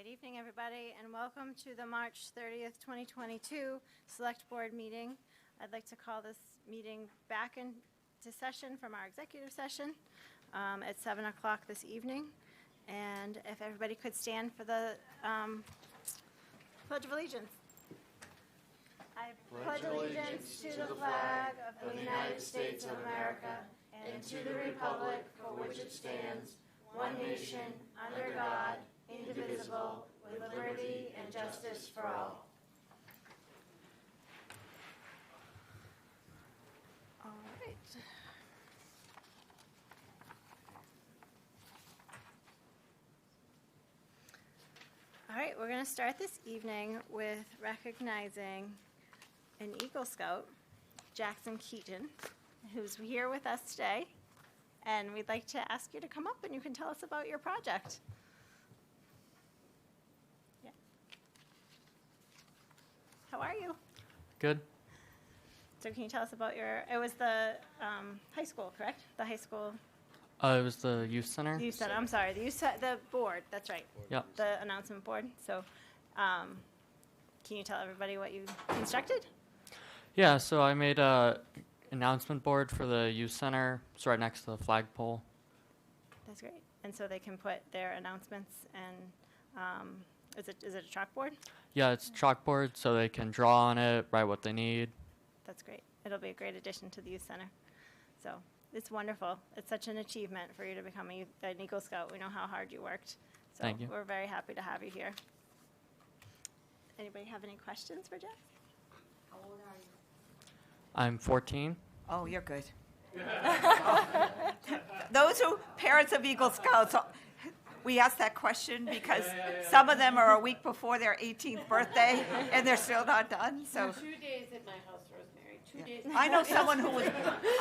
Good evening, everybody, and welcome to the March 30th, 2022 Select Board meeting. I'd like to call this meeting back into session from our executive session at 7 o'clock this evening. And if everybody could stand for the Pledge of Allegiance. I pledge allegiance to the flag of the United States of America and to the republic for which it stands, one nation, under God, indivisible, with liberty and justice for all. All right. All right, we're going to start this evening with recognizing an Eagle Scout, Jackson Keaton, who's here with us today. And we'd like to ask you to come up and you can tell us about your project. Yeah. How are you? Good. So can you tell us about it was the high school, correct? The high school. It was the youth center. Youth center, I'm sorry, the board, that's right. Yep. The announcement board. So can you tell everybody what you constructed? Yeah, so I made a announcement board for the youth center. It's right next to the flagpole. That's great. And so they can put their announcements and is it a chalkboard? Yeah, it's chalkboard, so they can draw on it, write what they need. That's great. It'll be a great addition to the youth center. So it's wonderful. It's such an achievement for you to become an Eagle Scout. We know how hard you worked. So Thank you. We're very happy to have you here. Anybody have any questions for Jeff? How old are you? I'm 14. Oh, you're good. Those who, parents of Eagle Scouts, we ask that question because some of them are a week before their 18th birthday and they're still not done. So 2 days at my house, Rosemary. 2 days. I know someone who was,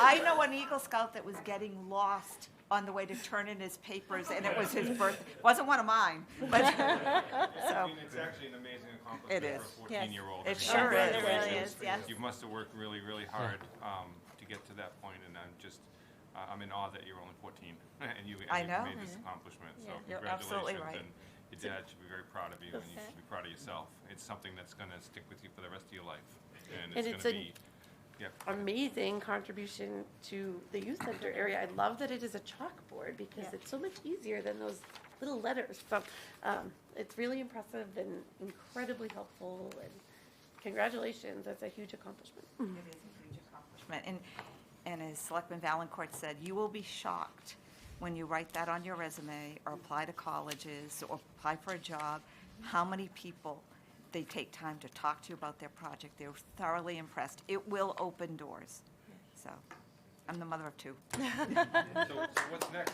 I know an Eagle Scout that was getting lost on the way to turn in his papers, and it was his birthday. Wasn't one of mine, but so. I mean, it's actually an amazing accomplishment It is. for a 14-year-old. It sure is. It really is, yes. You must have worked really, really hard to get to that point, and I'm in awe that you're only 14 and you I know. made this accomplishment. So You're absolutely congratulations, right. and your dad should be very proud of you, and you should be proud of yourself. It's something that's going to stick with you for the rest of your life, and it's going to be. Yeah. Amazing contribution to the youth center area. I love that it is a chalkboard because Yeah. it's so much easier than those little letters. So it's really impressive and incredibly helpful. And congratulations, that's a huge accomplishment. It is a huge accomplishment. And as Selectman Valancourt said, you will be shocked when you write that on your resume or apply to colleges or apply for a job, how many people they take time to talk to you about their project. They're thoroughly impressed. It will open doors. So I'm the mother of two. So what's next?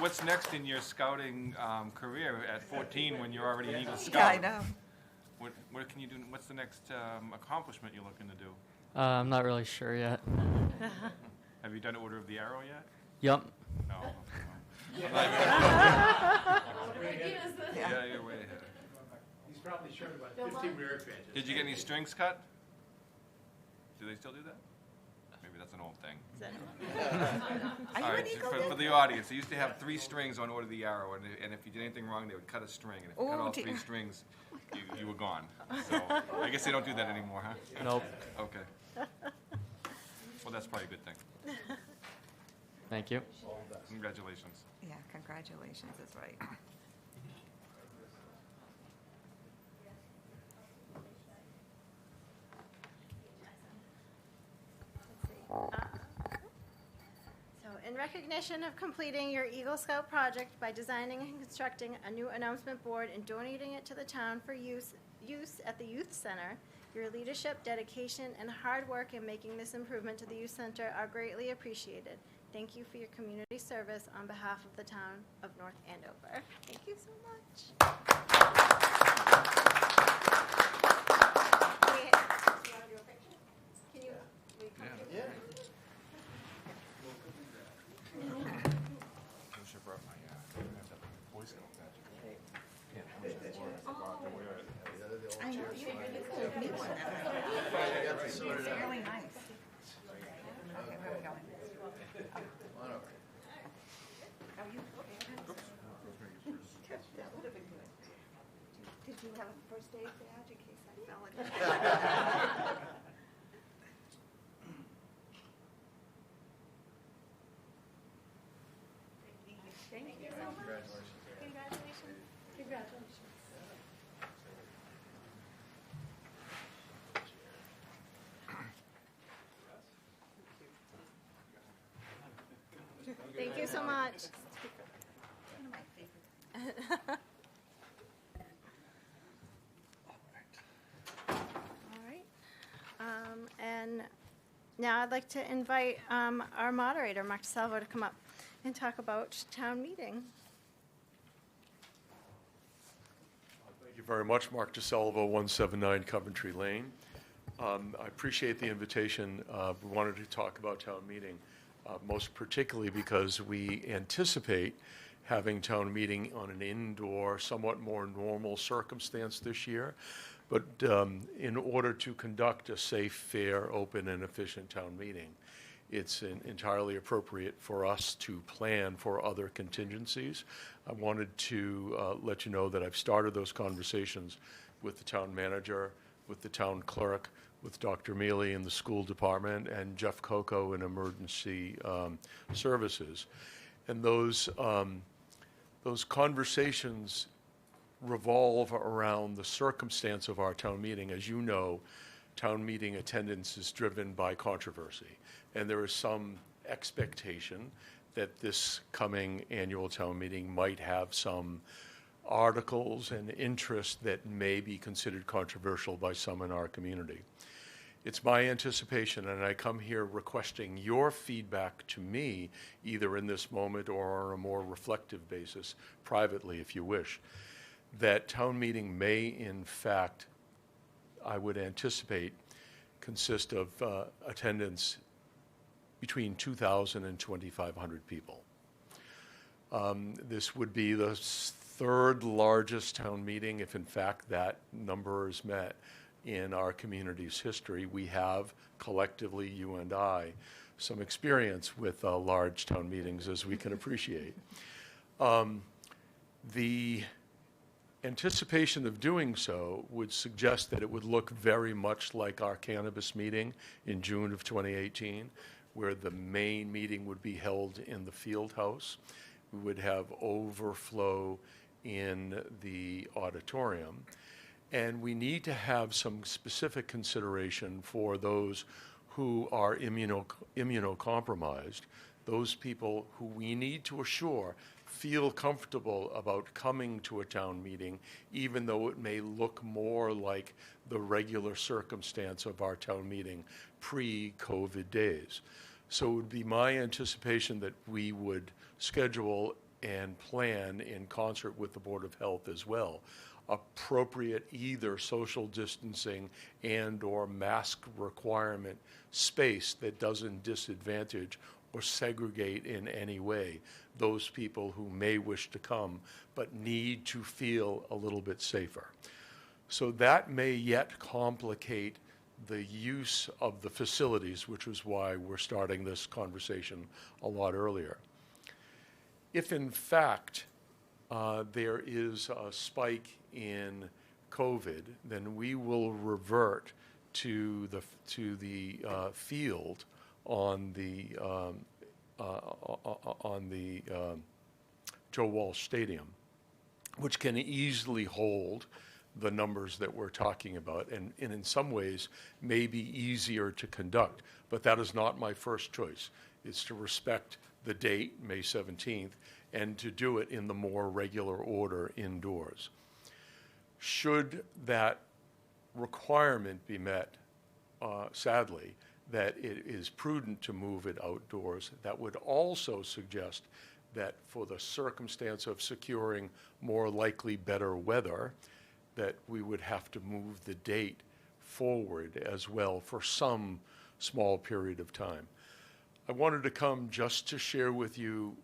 What's next in your scouting career at 14 when you're already an Eagle Scout? Yeah, I know. What can you do? What's the next accomplishment you're looking to do? I'm not really sure yet. Have you done Order of the Arrow yet? Yep. No. Yeah. Yeah, you're way ahead. He's probably short about 15 merit badges. Did you get any strings cut? Do they still do that? Maybe that's an old thing. Are you All an right, Eagle for then? the audience, they used to have 3 strings on Order of the Arrow, and if you did anything wrong, they would cut a string, and if you cut Oh, all dear. 3 strings, you were gone. So I guess they don't do that anymore, huh? Nope. Okay. Well, that's probably a good thing. Thank you. Congratulations. Yeah, congratulations, that's right. So in recognition of completing your Eagle Scout project by designing and constructing a new announcement board and donating it to the town for use at the youth center, your leadership, dedication, and hard work in making this improvement to the youth center are greatly appreciated. Thank you for your community service on behalf of the town of North Andover. Thank you so much. Do you want to do a picture? Can you? Will you come to- Yeah. I wish I brought my Boy Scout badge. Yeah, I wish I wore it. I wear it. I know, you need one. It's really nice. Okay, where are we going? Are you? you have a first aid badge in case I fell in? Thank you so much. Congratulations. Congratulations. Thank you so much. One of my favorite. All right. And now I'd like to invite our moderator, Mark DeSalvo, to come up and talk about town meeting. Thank you very much, Mark DeSalvo, 179 Coventry Lane. I appreciate the invitation. We wanted to talk about town meeting, most particularly because we anticipate having town meeting on an indoor, somewhat more normal circumstance this year. But in order to conduct a safe, fair, open, and efficient town meeting, it's entirely appropriate for us to plan for other contingencies. I wanted to let you know that I've started those conversations with the town manager, with the town clerk, with Dr. Mealy in the school department, and Jeff Coco in emergency services. And those conversations revolve around the circumstance of our town meeting. As you know, town meeting attendance is driven by controversy, and there is some expectation that this coming annual town meeting might have some articles and interest that may be considered controversial by some in our community. It's my anticipation, and I come here requesting your feedback to me, either in this moment or on a more reflective basis, privately if you wish, that town meeting may, in fact, I would anticipate, consist of attendance between 2,000 and 2,500 people. This would be the third largest town meeting, if in fact that number is met, in our community's history. We have, collectively, you and I, some experience with large town meetings, as we can appreciate. The anticipation of doing so would suggest that it would look very much like our cannabis meeting in June of 2018, where the main meeting would be held in the field house. We would have overflow in the auditorium. And we need to have some specific consideration for those who are immunocompromised, those people who we need to assure feel comfortable about coming to a town meeting, even though it may look more like the regular circumstance of our town meeting pre-COVID days. So it would be my anticipation that we would schedule and plan in concert with the Board of Health as well, appropriate either social distancing and or mask requirement space that doesn't disadvantage or segregate in any way those people who may wish to come but need to feel a little bit safer. So that may yet complicate the use of the facilities, which is why we're starting this conversation a lot earlier. If in fact there is a spike in COVID, then we will revert to the field on the Joe Walsh Stadium, which can easily hold the numbers that we're talking about, and in some ways may be easier to conduct. But that is not my first choice. It's to respect the date, May 17th, and to do it in the more regular order indoors. Should that requirement be met, sadly, that it is prudent to move it outdoors, that would also suggest that for the circumstance of securing more likely better weather, that we would have to move the date forward as well for some small period of time. I wanted to come just to share with you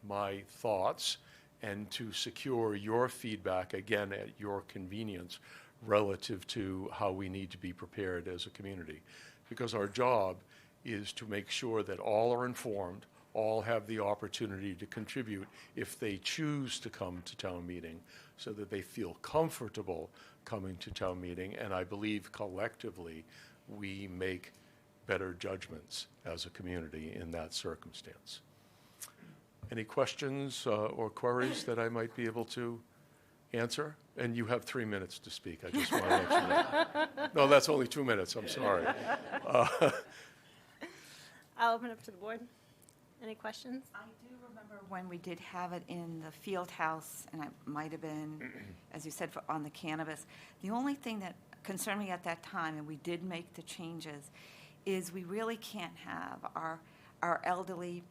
my thoughts and to secure your feedback, again, at your convenience, relative to how we need to be prepared as a community. Because our job is to make sure that all are informed, all have the opportunity to contribute if they choose to come to town meeting, so that they feel comfortable coming to town meeting. And I believe collectively, we make better judgments as a community in that circumstance. Any questions or queries that I might be able to answer? And you have 3 minutes to speak. I just want to let you know. No, that's only 2 minutes. I'm sorry. I'll open up to the board. Any questions? I do remember when we did have it in the field house, and it might have been, as you said, on the cannabis. The only thing that concerned me at that time, and we did make the changes, is we really can't have our elderly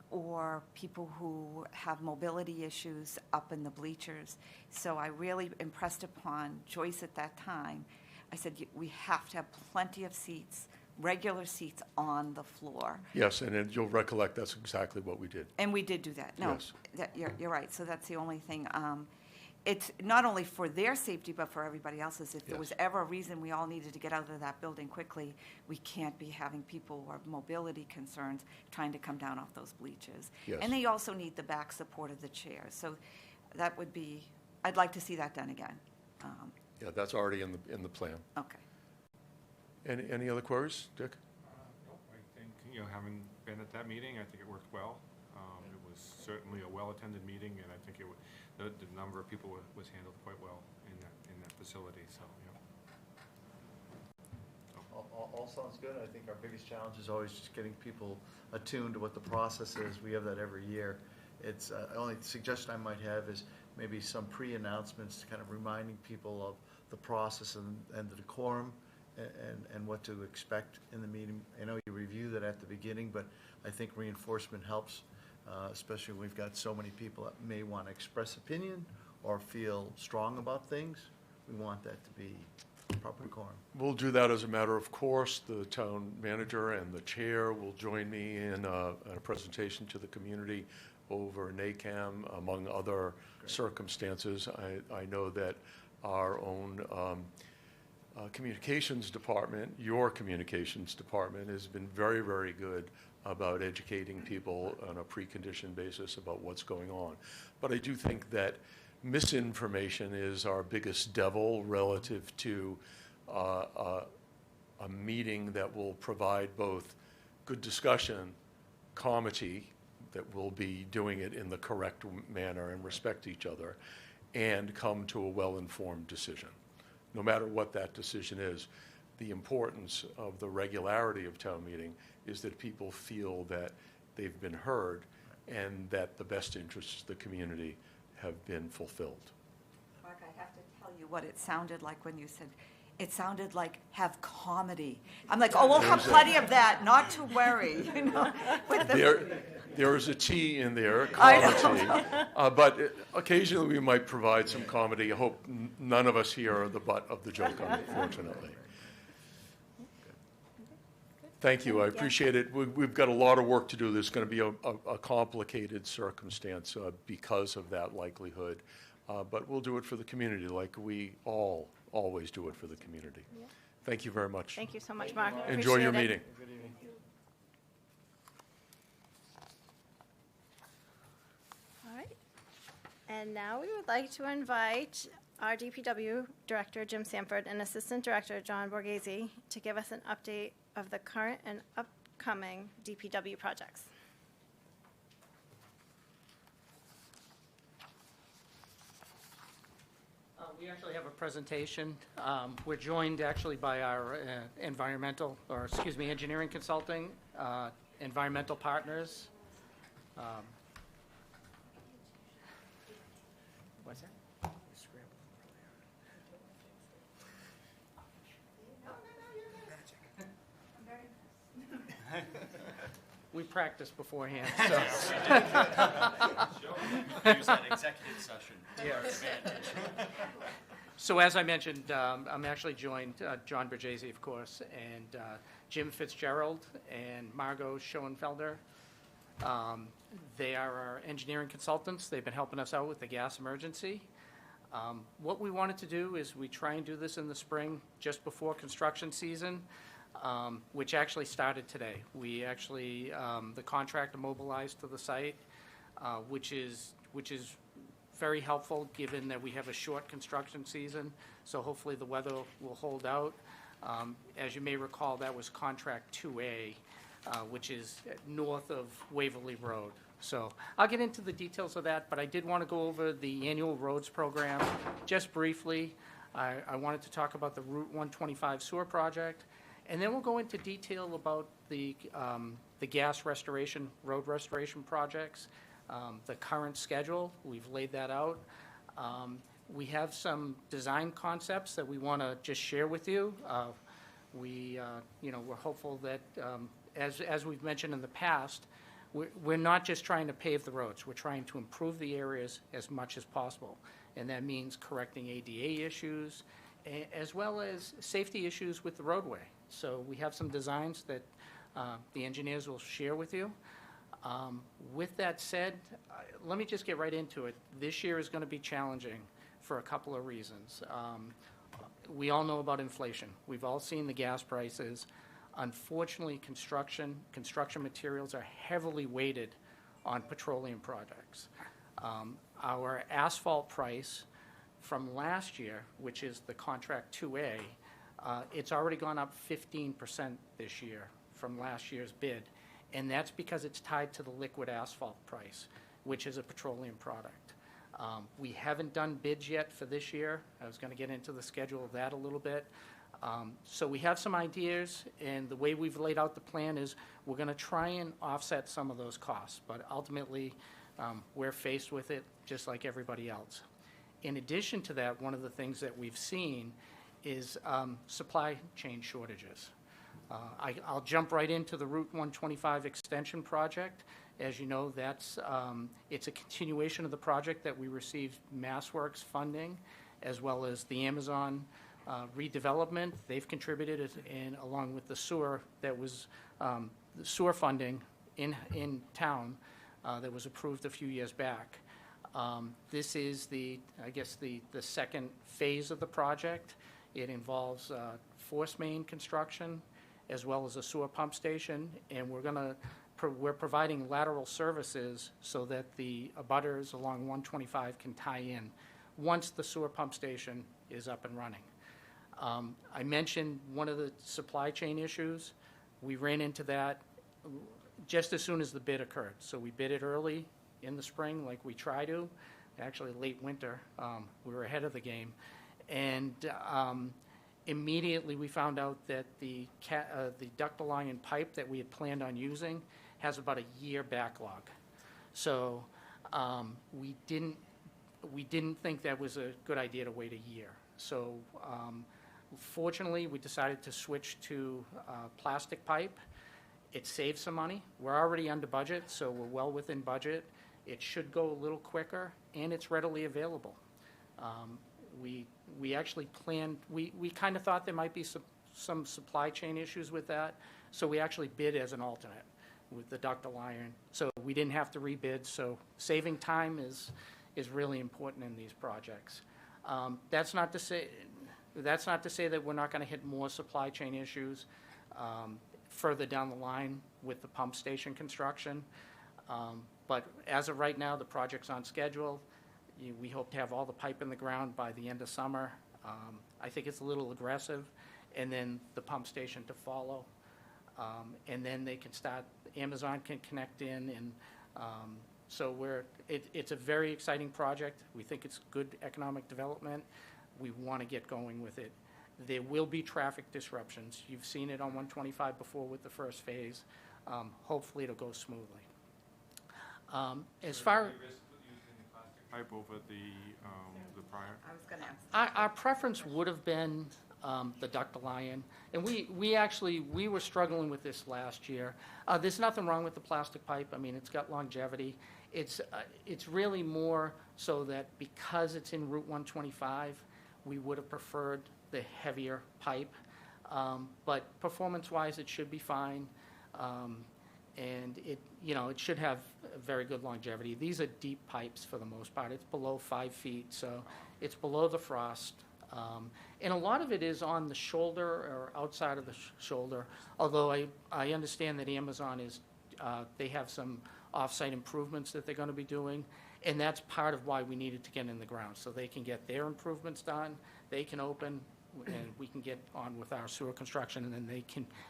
or people who have mobility issues up in the bleachers. So I really impressed upon Joyce at that time. I said, we have to have plenty of seats, regular seats on the floor. Yes, and you'll recollect that's exactly what we did. And we did do that. No, Yes. you're right. So that's the only thing. It's not only for their safety, but for everybody else's. If there was Yes. ever a reason we all needed to get out of that building quickly, we can't be having people who have mobility concerns trying to come down off those bleachers. Yes. And they also need the back support of the chairs. So that would be, I'd like to see that done again. Yeah, that's already in the plan. Okay. Any other queries, Dick? No, I think, having been at that meeting, I think it worked well. It was certainly a well-attended meeting, and I think the number of people was handled quite well in that facility, so, All sounds good. I think our biggest challenge is always just getting people attuned to what the process is. We have that every year. It's, the only suggestion I might have is maybe some pre-announcements, kind of reminding people of the process and the decorum and what to expect in the meeting. I know you review that at the beginning, but I think reinforcement helps, especially when we've got so many people that may want to express opinion or feel strong about things. We want that to be proper decorum. We'll do that as a matter of course. The town manager and the chair will join me in a presentation to the community over NACAM, among other circumstances. I know that our own communications department, your communications department, has been very, very good about educating people on a preconditioned basis about what's going on. But I do think that misinformation is our biggest devil relative to a meeting that will provide both good discussion, comity, that we'll be doing it in the correct manner and respect each other, and come to a well-informed decision. No matter what that decision is, the importance of the regularity of town meeting is that people feel that they've been heard and that the best interests of the community have been fulfilled. Mark, I have to tell you what it sounded like when you said, it sounded like have comedy. I'm like, oh, we'll have plenty of that, not to worry, with the There is a T in there, I know. comedy, but occasionally we might provide some comedy. I hope none of us here are the butt of the joke, unfortunately. Thank you, I appreciate it. We've got a lot of work to do. There's going to be a complicated circumstance because of that likelihood, but we'll do it for the community like we always do it for the community. Yeah. Thank you very much. Thank you so much, Mark. Enjoy your Appreciate it. meeting. Good evening. All right. And now we would like to invite our DPW Director, Jim Sanford, and Assistant Director, John Borghese, to give us an update of the current and upcoming DPW projects. We actually have a presentation. We're joined actually by our engineering consulting, environmental partners. What's that? We practiced beforehand, so. Use that executive session. Yes. So as I mentioned, I'm actually joined, John Borghese, of course, and Jim Fitzgerald and Margo Schoenfelder. They are our engineering consultants. They've been helping us out with the gas emergency. What we wanted to do is we try and do this in the spring, just before construction season. which actually started today. We actually, the contractor mobilized to the site, which is very helpful, given that we have a short construction season, so hopefully the weather will hold out. As you may recall, that was contract 2A, which is north of Waverly Road. So I'll get into the details of that, but I did want to go over the annual roads program just briefly. I wanted to talk about the Route 125 sewer project, and then we'll go into detail about the gas restoration, road restoration projects. The current schedule, we've laid that out. We have some design concepts that we want to just share with you. We're hopeful that, as we've mentioned in the past, we're not just trying to pave the roads. We're trying to improve the areas as much as possible. And that means correcting ADA issues, as well as safety issues with the roadway. So we have some designs that the engineers will share with you. With that said, let me just get right into it. This year is going to be challenging for a couple of reasons. We all know about inflation. We've all seen the gas prices. Unfortunately, construction materials are heavily weighted on petroleum projects. Our asphalt price from last year, which is the contract 2A, it's already gone up 15% this year from last year's bid. And that's because it's tied to the liquid asphalt price, which is a petroleum product. We haven't done bids yet for this year. I was going to get into the schedule of that a little bit. So we have some ideas, and the way we've laid out the plan is we're going to try and offset some of those costs, but ultimately we're faced with it just like everybody else. In addition to that, one of the things that we've seen is supply chain shortages. I'll jump right into the Route 125 extension project. As you know, it's a continuation of the project that we received MassWorks funding, as well as the Amazon redevelopment. They've contributed, and along with the sewer that was the sewer funding in town that was approved a few years back. This is the second phase of the project. It involves force main construction, as well as a sewer pump station, and we're providing lateral services so that the abutters along 125 can tie in once the sewer pump station is up and running. I mentioned one of the supply chain issues. We ran into that just as soon as the bid occurred. So we bid it early in the spring, like we try to. Actually, late winter, we were ahead of the game. And immediately we found out that the ductile iron pipe that we had planned on using has about a year backlog. So we didn't think that was a good idea to wait a year. So fortunately, we decided to switch to plastic pipe. It saves some money. We're already under budget, so we're well within budget. It should go a little quicker, and it's readily available. We actually planned, we kind of thought there might be some supply chain issues with that, so we actually bid as an alternate with the ductile iron. So we didn't have to rebid, so saving time is really important in these projects. That's not to say that we're not going to hit more supply chain issues further down the line with the pump station construction. But as of right now, the project's on schedule. We hope to have all the pipe in the ground by the end of summer. I think it's a little aggressive, and then the pump station to follow. And then they can start, Amazon can connect in, and so it's a very exciting project. We think it's good economic development. We want to get going with it. There will be traffic disruptions. You've seen it on 125 before with the first phase. Hopefully it'll go smoothly. As far as pipe over the prior? I was going to ask. our preference would have been the ductile iron, and we were struggling with this last year. There's nothing wrong with the plastic pipe. I mean, it's got longevity. It's really more so that because it's in Route 125, we would have preferred the heavier pipe, but performance-wise, it should be fine, and it should have very good longevity. These are deep pipes for the most part. It's below 5 feet, so it's below the frost. And a lot of it is on the shoulder or outside of the shoulder, although I understand that Amazon is, they have some off-site improvements that they're going to be doing, and that's part of why we needed to get in the ground, so they can get their improvements done, they can open, and we can get on with our sewer construction, and then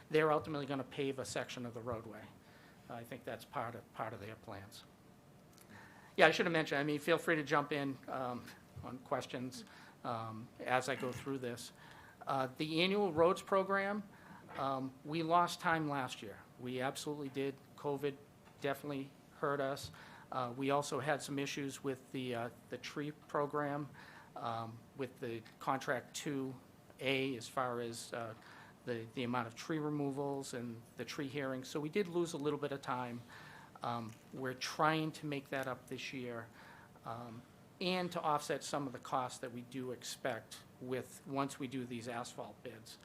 they're ultimately going to pave a section of the roadway. I think that's part of their plans. Yeah, I should have mentioned, I mean, feel free to jump in on questions as I go through this. The annual roads program, we lost time last year. We absolutely did. COVID definitely hurt us. We also had some issues with the tree program, with the contract 2A as far as the amount of tree removals and the tree hearings. So we did lose a little bit of time. We're trying to make that up this year and to offset some of the costs that we do expect once we do these asphalt bids.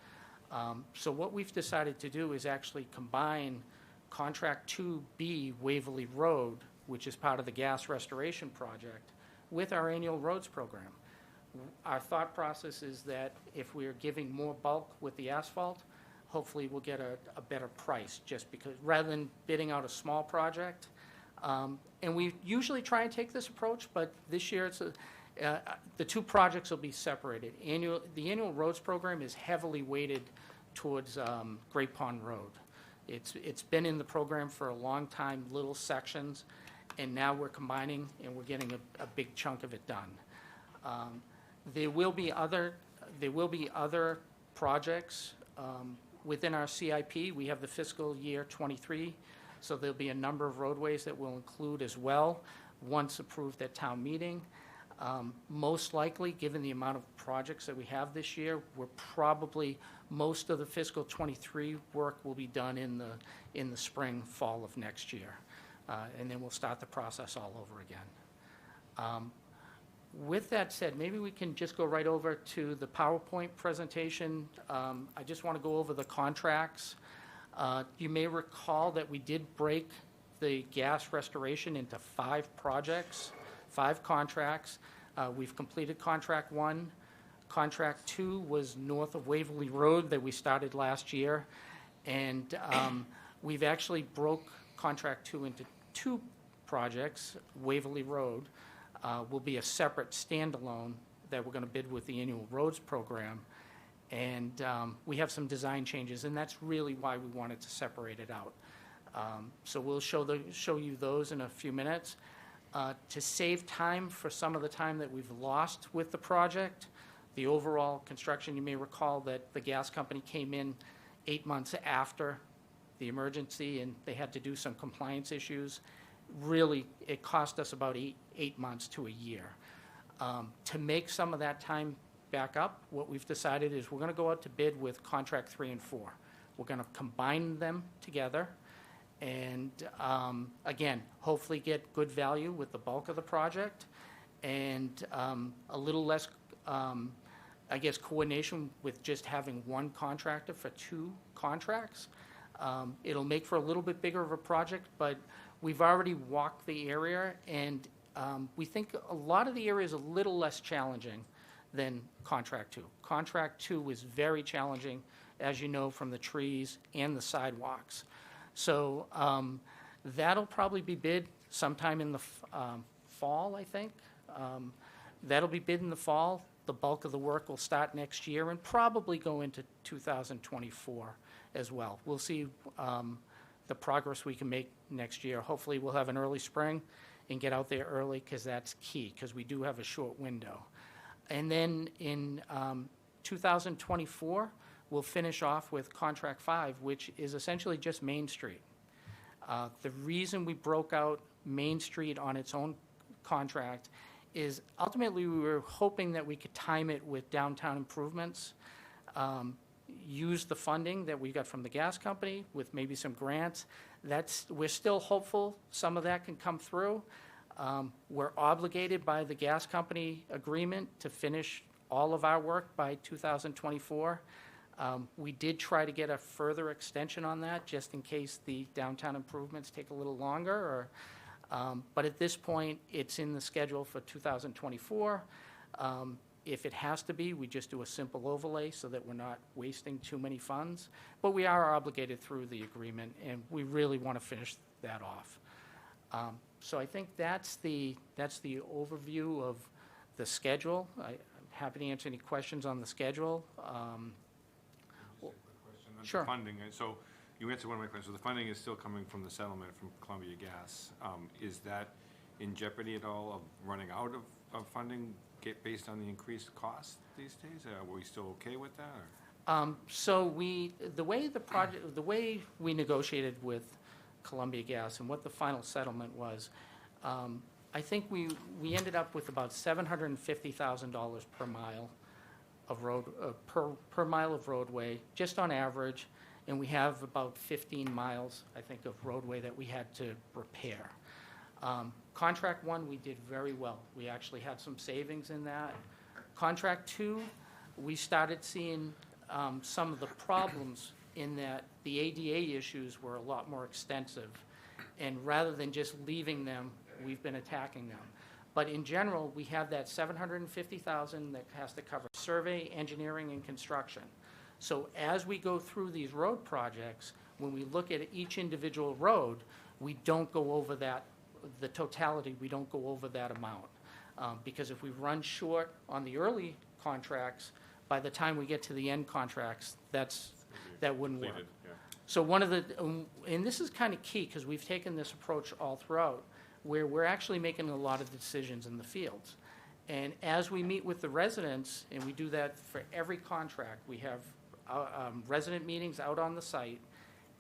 So what we've decided to do is actually combine Contract 2B Waverly Road, which is part of the gas restoration project, with our annual roads program. Our thought process is that if we're giving more bulk with the asphalt, hopefully we'll get a better price, just because, rather than bidding out a small project. And we usually try and take this approach, but this year the two projects will be separated. The annual roads program is heavily weighted towards Great Pond Road. It's been in the program for a long time, little sections, and now we're combining and we're getting a big chunk of it done. There will be other projects within our CIP. We have the fiscal year 23, so there'll be a number of roadways that we'll include as well, once approved at town meeting. Most likely, given the amount of projects that we have this year, most of the fiscal 23 work will be done in the spring, fall of next year. And then we'll start the process all over again. With that said, maybe we can just go right over to the PowerPoint presentation. I just want to go over the contracts. You may recall that we did break the gas restoration into 5 projects, 5 contracts. We've completed Contract 1. Contract 2 was north of Waverly Road that we started last year. And we've actually broke Contract 2 into 2 projects. Waverly Road will be a separate standalone that we're going to bid with the annual roads program. And we have some design changes, and that's really why we wanted to separate it out. So we'll show you those in a few minutes. To save time for some of the time that we've lost with the project, the overall construction, you may recall that the gas company came in 8 months after the emergency, and they had to do some compliance issues. Really, it cost us about 8 months to a year. To make some of that time back up, what we've decided is we're going to go out to bid with Contract 3 and 4. We're going to combine them together and, again, hopefully get good value with the bulk of the project and a little less, I guess, coordination with just having one contractor for 2 contracts. It'll make for a little bit bigger of a project, but we've already walked the area, and we think a lot of the area is a little less challenging than Contract 2. Contract 2 was very challenging, as you know, from the trees and the sidewalks. So that'll probably be bid sometime in the fall, I think. That'll be bid in the fall. The bulk of the work will start next year and probably go into 2024 as well. We'll see the progress we can make next year. Hopefully we'll have an early spring and get out there early, because that's key, because we do have a short window. And then in 2024, we'll finish off with Contract 5, which is essentially just Main Street. The reason we broke out Main Street on its own contract is ultimately we were hoping that we could time it with downtown improvements, use the funding that we got from the gas company with maybe some grants. We're still hopeful some of that can come through. We're obligated by the gas company agreement to finish all of our work by 2024. We did try to get a further extension on that, just in case the downtown improvements take a little longer. But at this point, it's in the schedule for 2024. If it has to be, we just do a simple overlay so that we're not wasting too many funds. But we are obligated through the agreement, and we really want to finish that off. So I think that's the overview of the schedule. I'm happy to answer any questions on the schedule. Question on Sure. Funding, so you answered one of my questions. The funding is still coming from the settlement from Columbia Gas. Is that in jeopardy at all of running out of funding based on the increased cost these days? Are we still okay with that? Or? So the way we negotiated with Columbia Gas and what the final settlement was, I think we ended up with about $750,000 per mile of road, per mile of roadway, just on average, and we have about 15 miles, I think, of roadway that we had to repair. Contract 1, we did very well. We actually had some savings in that. Contract 2, we started seeing some of the problems in that the ADA issues were a lot more extensive, and rather than just leaving them, we've been attacking them. But in general, we have that $750,000 that has to cover survey, engineering, and construction. So as we go through these road projects, when we look at each individual road, we don't go over that, the totality, we don't go over that amount. Because if we run short on the early contracts, by the time we get to the end contracts, that wouldn't work. Completed, yeah. So one of the, and this is kind of key, because we've taken this approach all throughout, where we're actually making a lot of decisions in the fields. And as we meet with the residents, and we do that for every contract, we have resident meetings out on the site.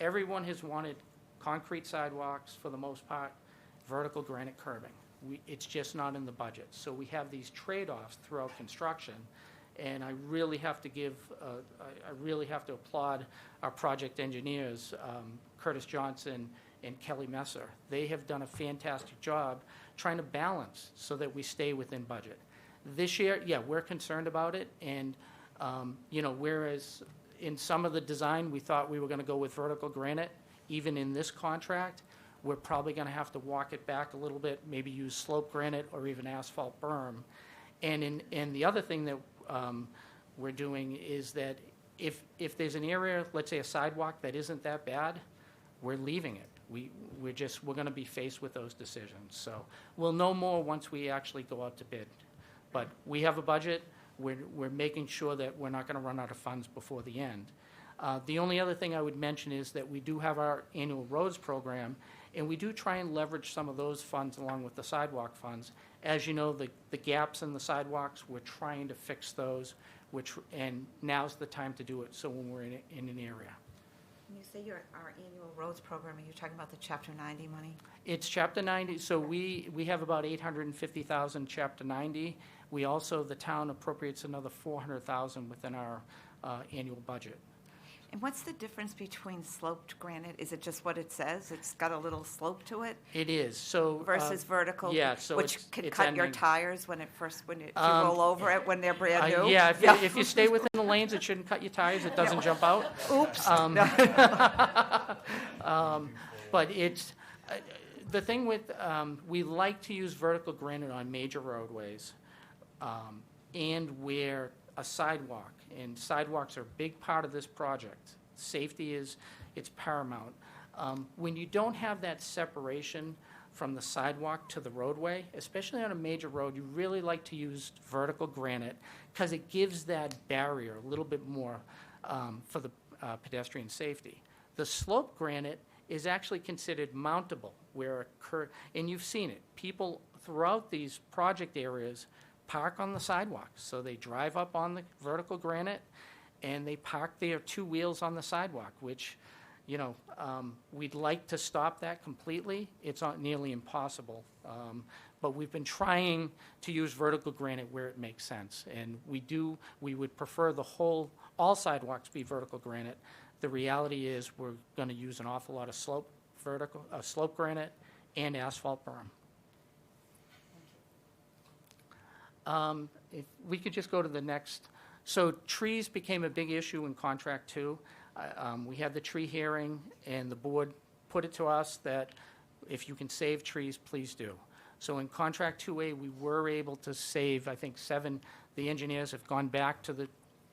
Everyone has wanted concrete sidewalks for the most part, vertical granite curbing. It's just not in the budget. So we have these trade-offs throughout construction. And I really have to I really have to applaud our project engineers, Curtis Johnson and Kelly Messer. They have done a fantastic job trying to balance so that we stay within budget. This year, yeah, we're concerned about it, and whereas in some of the design we thought we were going to go with vertical granite, even in this contract, we're probably going to have to walk it back a little bit, maybe use slope granite or even asphalt berm. And the other thing that we're doing is that if there's an area, let's say a sidewalk that isn't that bad, we're leaving it. We're going to be faced with those decisions. So we'll know more once we actually go out to bid. But we have a budget. We're making sure that we're not going to run out of funds before the end. The only other thing I would mention is that we do have our annual roads program, and we do try and leverage some of those funds along with the sidewalk funds. As you know, the gaps in the sidewalks, we're trying to fix those, and now's the time to do it, so when we're in an area. When you say our annual roads program, are you talking about the Chapter 90 money? It's Chapter 90, so we have about $850,000 Chapter 90. We also, the town appropriates another $400,000 within our annual budget. And what's the difference between sloped granite? Is it just what it says? It's got a little slope to it? It is, so. Versus vertical? Yeah, so which it's can cut your ending. tires when you roll over it when they're brand new? Yeah, if you stay within the lanes, it shouldn't cut your tires, it doesn't jump out. Oops. But it's, the thing with, we like to use vertical granite on major roadways, and where a sidewalk, and sidewalks are a big part of this project. Safety it's paramount. When you don't have that separation from the sidewalk to the roadway, especially on a major road, you really like to use vertical granite because it gives that barrier a little bit more for the pedestrian safety. The slope granite is actually considered mountable, and you've seen it. People throughout these project areas park on the sidewalks. So they drive up on the vertical granite and they park their two wheels on the sidewalk, which, we'd like to stop that completely. It's not nearly impossible. But we've been trying to use vertical granite where it makes sense. And we would prefer all sidewalks be vertical granite. The reality is we're going to use an awful lot of slope granite and asphalt berm. If we could just go to the next. So trees became a big issue in Contract 2. We had the tree hearing, and the board put it to us that if you can save trees, please do. So in contract 2A, we were able to save, I think, 7, the engineers have gone back to the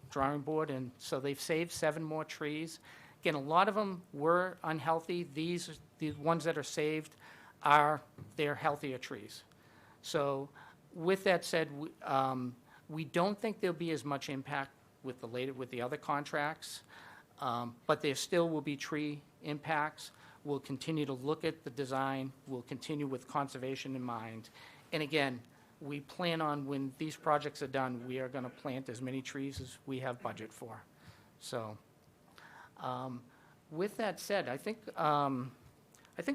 drawing board, and so they've saved 7 more trees. Again, a lot of them were unhealthy. The ones that are saved they're healthier trees. So with that said, we don't think there'll be as much impact with the other contracts, but there still will be tree impacts. We'll continue to look at the design. We'll continue with conservation in mind. And again, we plan on, when these projects are done, we are going to plant as many trees as we have budget for. So with that said, I think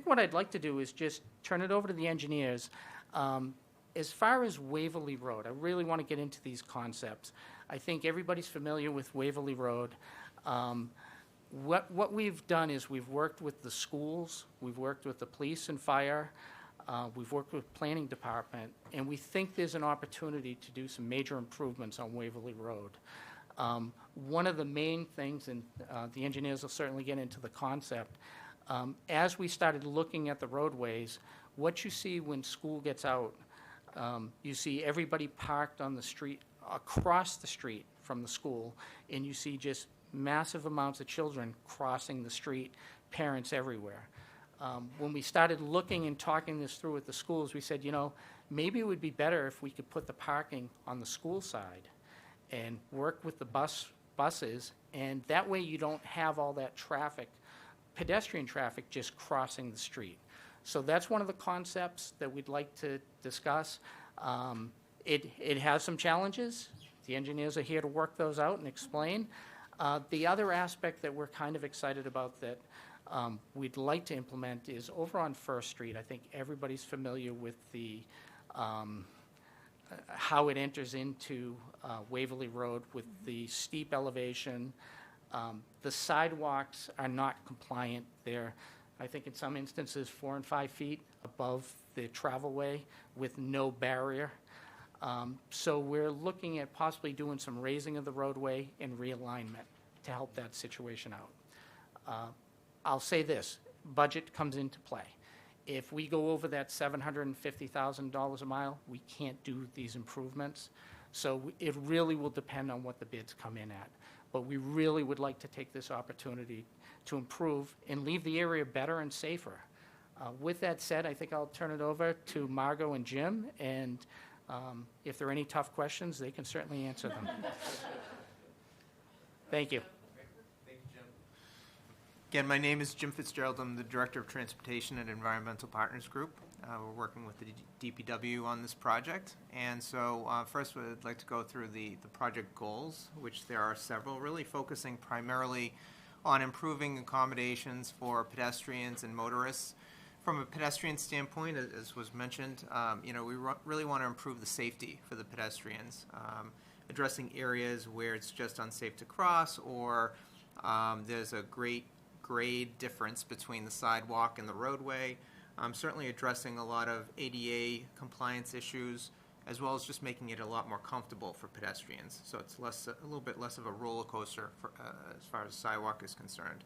what I'd like to do is just turn it over to the engineers. As far as Waverly Road, I really want to get into these concepts. I think everybody's familiar with Waverly Road. What we've done is we've worked with the schools, we've worked with the police and fire, we've worked with planning department, and we think there's an opportunity to do some major improvements on Waverly Road. One of the main things, and the engineers will certainly get into the concept, as we started looking at the roadways, what you see when school gets out, you see everybody parked on the street, across the street from the school, and you see just massive amounts of children crossing the street, parents everywhere. When we started looking and talking this through with the schools, we said, maybe it would be better if we could put the parking on the school side and work with the buses, and that way you don't have all that traffic, pedestrian traffic, just crossing the street. So that's one of the concepts that we'd like to discuss. It has some challenges. The engineers are here to work those out and explain. The other aspect that we're kind of excited about that we'd like to implement is over on First Street. I think everybody's familiar with the how it enters into Waverly Road with the steep elevation. The sidewalks are not compliant. They're, I think in some instances, 4 and 5 feet above the travelway with no barrier. So we're looking at possibly doing some raising of the roadway and realignment to help that situation out. I'll say this, budget comes into play. If we go over that $750,000 a mile, we can't do these improvements. So it really will depend on what the bids come in at. But we really would like to take this opportunity to improve and leave the area better and safer. With that said, I think I'll turn it over to Margo and Jim, and if there are any tough questions, they can certainly answer them. Thank you. Thank you, Jim. Again, my name is Jim Fitzgerald. I'm the Director of Transportation at Environmental Partners Group. We're working with the DPW on this project. And so first we'd like to go through the project goals, which there are several, really focusing primarily on improving accommodations for pedestrians and motorists. From a pedestrian standpoint, as was mentioned, we really want to improve the safety for the pedestrians, addressing areas where it's just unsafe to cross, or there's a great grade difference between the sidewalk and the roadway. Certainly addressing a lot of ADA compliance issues, as well as just making it a lot more comfortable for pedestrians. So it's a little bit less of a roller coaster as far as sidewalk is concerned.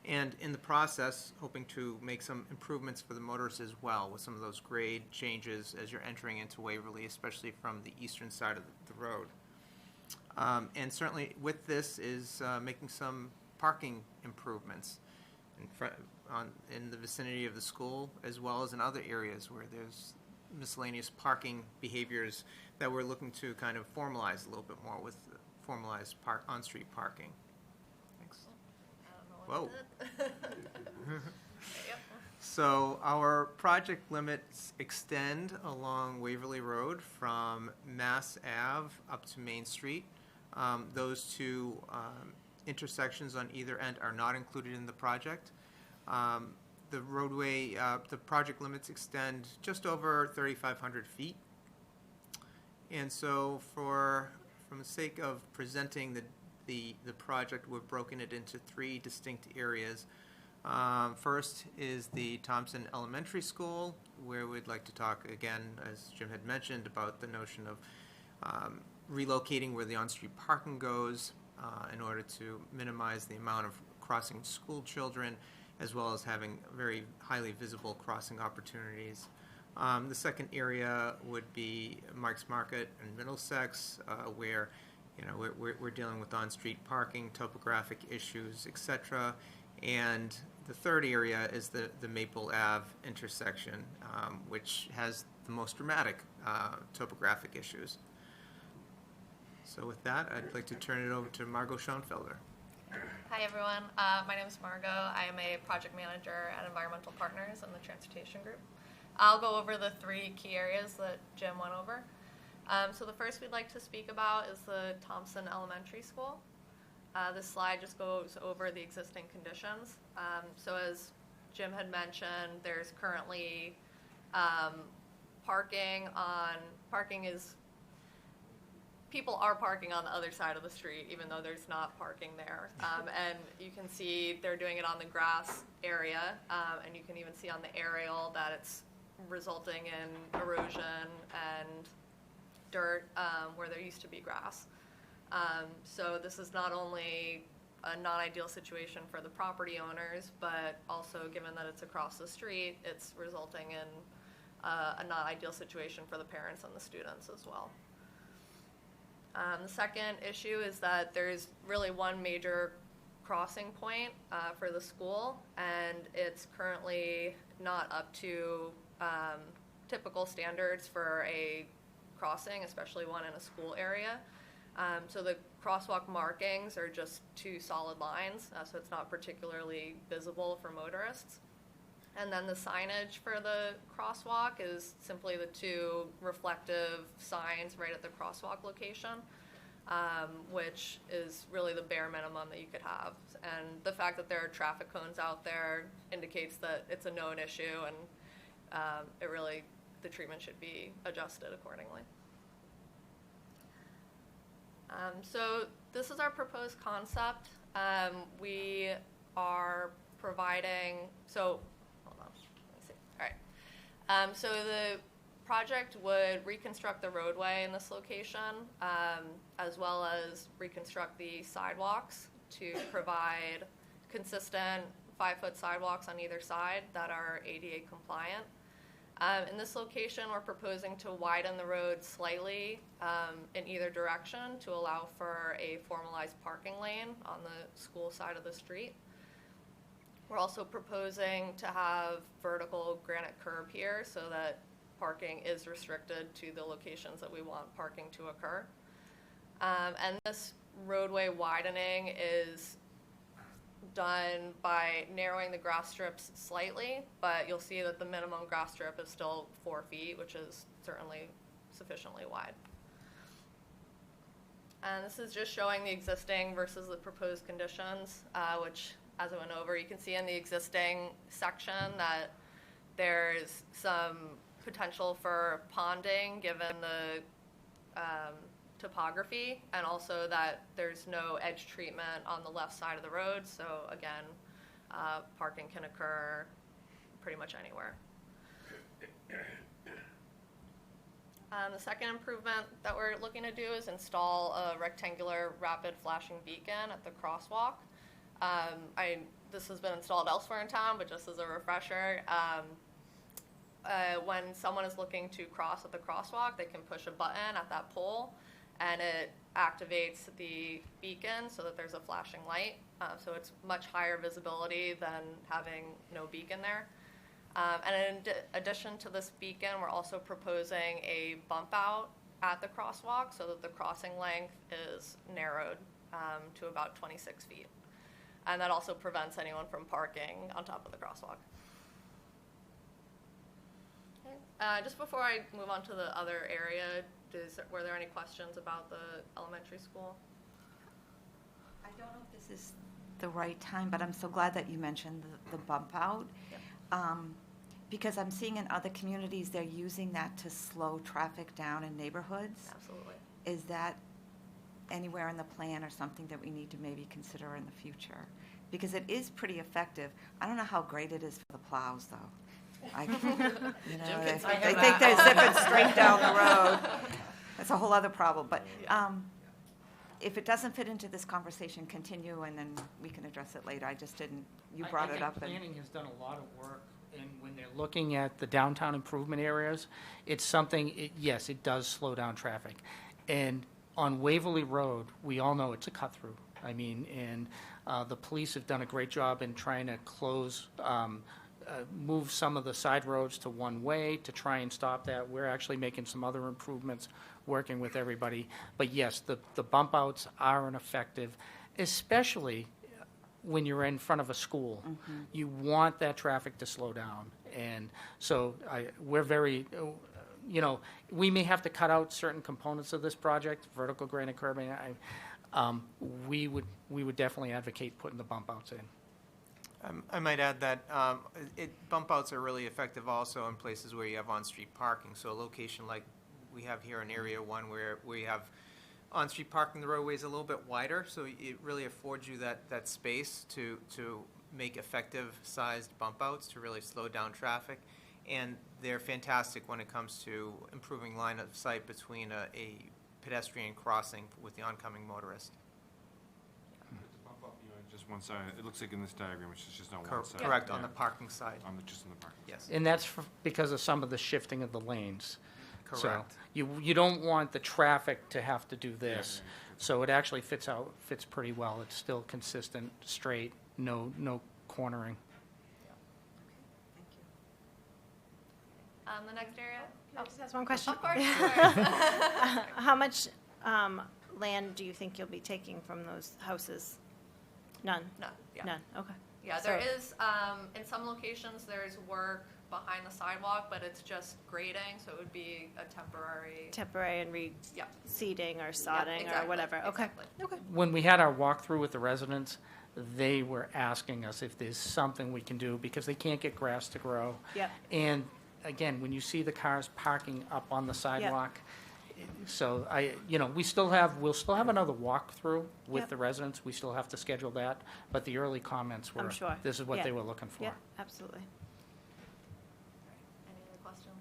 And in the process, hoping to make some improvements for the motorists as well with some of those grade changes as you're entering into Waverly, especially from the eastern side of the road. And certainly with this is making some parking improvements in the vicinity of the school, as well as in other areas where there's miscellaneous parking behaviors that we're looking to kind of formalize a little bit more with formalized on-street parking. Thanks. Whoa. So our project limits extend along Waverly Road from Mass Ave up to Main Street. Those two intersections on either end are not included in the project. The roadway, the project limits extend just over 3,500 feet. And so from the sake of presenting the project, we've broken it into 3 distinct areas. First is the Thompson Elementary School, where we'd like to talk again, as Jim had mentioned, about the notion of relocating where the on-street parking goes in order to minimize the amount of crossing school children, as well as having very highly visible crossing opportunities. The second area would be Mike's Market and Middlesex, where we're dealing with on-street parking, topographic issues, etc. And the third area is the Maple Ave intersection, which has the most dramatic topographic issues. So with that, I'd like to turn it over to Margo Schoenfelder. Hi everyone, my name is Margo. I am a project manager at Environmental Partners in the Transportation Group. I'll go over the three key areas that Jim went over. So the first we'd like to speak about is the Thompson Elementary School. This slide just goes over the existing conditions. So as Jim had mentioned, there's currently people are parking on the other side of the street, even though there's not parking there. And you can see they're doing it on the grass area, and you can even see on the aerial that it's resulting in erosion and dirt where there used to be grass. So this is not only a non-ideal situation for the property owners, but also given that it's across the street, it's resulting in a non-ideal situation for the parents and the students as well. The second issue is that there's really one major crossing point for the school, and it's currently not up to typical standards for a crossing, especially one in a school area. So the crosswalk markings are just two solid lines, so it's not particularly visible for motorists. And then the signage for the crosswalk is simply the two reflective signs right at the crosswalk location, which is really the bare minimum that you could have. And the fact that there are traffic cones out there indicates that it's a known issue, and the treatment should be adjusted accordingly. So this is our proposed concept. We are providing, hold on, let me see. All right. So the project would reconstruct the roadway in this location, as well as reconstruct the sidewalks to provide consistent 5-foot sidewalks on either side that are ADA compliant. In this location, we're proposing to widen the road slightly in either direction to allow for a formalized parking lane on the school side of the street. We're also proposing to have vertical granite curb here so that parking is restricted to the locations that we want parking to occur. And this roadway widening is done by narrowing the grass strips slightly, but you'll see that the minimum grass strip is still 4 feet, which is certainly sufficiently wide. And this is just showing the existing versus the proposed conditions, which, as I went over, you can see in the existing section that there's some potential for ponding given the topography, and also that there's no edge treatment on the left side of the road, so again, parking can occur pretty much anywhere. The second improvement that we're looking to do is install a rectangular rapid flashing beacon at the crosswalk. This has been installed elsewhere in town, but just as a refresher, when someone is looking to cross at the crosswalk, they can push a button at that pole, and it activates the beacon so that there's a flashing light. So it's much higher visibility than having no beacon there. And in addition to this beacon, we're also proposing a bump out at the crosswalk so that the crossing length is narrowed to about 26 feet. And that also prevents anyone from parking on top of the crosswalk. Okay. Just before I move on to the other area, were there any questions about the elementary school? I don't know if this is the right time, but I'm so glad that you mentioned the bump out. Yep. Because I'm seeing in other communities, they're using that to slow traffic down in neighborhoods. Absolutely. Is that anywhere in the plan or something that we need to maybe consider in the future? Because it is pretty effective. I don't know how great it is for the plows, though. They think they're zipping straight down the road. That's a whole other problem. But if it doesn't fit into this conversation, continue, and then we can address it later. I just didn't. You brought it up. I think planning has done a lot of work And when they're looking at the downtown improvement areas, it's something, yes, it does slow down traffic. And on Waverly Road, we all know it's a cut-through. I mean, and the police have done a great job in trying to move some of the side roads to one way to try and stop that. We're actually making some other improvements, working with everybody. But yes, the bump outs are ineffective, especially when you're in front of a school. You want that traffic to slow down. And so we're very, we may have to cut out certain components of this project, vertical granite curbing. We would definitely advocate putting the bump outs in. I might add that bump outs are really effective also in places where you have on-street parking. So a location like we have here in Area 1 where we have on-street parking, the roadway is a little bit wider, so it really affords you that space to make effective sized bump outs to really slow down traffic. And they're fantastic when it comes to improving line of sight between a pedestrian crossing with the oncoming motorist. Just one side. It looks like in this diagram, it's just on one side. Correct, on the parking side. Just on the parking. Yes. And that's because of some of the shifting of the lanes. So Correct. you don't want the traffic to have to do this. So it actually fits pretty well. It's still consistent, straight, no cornering. The next area? Can I just ask one question? Of course, sure. How much land do you think you'll be taking from those houses? None? None, yeah. None, okay. Yeah, So- there is, in some locations, there's work behind the sidewalk, but it's just grading, so it would be a temporary. Temporary and Yeah. reseeding or sodding or exactly, whatever, okay. exactly. Okay. When we had our walkthrough with the residents, they were asking us if there's something we can do because they can't get grass to grow. Yep. And again, when you see the cars parking up on the sidewalk, so we'll still have another walkthrough with Yep. the residents. We still have to schedule that, but the early comments were, I'm sure. this is what Yeah. they were looking for. Yeah, absolutely. Any other questions?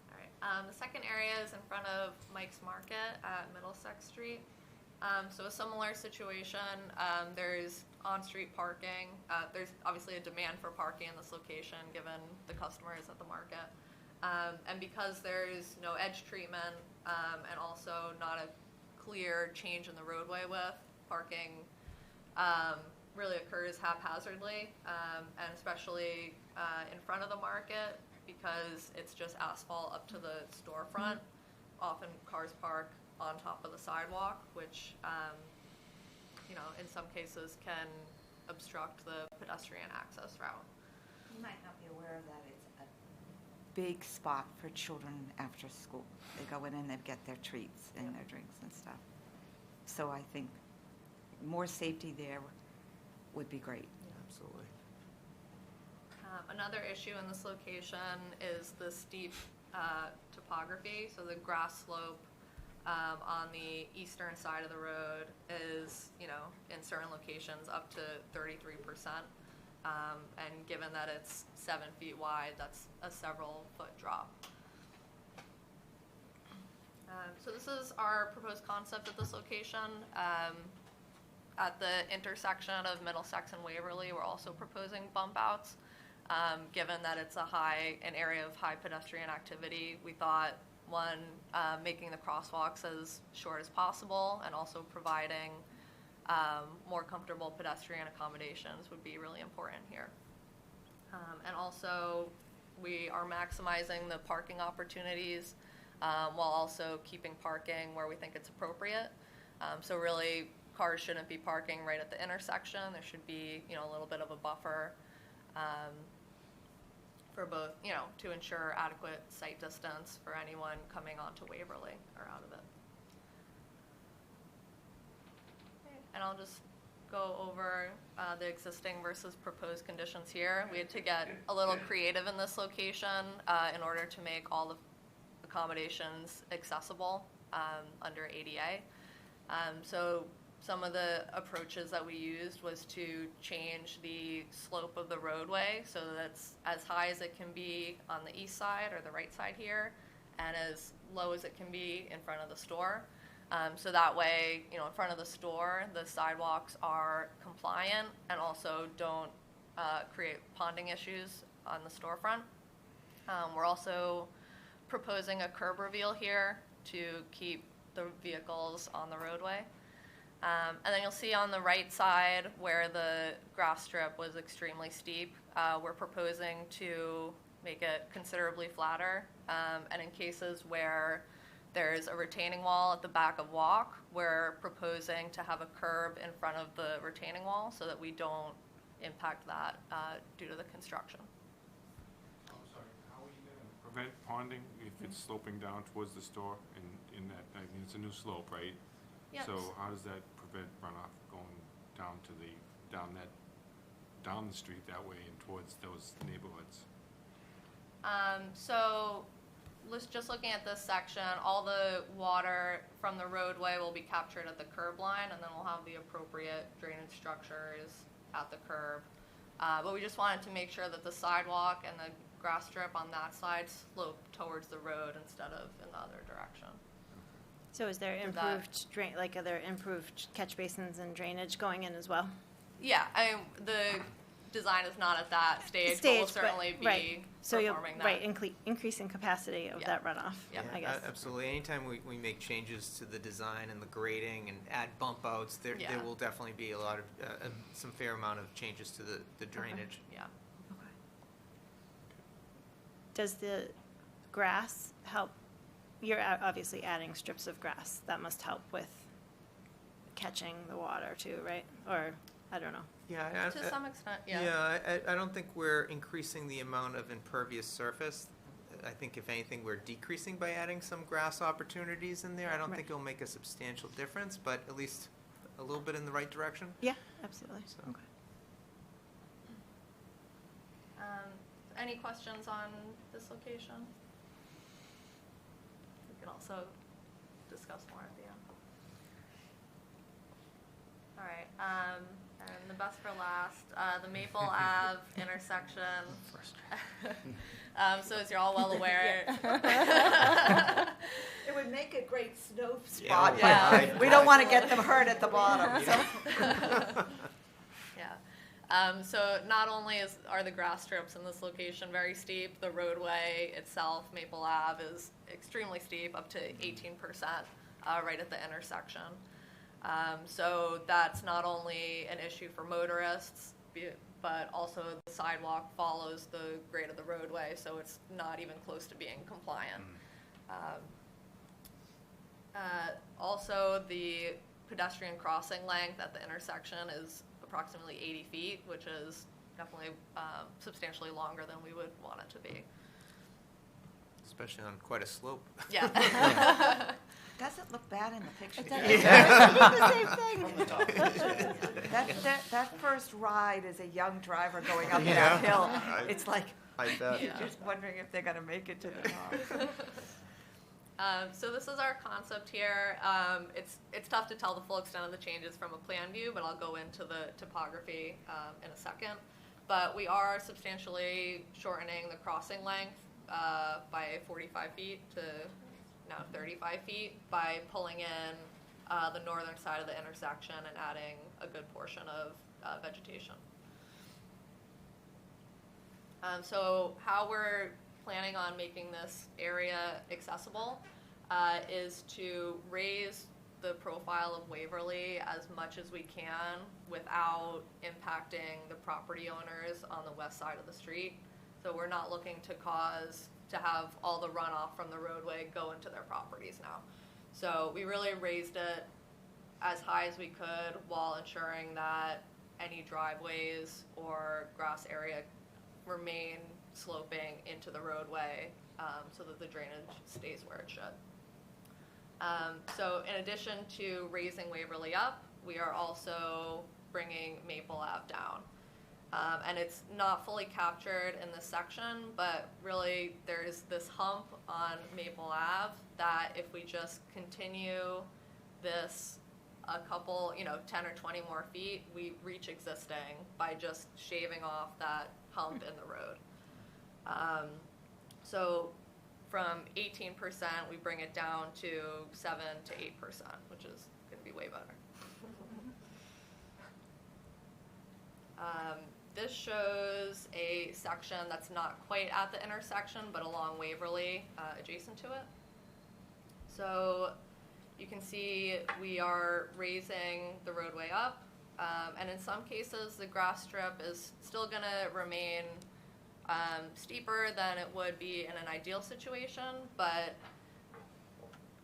All right, the second area is in front of Mike's Market at Middlesex Street. So a similar situation, there's on-street parking. There's obviously a demand for parking in this location, given the customers at the market. And because there's no edge treatment, and also not a clear change in the roadway width, parking really occurs haphazardly, and especially in front of the market, because it's just asphalt up to the storefront. Often cars park on top of the sidewalk, which, in some cases can obstruct the pedestrian access route. You might not be aware of that. It's a big spot for children after school. They go in and they get their treats and their drinks and stuff. So I think more safety there would be great. Absolutely. Another issue in this location is the steep topography. So the grass slope on the eastern side of the road is, in certain locations up to 33%. And given that it's 7 feet wide, that's a several foot drop. So this is our proposed concept at this location. At the intersection of Middlesex and Waverly, we're also proposing bump outs. Given that it's an area of high pedestrian activity, we thought, one, making the crosswalks as short as possible and also providing more comfortable pedestrian accommodations would be really important here. And also, we are maximizing the parking opportunities while also keeping parking where we think it's appropriate. So really, cars shouldn't be parking right at the intersection. There should be, a little bit of a buffer for both, to ensure adequate sight distance for anyone coming onto Waverly or out of it. And I'll just go over the existing versus proposed conditions here. We had to get a little creative in this location in order to make all the accommodations accessible under ADA. So some of the approaches that we used was to change the slope of the roadway so that it's as high as it can be on the east side or the right side here, and as low as it can be in front of the store. So that way, in front of the store, the sidewalks are compliant and also don't create ponding issues on the storefront. We're also proposing a curb reveal here to keep the vehicles on the roadway. And then you'll see on the right side where the grass strip was extremely steep, we're proposing to make it considerably flatter. And in cases where there's a retaining wall at the back of walk, we're proposing to have a curb in front of the retaining wall so that we don't impact that due to the construction. I'm sorry, how are you going to prevent ponding if it's sloping down towards the store in that, I mean, it's a new slope, right? Yep. So how does that prevent runoff going down to down the street that way and towards those neighborhoods? So just looking at this section, all the water from the roadway will be captured at the curb line, and then we'll have the appropriate drainage structures at the curb. But we just wanted to make sure that the sidewalk and the grass strip on that side slope towards the road instead of in the other direction. So is there improved are there improved catch basins and drainage going in as well? Yeah, the design is not at that stage, but we'll certainly be so performing that. Increasing capacity of that runoff. Yeah, I guess. Absolutely. Anytime we make changes to the design and the grading and add bump outs, there will definitely be a lot of some fair amount of changes to the drainage. Yeah. Okay. Does the grass help? You're obviously adding strips of grass. That must help with catching the water too, right? Or I don't know. Yeah, To some extent, yeah. Yeah, I don't think we're increasing the amount of impervious surface. I think if anything, we're decreasing by adding some grass opportunities in there. I don't think it'll make a substantial difference, but at least a little bit in the right direction. Yeah, absolutely. So. Okay. Any questions on this location? We can also discuss more at the end. All right, and the best for last, the Maple Ave intersection. So as you're all well aware. It would make a great snow Yeah. spot, but we don't want to get them hurt at the bottom, so. Yeah. So not only are the grass strips in this location very steep, the roadway itself, Maple Ave, is extremely steep, up to 18% right at the intersection. So that's not only an issue for motorists, but also the sidewalk follows the grade of the roadway, so it's not even close to being compliant. Also, the pedestrian crossing length at the intersection is approximately 80 feet, which is definitely substantially longer than we would want it to be. Especially on quite a slope. Yeah. Doesn't look bad in the picture. The same thing. That first ride as a young driver going up that hill, it's like, I bet. you're just wondering if they're going to make it to the top. So this is our concept here. It's tough to tell the full extent of the changes from a plan view, but I'll go into the topography in a second. But we are substantially shortening the crossing length by 45 feet to now 35 feet by pulling in the northern side of the intersection and adding a good portion of vegetation. So how we're planning on making this area accessible is to raise the profile of Waverly as much as we can without impacting the property owners on the west side of the street. So we're not looking to have all the runoff from the roadway go into their properties now. So we really raised it as high as we could while ensuring that any driveways or grass area remain sloping into the roadway so that the drainage stays where it should. So in addition to raising Waverly up, we are also bringing Maple Ave down. And it's not fully captured in this section, but really there's this hump on Maple Ave that if we just continue this a couple, 10 or 20 more feet, we reach existing by just shaving off that hump in the road. So from 18%, we bring it down to 7 to 8%, which is going to be way better. This shows a section that's not quite at the intersection, but along Waverly, adjacent to it. So you can see we are raising the roadway up, and in some cases, the grass strip is still going to remain steeper than it would be in an ideal situation, but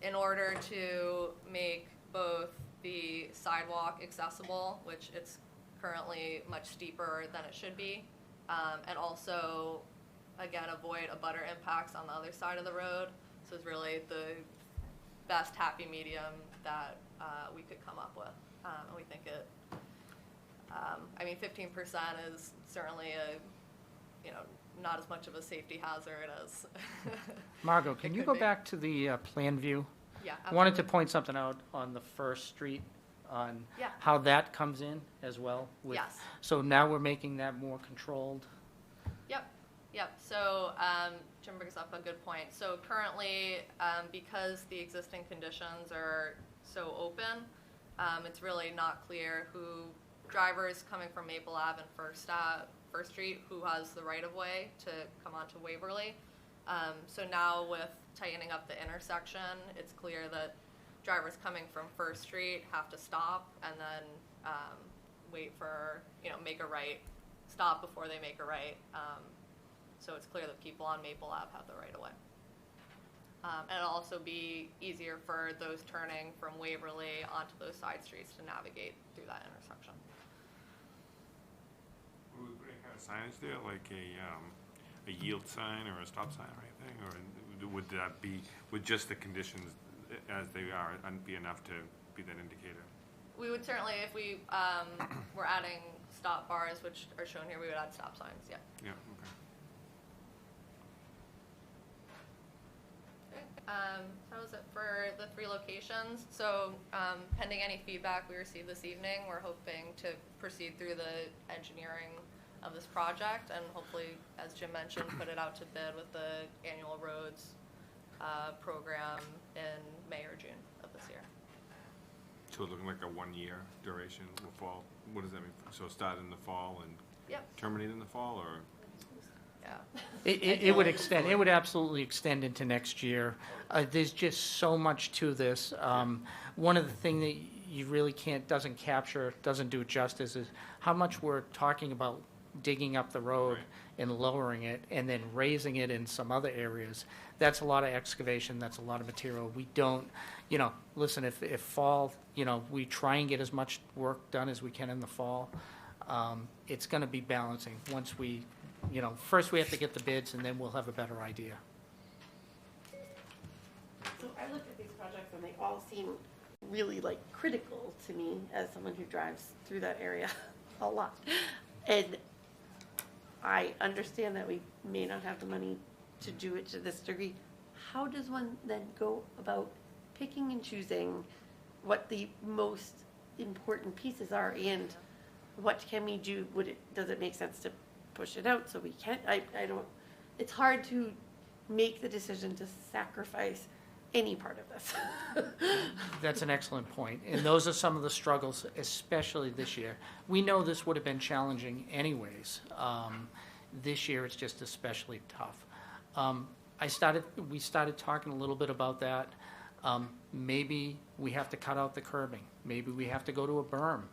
in order to make both the sidewalk accessible, which it's currently much steeper than it should be, and also, again, avoid abutter impacts on the other side of the road. So it's really the best happy medium that we could come up with, and we think it. I mean, 15% is certainly not as much of a safety hazard as. Margo, can it you could go be. back to the plan view? Yeah. I wanted to absolutely. point something out on the First Street, on Yeah. how that comes in as well. Yes. So now we're making that more controlled. Yep. So Jim brings up a good point. So currently, because the existing conditions are so open, it's really not clear who drivers coming from Maple Ave and First Street who has the right of way to come onto Waverly. So now with tightening up the intersection, it's clear that drivers coming from First Street have to stop and then wait for, make a right, stop before they make a right. So it's clear that people on Maple Ave have the right of way. And it'll also be easier for those turning from Waverly onto those side streets to navigate through that intersection. Would we put any kind of signage there, like a yield sign or a stop sign or anything? Or would just the conditions as they are be enough to be that indicator? We would certainly, if we were adding stop bars, which are shown here, we would add stop signs, yeah. Yeah, okay. That was it for the 3 locations. So pending any feedback we receive this evening, we're hoping to proceed through the engineering of this project and hopefully, as Jim mentioned, put it out to bid with the annual roads program in May or June of this year. So it's looking like a 1-year duration will fall. What does that mean? So start in the fall and Yep. terminate in the fall, or? Yeah. It would extend, it would absolutely extend into next year. There's just so much to this. One of the things that you really doesn't capture, doesn't do it justice is how much we're talking about digging up the road Right. and lowering it and then raising it in some other areas. That's a lot of excavation, that's a lot of material. We don't, listen, if fall, we try and get as much work done as we can in the fall. It's going to be balancing. Once we, first we have to get the bids and then we'll have a better idea. So I look at these projects and they all seem really critical to me as someone who drives through that area a lot. And I understand that we may not have the money to do it to this degree. How does one then go about picking and choosing what the most important pieces are and what can we do? Does it make sense to push it out so we can't? I don't, it's hard to make the decision to sacrifice any part of this. That's an excellent point. And those are some of the struggles, especially this year. We know this would have been challenging anyways. This year, it's just especially tough. We started talking a little bit about that. Maybe we have to cut out the curbing. Maybe we have to go to a berm.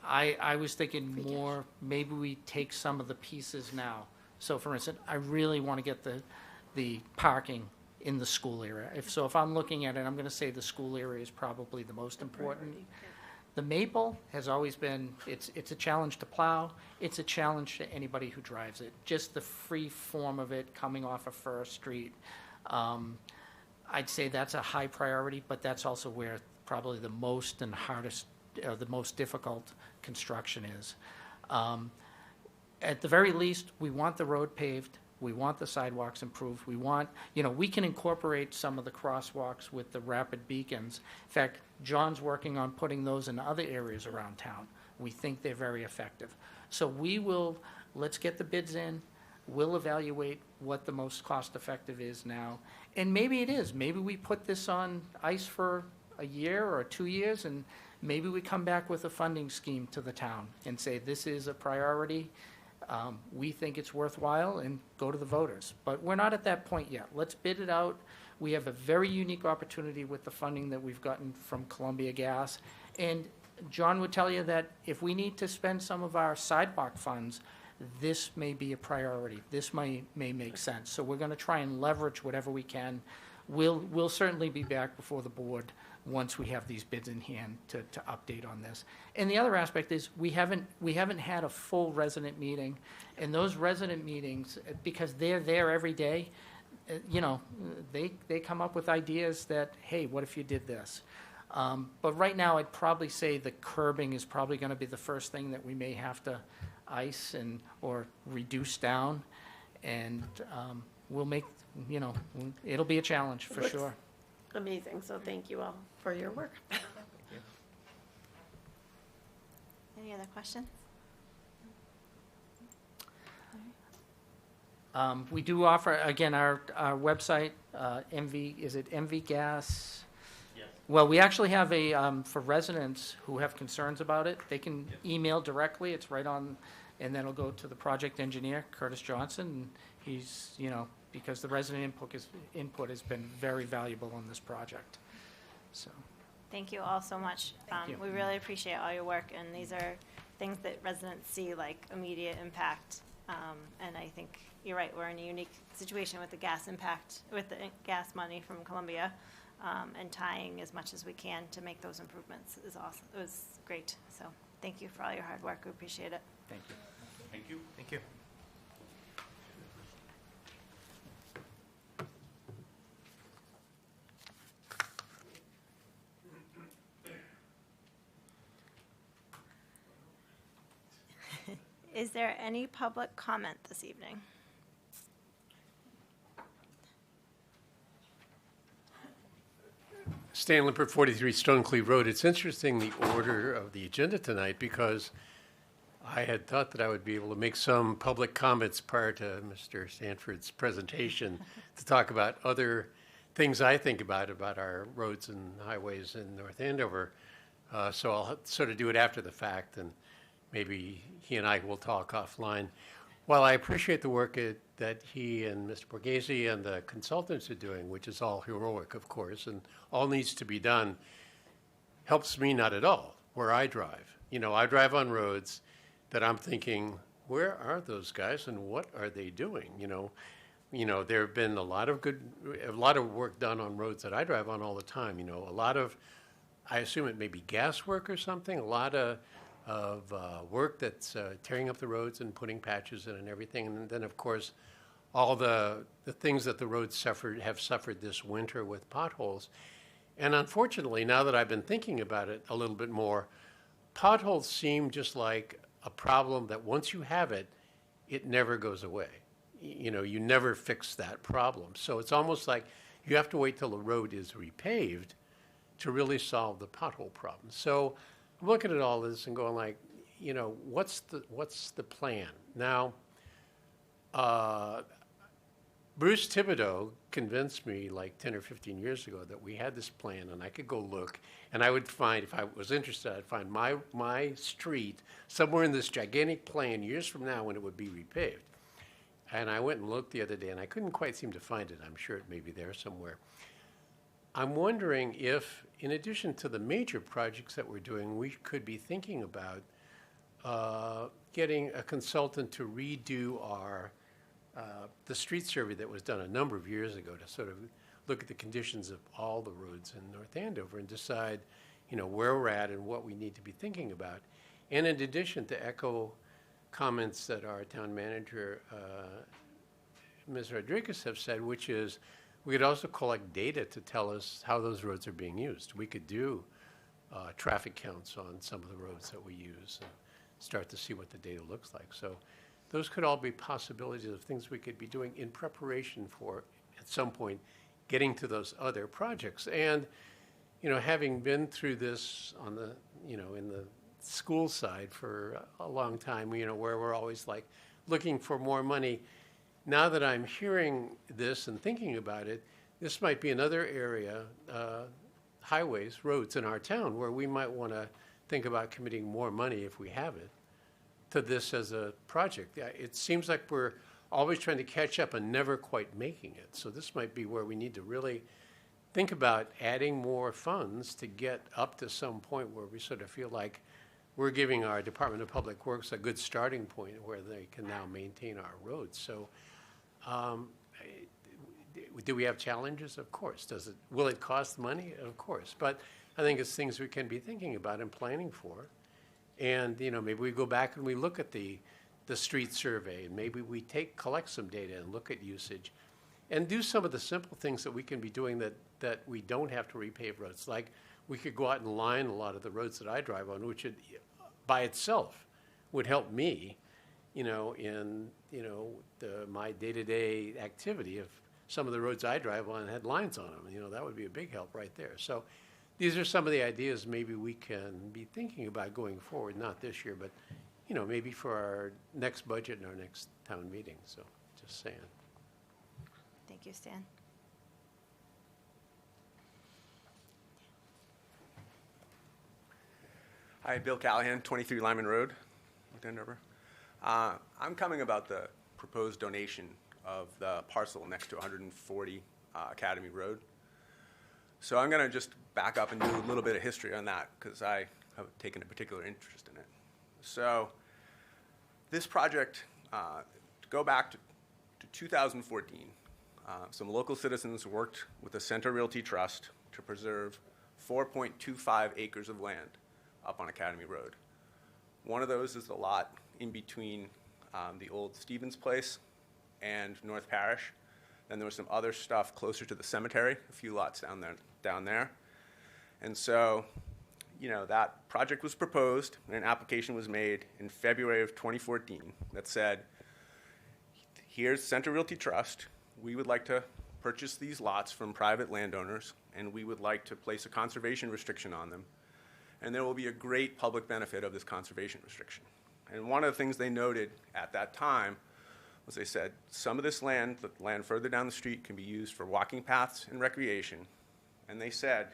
I was thinking more, maybe we take some of the pieces now. So for instance, I really want to get the parking in the school area. If I'm looking at it, I'm going to say the school area is probably the most important. The Maple has always been, it's a challenge to plow. It's a challenge to anybody who drives it. Just the free form of it coming off of First Street. I'd say that's a high priority, but that's also where probably the most and hardest, the most difficult construction is. At the very least, we want the road paved. We want the sidewalks improved. We want, we can incorporate some of the crosswalks with the rapid beacons. In fact, John's working on putting those in other areas around town. We think they're very effective. So let's get the bids in. We'll evaluate what the most cost-effective is now. And maybe it is. Maybe we put this on ice for a year or 2 years, and maybe we come back with a funding scheme to the town and say, this is a priority. We think it's worthwhile, and go to the voters. But we're not at that point yet. Let's bid it out. We have a very unique opportunity with the funding that we've gotten from Columbia Gas. And John would tell you that if we need to spend some of our sidewalk funds, this may be a priority. This may make sense. So we're going to try and leverage whatever we can. We'll certainly be back before the board once we have these bids in hand to update on this. And the other aspect is we haven't had a full resident meeting. And those resident meetings, because they're there every day, they come up with ideas that, hey, what if you did this? But right now, I'd probably say the curbing is probably going to be the first thing that we may have to ice or reduce down. And we'll make, it'll be a challenge for sure. Amazing. So thank you all for your work. Any other questions? We do offer, again, our website, is it MV Gas? Yes. Well, we actually have for residents who have concerns about it, they can email directly. It's right on, and then it'll go to the project engineer, Curtis Johnson. And he's, because the resident input has been very valuable on this project. So, Thank you all so much. Thank you. We really appreciate all your work, and these are things that residents see like immediate impact. And I think you're right, we're in a unique situation with the gas impact, with the gas money from Columbia, and tying as much as we can to make those improvements is awesome. It was great. So thank you for all your hard work. We appreciate it. thank you. Thank you. Thank you. Is there any public comment this evening? Stan Lippert, 43 Stonecliff Road. It's interesting, the order of the agenda tonight, because I had thought that I would be able to make some public comments prior to Mr. Stanford's presentation to talk about other things I think about our roads and highways in North Andover. So I'll sort of do it after the fact, and maybe he and I will talk offline. While I appreciate the work that he and Mr. Borghese and the consultants are doing, which is all heroic, of course, and all needs to be done, helps me not at all where I drive. I drive on roads that I'm thinking, where are those guys and what are they doing? There have been a lot of work done on roads that I drive on all the time. A lot of, I assume it may be gas work or something, a lot of work that's tearing up the roads and putting patches in and everything. And then, of course, all the things that the roads have suffered this winter with potholes. And unfortunately, now that I've been thinking about it a little bit more, potholes seem just like a problem that once you have it, it never goes away. You never fix that problem. So it's almost like you have to wait till the road is repaved to really solve the pothole problem. So I'm looking at all this and going like, what's the plan? Now, Bruce Thibodeau convinced me like 10 or 15 years ago that we had this plan and I could go look and I would find, if I was interested, I'd find my street somewhere in this gigantic plan years from now when it would be repaved. And I went and looked the other day and I couldn't quite seem to find it. I'm sure it may be there somewhere. I'm wondering if, in addition to the major projects that we're doing, we could be thinking about getting a consultant to redo the street survey that was done a number of years ago to sort of look at the conditions of all the roads in North Andover and decide, where we're at and what we need to be thinking about. And in addition, to echo comments that our town manager, Ms. Rodriguez, have said, which is, we could also collect data to tell us how those roads are being used. We could do traffic counts on some of the roads that we use and start to see what the data looks like. So those could all be possibilities of things we could be doing in preparation for, at some point, getting to those other projects. And, having been through this on the, in the school side for a long time, where we're always like looking for more money, now that I'm hearing this and thinking about it, this might be another area, highways, roads in our town, where we might want to think about committing more money, if we have it, to this as a project. It seems like we're always trying to catch up and never quite making it. So this might be where we need to really think about adding more funds to get up to some point where we sort of feel like we're giving our Department of Public Works a good starting point where they can now maintain our roads. So do we have challenges? Of course. Will it cost money? Of course. But I think it's things we can be thinking about and planning for. And, maybe we go back and we look at the street survey, and maybe we collect some data and look at usage and do some of the simple things that we can be doing that we don't have to repave roads. Like, we could go out and line a lot of the roads that I drive on, which by itself would help me, in, my day-to-day activity. If some of the roads I drive on had lines on them, that would be a big help right there. So these are some of the ideas maybe we can be thinking about going forward, not this year, but, maybe for our next budget and our next town meeting. So just saying. Thank you, Stan. Hi, Bill Callahan, 23 Lyman Road, North Andover. I'm coming about the proposed donation of the parcel next to 140 Academy Road. So I'm going to just back up and do a little bit of history on that because I have taken a particular interest in it. So this project, to go back to 2014, some local citizens worked with the Center Realty Trust to preserve 4.25 acres of land up on Academy Road. One of those is the lot in between the old Stevens Place and North Parish. Then there was some other stuff closer to the cemetery, a few lots down there. And so, that project was proposed and an application was made in February of 2014 that said, here's Center Realty Trust. We would like to purchase these lots from private landowners, and we would like to place a conservation restriction on them. And there will be a great public benefit of this conservation restriction. And one of the things they noted at that time was they said, some of this land, the land further down the street, can be used for walking paths and recreation. And they said,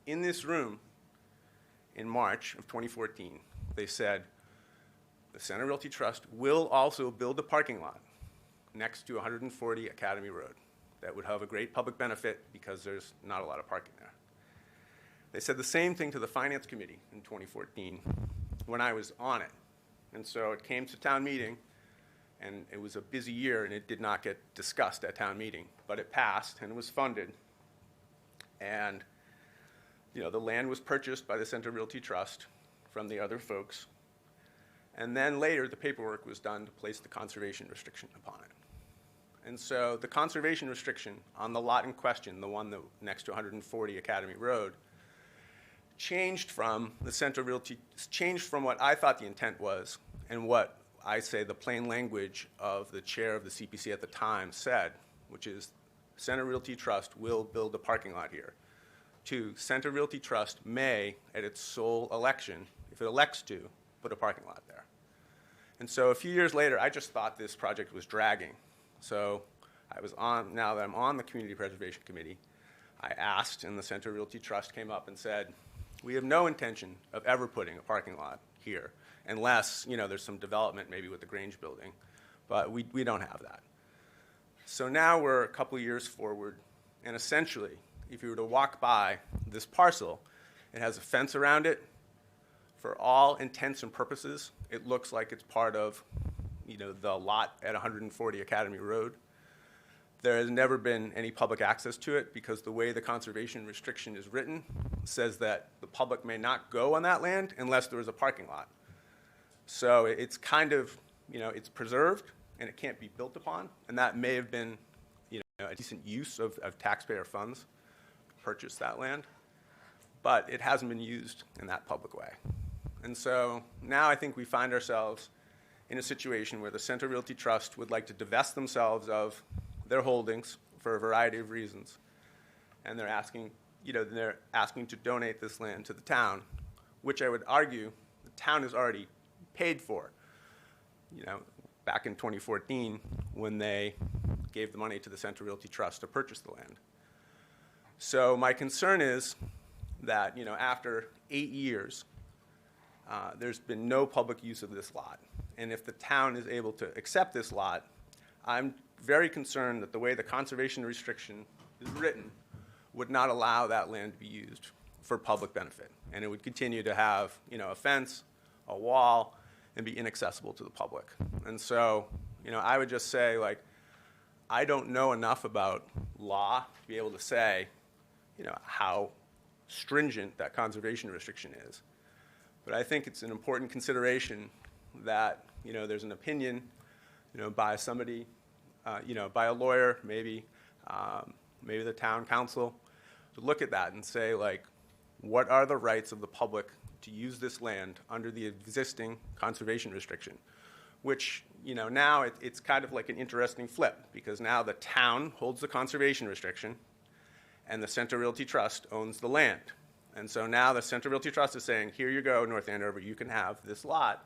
in this room, in March of 2014, they said, the Center Realty Trust will also build a parking lot next to 140 Academy Road that would have a great public benefit because there's not a lot of parking there. They said the same thing to the Finance Committee in 2014 when I was on it. And so it came to town meeting, and it was a busy year, and it did not get discussed at town meeting. But it passed, and it was funded. And, the land was purchased by the Center Realty Trust from the other folks. And then later, the paperwork was done to place the conservation restriction upon it. And so the conservation restriction on the lot in question, the one next to 140 Academy Road, changed from what I thought the intent was and what I say the plain language of the chair of the CPC at the time said, which is Center Realty Trust will build a parking lot here. To Center Realty Trust may, at its sole election, if it elects to, put a parking lot there. And so a few years later, I just thought this project was dragging. So now that I'm on the Community Preservation Committee, I asked, and the Center Realty Trust came up and said, we have no intention of ever putting a parking lot here, unless, there's some development maybe with the Grange building, but we don't have that. So now we're a couple years forward, and essentially, if you were to walk by this parcel, it has a fence around it. For all intents and purposes, it looks like it's part of, the lot at 140 Academy Road. There has never been any public access to it because the way the conservation restriction is written says that the public may not go on that land unless there is a parking lot. So it's kind of, it's preserved and it can't be built upon. And that may have been, a decent use of taxpayer funds to purchase that land. But it hasn't been used in that public way. And so now I think we find ourselves in a situation where the Center Realty Trust would like to divest themselves of their holdings for a variety of reasons. And they're asking to donate this land to the town, which I would argue the town has already paid for. Back in 2014, when they gave the money to the Center Realty Trust to purchase the land. So my concern is that, after 8 years, there's been no public use of this lot. And if the town is able to accept this lot, I'm very concerned that the way the conservation restriction is written would not allow that land to be used for public benefit. And it would continue to have, a fence, a wall, and be inaccessible to the public. And so, I would just say, I don't know enough about law to be able to say, how stringent that conservation restriction is. But I think it's an important consideration that, there's an opinion, by somebody, by a lawyer, maybe the town council, to look at that and say, what are the rights of the public to use this land under the existing conservation restriction? Which, now it's kind of like an interesting flip, because now the town holds the conservation restriction, and the Center Realty Trust owns the land. And so now the Center Realty Trust is saying, here you go, North Andover, you can have this lot,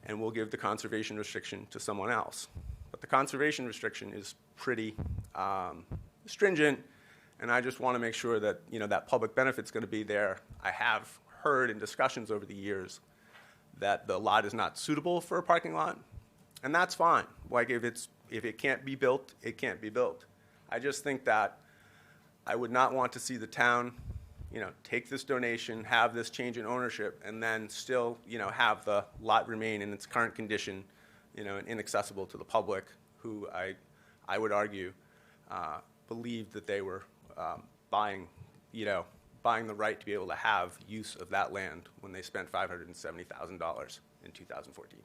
and we'll give the conservation restriction to someone else. But the conservation restriction is pretty stringent, and I just want to make sure that, that public benefit's going to be there. I have heard in discussions over the years that the lot is not suitable for a parking lot, and that's fine. If it can't be built, it can't be built. I just think that I would not want to see the town, take this donation, have this change in ownership, and then still, have the lot remain in its current condition, and inaccessible to the public, who I would argue believed that they were buying the right to be able to have use of that land when they spent $570,000 in 2014.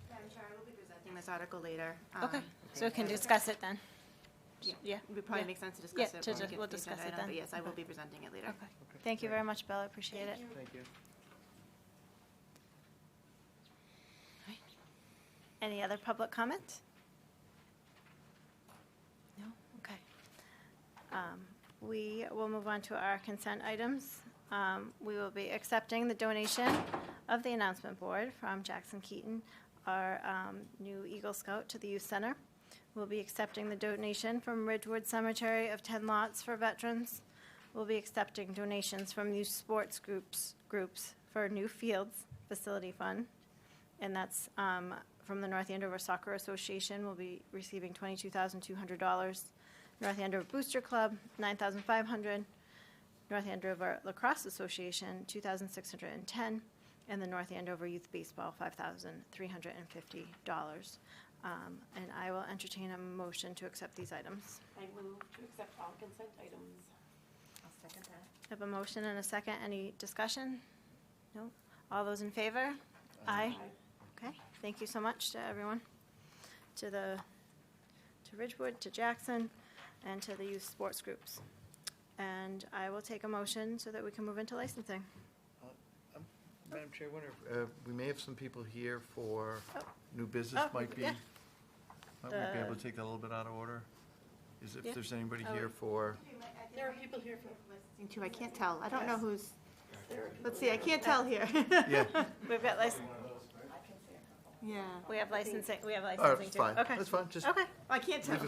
Madam Chair, I will be presenting this article later. Okay, so we can discuss it then. Yeah. It would probably make sense to discuss it when we get we'll to the discuss agenda it item, then. but yes, I will be presenting it later. Okay. Thank you very much, Bill. I appreciate it. Thank you. Any other public comment? No? Okay. We will move on to our consent items. We will be accepting the donation of the announcement board from Jackson Keaton, our new Eagle Scout, to the Youth Center. We'll be accepting the donation from Ridgewood Cemetery of 10 lots for veterans. We'll be accepting donations from youth sports groups for new fields facility fund, and that's from the North Andover Soccer Association. We'll be receiving $22,200. North Andover Booster Club, $9,500. North Andover Lacrosse Association, $2,610. And the North Andover Youth Baseball, $5,350. And I will entertain a motion to accept these items. I move to accept all consent items. I'll second that. I have a motion and a second. Any discussion? No? All those in favor? Aye. Okay, thank you so much to everyone, to Ridgewood, to Jackson, and to the youth sports groups. And I will take a motion so that we can move into licensing. Madam Chair, I wonder if we may have some people here for Oh. new business, might we yeah. be able to take that a little bit out of order? If Yeah. there's anybody Oh. here for, There are people here for Licensing too, I can't tell. I don't know who's, let's see, I can't tell here. yeah, We've got Yeah. we have licensing, all right, too. fine, Okay, that's fine, just, okay, I can't tell.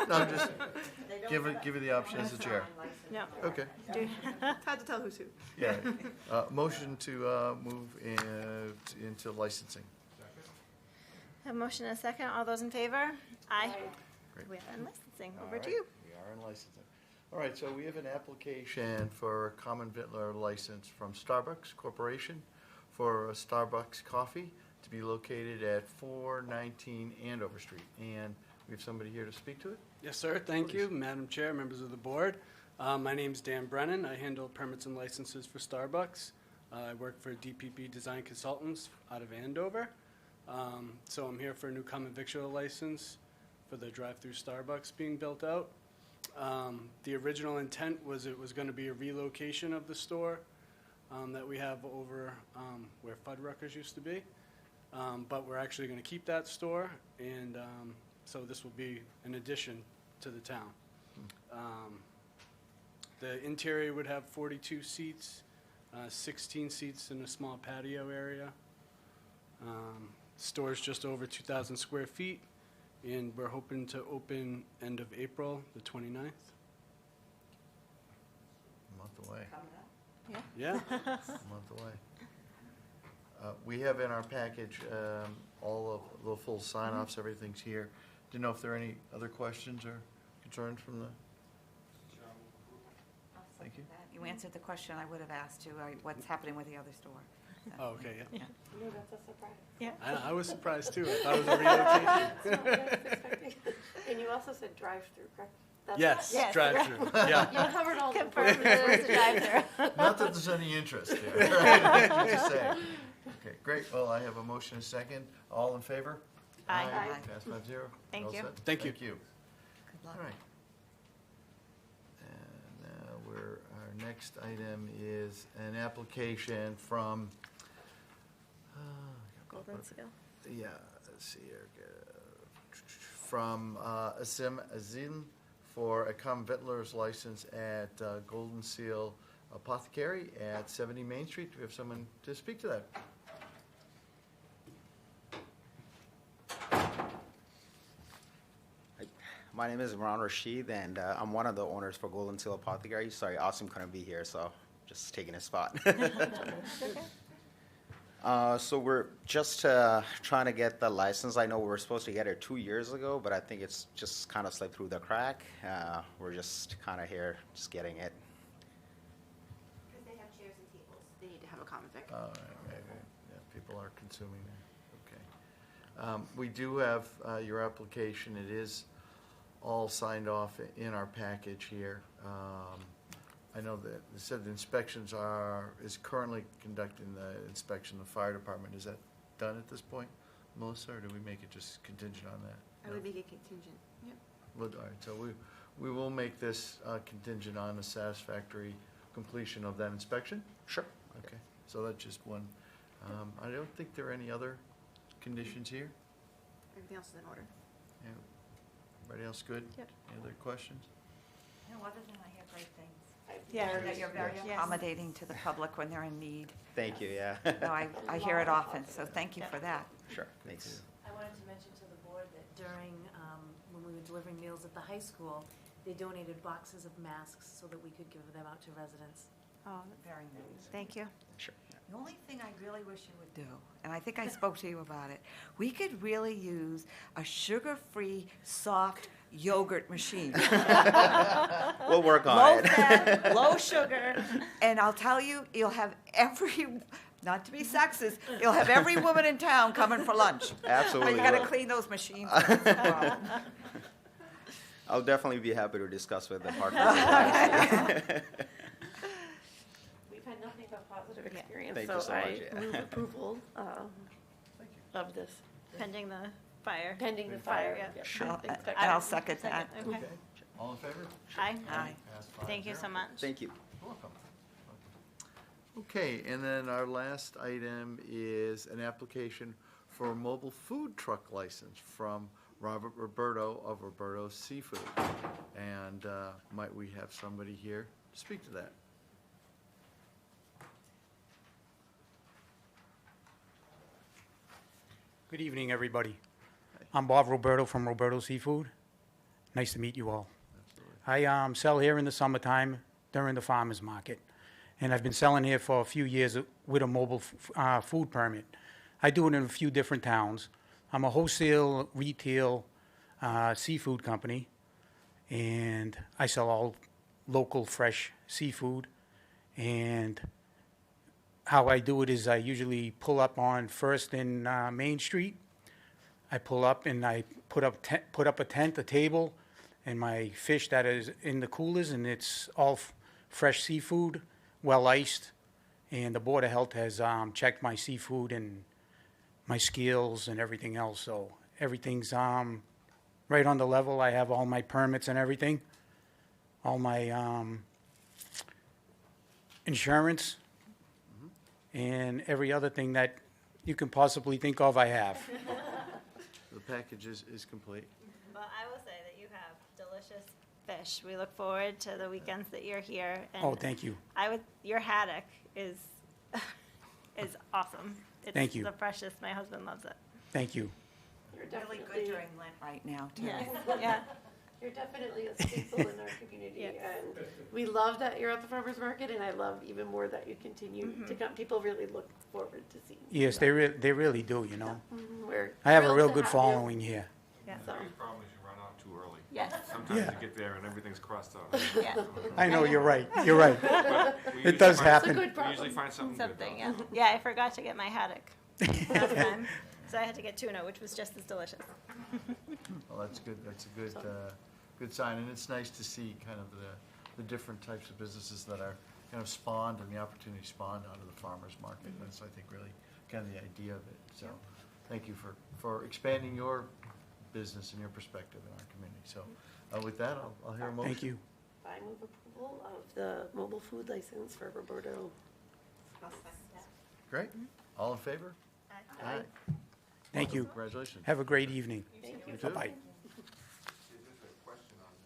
no, just give her the option as the chair. no. Okay, Do- It's hard to tell who's who. yeah. Motion to move into licensing. Have a motion and a second. All those in favor? Aye. Great. We are in licensing. All Over to right, you. We are in licensing. All right, so we have an application for a common Vindler license from Starbucks Corporation for a Starbucks coffee to be located at 419 Andover Street. And we have somebody here to speak to it? Yes, sir. Thank you, Madam Chair, members of the board. My name's Dan Brennan. I handle permits and licenses for Starbucks. I work for DPP Design Consultants out of Andover. So I'm here for a new common victual license for the drive-through Starbucks being built out. The original intent was it was going to be a relocation of the store that we have over where Fuddruckers used to be. But we're actually going to keep that store, and so this will be an addition to the town. The interior would have 42 seats, 16 seats in a small patio area. Store's just over 2,000 square feet, and we're hoping to open end of April, the 29th. A month away. Yeah. A month away. We have in our package all of the full sign-offs, everything's here. Didn't know if there are any other questions or concerns from the, thank you. You answered the question I would have asked you, what's happening with the other store? Oh, okay, yeah. No, that's a surprise. I was surprised too. I thought it was a relocation. That's not what I was expecting. And you also said drive-through, correct? That's- Yes, Yes. drive-through, yeah. You covered all the. Confirmed that it was a drive-through. Not that there's any interest here, right? Just saying. Okay, great. Well, I have a motion and a second. All in favor? Aye. Pass 5-0. Thank All you. set? Thank you. Thank you. Good All luck. right. And our next item is an application from, Golden Seal. yeah, let's see here. From Azim for a common Vindler's license at Golden Seal Apothecary at 70 Main Street. Do we have someone to speak to that? My name is Imran Rashid, and I'm one of the owners for Golden Seal Apothecary. Sorry, Asim couldn't be here, so just taking his spot. So we're just trying to get the license. I know we were supposed to get it 2 years ago, but I think it's just kind of slipped through the crack. We're just kind of here, just getting it. Because they have chairs and tables. They need to have a common vic. Right. Yeah, people are consuming that. Okay. We do have your application. It is all signed off in our package here. I know that it said the inspections is currently conducting the inspection of the fire department. Is that done at this point, Melissa, or do we make it just contingent on that? I would make it contingent. Yep. Well, all right, so we will make this contingent on the satisfactory completion of that inspection? Sure. Okay, so that's just one. I don't think there are any other conditions here. Everything else is in order. Yeah. Everybody else good? Yep. Any other questions? No, other than I hear great things. Yeah. That you're very Yes. accommodating to the public when they're in need. Thank you, yeah. No, I hear it often, so thank you for that. Sure, thanks. I wanted to mention to the board that during, when we were delivering meals at the high school, they donated boxes of masks so that we could give them out to residents. Oh, Very nice. thank you. Sure. The only thing I really wish you would do, and I think I spoke to you about it, we could really use a sugar-free, soft yogurt machine. We'll work on Low it. fat, low sugar, and I'll tell you, you'll have every, not to be sexist, you'll have every woman in town coming for lunch. Absolutely But you gotta will. clean those machines. I'll definitely be happy to discuss with the partners. We've had nothing but positive experience, Thank you so so I much, yeah. move approval of this, Pending the fire. pending the fire. Yeah. Yep. Sure. Inspection. I'll second that. Okay. All in favor? Aye. Aye. Pass Thank you 5-0. so much. Thank you. You're welcome. Okay, and then our last item is an application for a mobile food truck license from Robert Roberto of Roberto's Seafood. And might we have somebody here to speak to that? Good evening, everybody. I'm Bob Roberto from Roberto Seafood. Nice to meet you all. I sell here in the summertime during the farmers market, and I've been selling here for a few years with a mobile food permit. I do it in a few different towns. I'm a wholesale, retail seafood company, and I sell all local, fresh seafood. And how I do it is I usually pull up on First and Main Street. I pull up and I put up a tent, a table, and my fish that is in the coolers, and it's all fresh seafood, well iced. And the Board of Health has checked my seafood and my scales and everything else, so everything's right on the level. I have all my permits and everything, all my insurance, and every other thing that you can possibly think of, I have. The package is complete. Well, I will say that you have delicious fish. We look forward to the weekends that you're here. And Oh, thank you. Your haddock is awesome. It's Thank you. the freshest. My husband loves it. Thank you. Your you're Really definitely. good during Lent right now, too. Yeah. You're definitely a staple in our community, Yes. and we love that you're at the farmer's market, and I love even more that you continue to come. People really look forward to seeing you. Yes, they really do, you know. We're I have a thrilled real to good have you. following here. Yeah. So, The biggest problem is you run out too early. Yes. Sometimes Yeah. you get there and everything's crossed out. Yeah. I know, you're right, you're right. But we It usually does find- happen. We usually find something good, Something, though. yeah. Yeah, I forgot to get my haddock last time, so I had to get tuna, which was just as delicious. Well, that's good. That's a good, good sign. And it's nice to see kind of the different types of businesses that are kind of spawned and the opportunity spawned out of the farmer's market. That's, I think, really kind of the idea of it. So thank you for expanding your business and your perspective in our community. So with that, I'll hear a motion. Thank you. I move approval of the mobile food license for Roberto. Great. All in favor? Aye. Thank you. Congratulations. Have a great evening. You too. Bye-bye.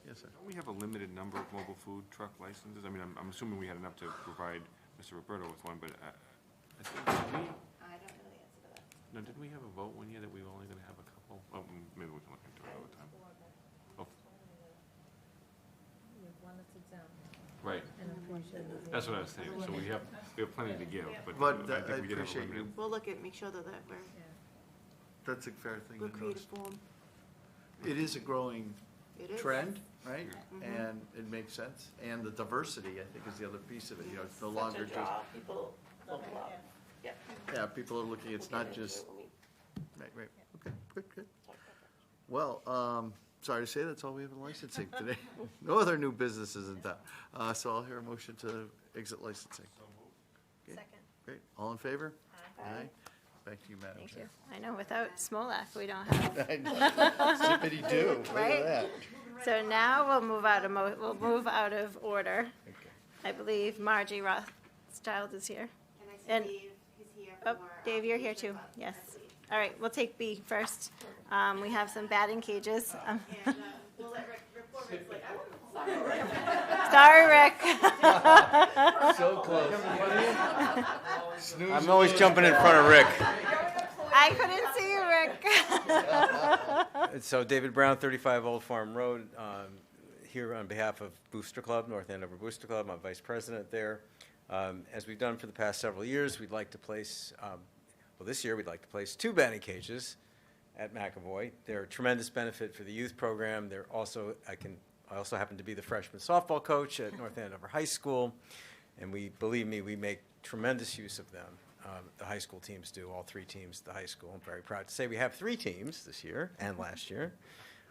Yes, sir. Don't we have a limited number of mobile food truck licenses? I mean, I'm assuming we had enough to provide Mr. Roberto with one, but I think, did we, I don't know the answer to that. no, didn't we have a vote one year that we were only gonna have a couple? Oh, maybe we can look into it another time. Oh, right. That's what I was saying. So we have plenty to give, but But I I think we did have a appreciate limited. you. We'll look at, make sure that That's a fair thing we're to creative notice. form. It is a growing It is. trend, right? Mhm. And it makes sense. And the diversity, I think, is the other piece of it. You know, it's no longer Such a just, draw. People love love. Yep. yeah, people are looking, it's We'll not get into just, it when we right. Okay, good. talk about that. Well, sorry to say, that's all we have in licensing today. No other new businesses in town. So I'll hear a motion to exit licensing. Okay, Second. great. All in favor? Aye. Back to you, Madam Thank Chair. you. I know, without Smolak, we don't have. Zippity-doo, look Right? at that. So now we'll move out of order. I believe Margie Rothschild is here. And Dave is here. Oh, Dave, you're here too. Yes. All right, we'll take B first. We have some batting cages. We'll let Rick report. Rick's like, Sorry, Rick. So close. I'm always jumping in front of Rick. I couldn't see you, Rick. So David Brown, 35 Old Farm Road, here on behalf of Booster Club, North Andover Booster Club. I'm vice president there. As we've done for the past several years, we'd like to place, well, this year we'd like to place 2 batting cages at McAvoy. They're a tremendous benefit for the youth program. They're also, I also happen to be the freshman softball coach at North Andover High School, and believe me, we make tremendous use of them. The high school teams do, all 3 teams at the high school. I'm very proud to say we have 3 teams this year and last year.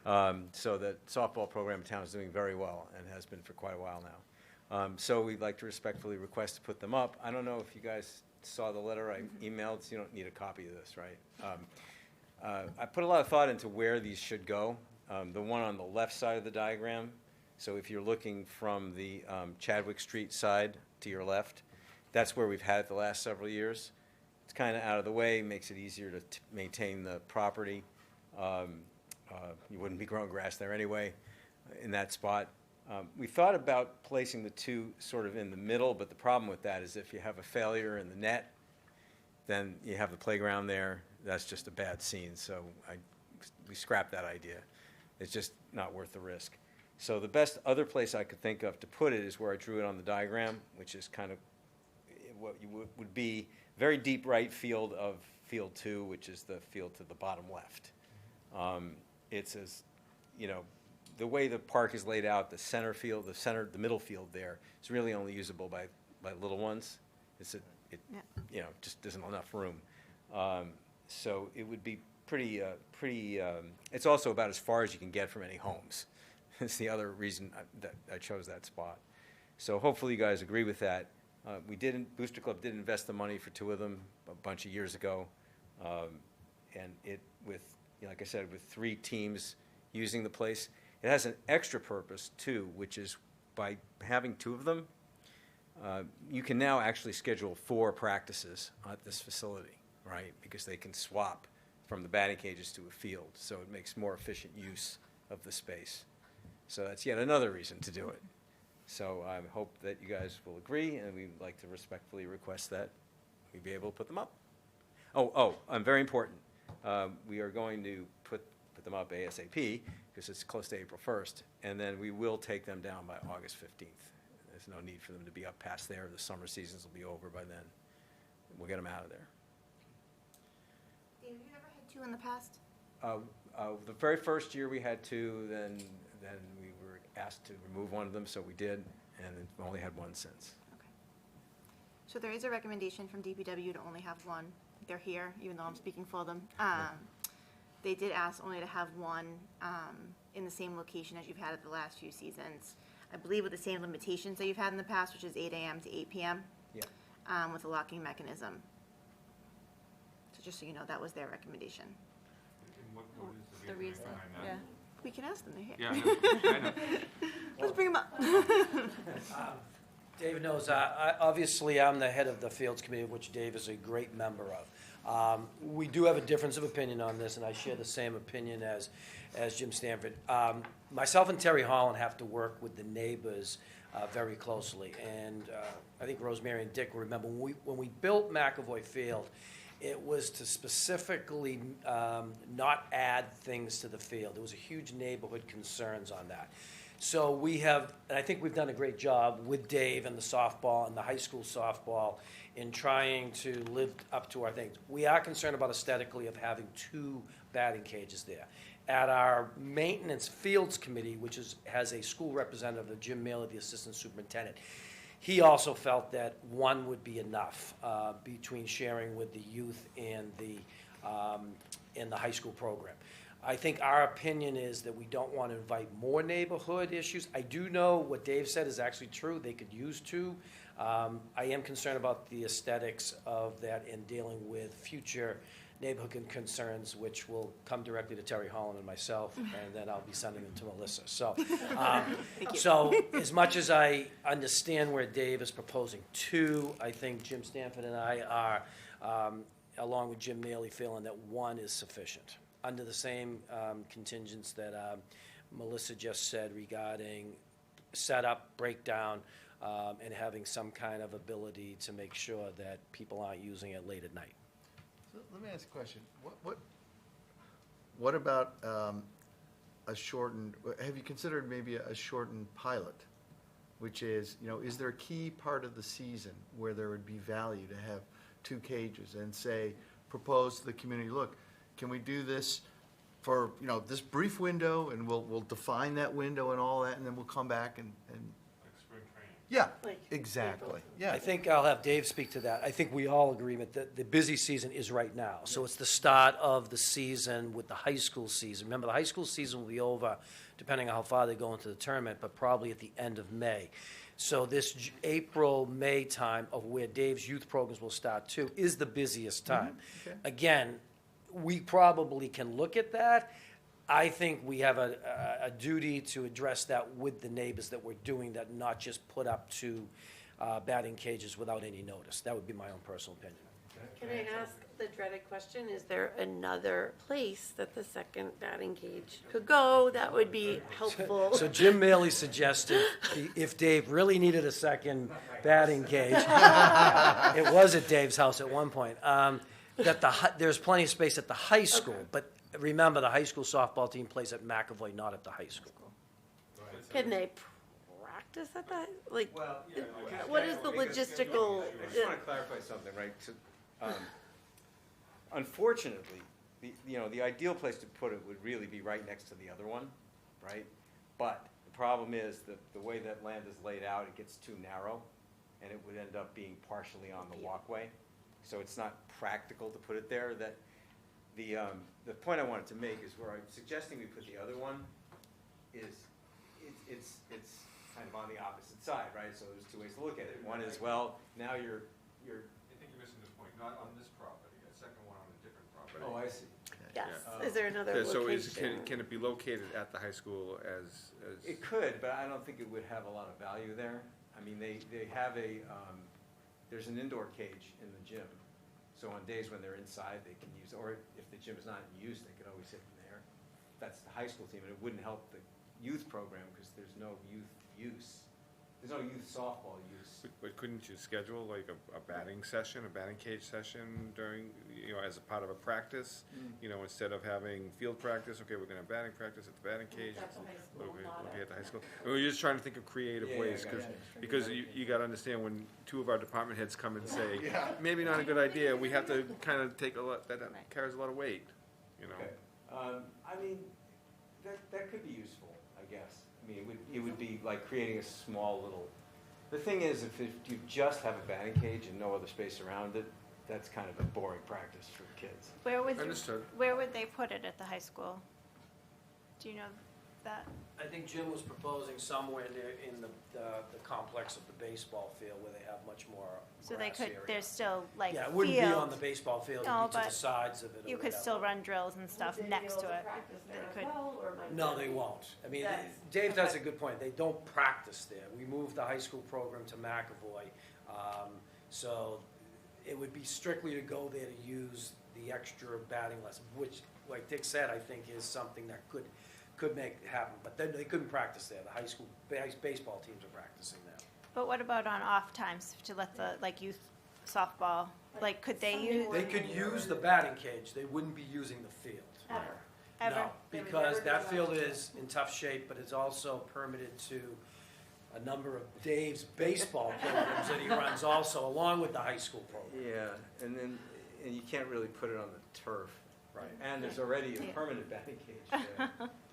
So the softball program in town is doing very well and has been for quite a while now. So we'd like to respectfully request to put them up. I don't know if you guys saw the letter I emailed, so you don't need a copy of this, right? I put a lot of thought into where these should go. The one on the left side of the diagram, so if you're looking from the Chadwick Street side to your left, that's where we've had it the last several years. It's kind of out of the way, makes it easier to maintain the property. You wouldn't be growing grass there anyway in that spot. We thought about placing the 2 sort of in the middle, but the problem with that is if you have a failure in the net, then you have the playground there. That's just a bad scene, so we scrapped that idea. It's just not worth the risk. So the best other place I could think of to put it is where I drew it on the diagram, which is kind of what you would be very deep right field of field 2, which is the field to the bottom left. It's as, you know, the way the park is laid out, the center field, the middle field there is really only usable by little ones. You know, just isn't enough room. So it would be pretty, it's also about as far as you can get from any homes. It's the other reason that I chose that spot. So hopefully you guys agree with that. Booster Club did invest the money for 2 of them a bunch of years ago. And like I said, with 3 teams using the place, it has an extra purpose too, which is by having 2 of them, you can now actually schedule 4 practices at this facility, right? Because they can swap from the batting cages to a field, so it makes more efficient use of the space. So that's yet another reason to do it. So I hope that you guys will agree, and we'd like to respectfully request that we be able to put them up. Oh, very important. We are going to put them up ASAP, because it's close to April 1st, and then we will take them down by August 15th. There's no need for them to be up past there. The summer seasons will be over by then. We'll get them out of there. Dave, have you ever had two in the past? The very first year we had two, then we were asked to remove one of them, so we did, and we've only had one since. So there is a recommendation from DPW to only have one. They're here, even though I'm speaking for them. They did ask only to have one in the same location as you've had at the last few seasons. I believe with the same limitations that you've had in the past, which is 8 a.m. to 8 p.m. Yeah. With a locking mechanism. So just so you know, that was their recommendation. And what is The reason, behind that? yeah. We can ask them, they're here. Yeah, I know. Let's bring them up. David knows, obviously, I'm the head of the Fields Committee, which Dave is a great member of. We do have a difference of opinion on this, and I share the same opinion as Jim Stanford. Myself and Terry Holland have to work with the neighbors very closely, and I think Rosemary and Dick will remember, when we built McAvoy Field, it was to specifically not add things to the field. There was a huge neighborhood concerns on that. So we have, and I think we've done a great job with Dave and the softball and the high school softball in trying to live up to our things. We are concerned about aesthetically of having two batting cages there. At our maintenance fields committee, which has a school representative, Jim Miller, the assistant superintendent, he also felt that one would be enough between sharing with the youth and the high school program. I think our opinion is that we don't want to invite more neighborhood issues. I do know what Dave said is actually true. They could use two. I am concerned about the aesthetics of that and dealing with future neighborhood concerns, which will come directly to Terry Holland and myself, and then I'll be sending them to Melissa. So, so as much as I understand where Dave is proposing two, I think Jim Stanford and I are, along with Jim Neely, feeling that one is sufficient, under the same contingents that Melissa just said regarding setup, breakdown, and having some kind of ability to make sure that people aren't using it late at night. So let me ask a question. What about a shortened, have you considered maybe a shortened pilot? Which is, is there a key part of the season where there would be value to have two cages and say, propose to the community, look, can we do this for, this brief window, and we'll define that window and all that, and then we'll come back and Like spring training. yeah, Like exactly, yeah. I think I'll have Dave speak to that. I think we all agree that the busy season is right now. So it's the start of the season with the high school season. Remember, the high school season will be over, depending on how far they go into the tournament, but probably at the end of May. So this April, May time of where Dave's youth programs will start too is the busiest time. Okay. Again, we probably can look at that. I think we have a duty to address that with the neighbors that we're doing that, not just put up two batting cages without any notice. That would be my own personal opinion. Can I ask the dreaded question? Is there another place that the second batting cage could go that would be helpful? So Jim Maley suggested if Dave really needed a second batting cage, it was at Dave's house at one point, that there's plenty of space at the high school, but remember, the high school softball team plays at McAvoy, not at the high school. Can they practice at that? Like, Well, yeah, what is the logistical? I just want to clarify something, right? Unfortunately, the ideal place to put it would really be right next to the other one, right? But the problem is that the way that land is laid out, it gets too narrow, and it would end up being partially on the walkway. So it's not practical to put it there. That the point I wanted to make is where I'm suggesting we put the other one is it's kind of on the opposite side, right? So there's two ways to look at it. One is, well, now you're. I think you're missing the point, not on this property, a second one on a different property. Oh, I see. Yes. Yeah. Is there another So location? can it be located at the high school as? It could, but I don't think it would have a lot of value there. I mean, they have there's an indoor cage in the gym. So on days when they're inside, they can use, or if the gym is not in use, they could always hit them there. That's the high school team, and it wouldn't help the youth program because there's no youth use there's no youth softball use. But couldn't you schedule like a batting session, a batting cage session during, as a part of a practice? Instead of having field practice, okay, we're gonna have batting practice at the batting cage. At the high school, Okay, not at the high school. And we're just trying to think of creative ways, because you gotta understand, when two of our department heads come and say, maybe not a good idea, we have to kind of take a lot, that carries a lot of weight, Okay. I mean, that could be useful, I guess. I mean, it would be like creating a small little, the thing is, if you just have a batting cage and no other space around it, that's kind of a boring practice for kids. Understood. Where would they put it at the high school? Do you know that? I think Jim was proposing somewhere near in the complex of the baseball field where they have much more So they grass could, area. there's still like Yeah, it field. wouldn't be on the baseball field, No, it'd be to but the sides of it. or You could whatever. still run drills and stuff Would they be next able to it. practice there They as could. well, or might No, that they be- won't. I mean, That's- Dave does a okay. good point. They don't practice there. We moved the high school program to McAvoy. So it would be strictly to go there to use the extra batting lesson, which, like Dick said, I think is something that could make it happen. But then they couldn't practice there. The high school baseball teams are practicing there. But what about on off times to let the, like, youth softball, like, could they use? They could use the batting cage. They wouldn't be using the field. Ever? No, because that field is in tough shape, but it's also permitted to a number of Dave's baseball programs that he runs also, along with the high school program. Yeah, and you can't really put it on the turf. Right. And there's already a Yeah. permanent batting cage there,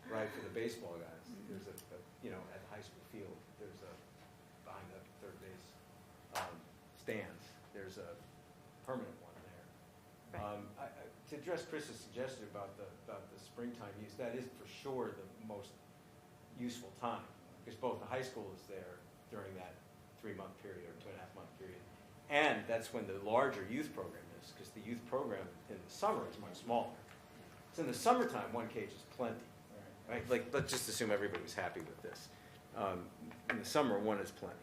right, for the baseball guys. There's at the high school field, there's behind the third base stands, there's a permanent one there. Right. To address Chris's suggestion about the springtime use, that is for sure the most useful time, because both the high school is there during that 3-month period or 2.5-month period, and that's when the larger youth program is, because the youth program in the summer is much smaller. So in the summertime, one cage is plenty, right? Like, let's just assume everybody was happy with this. In the summer, 1 is plenty.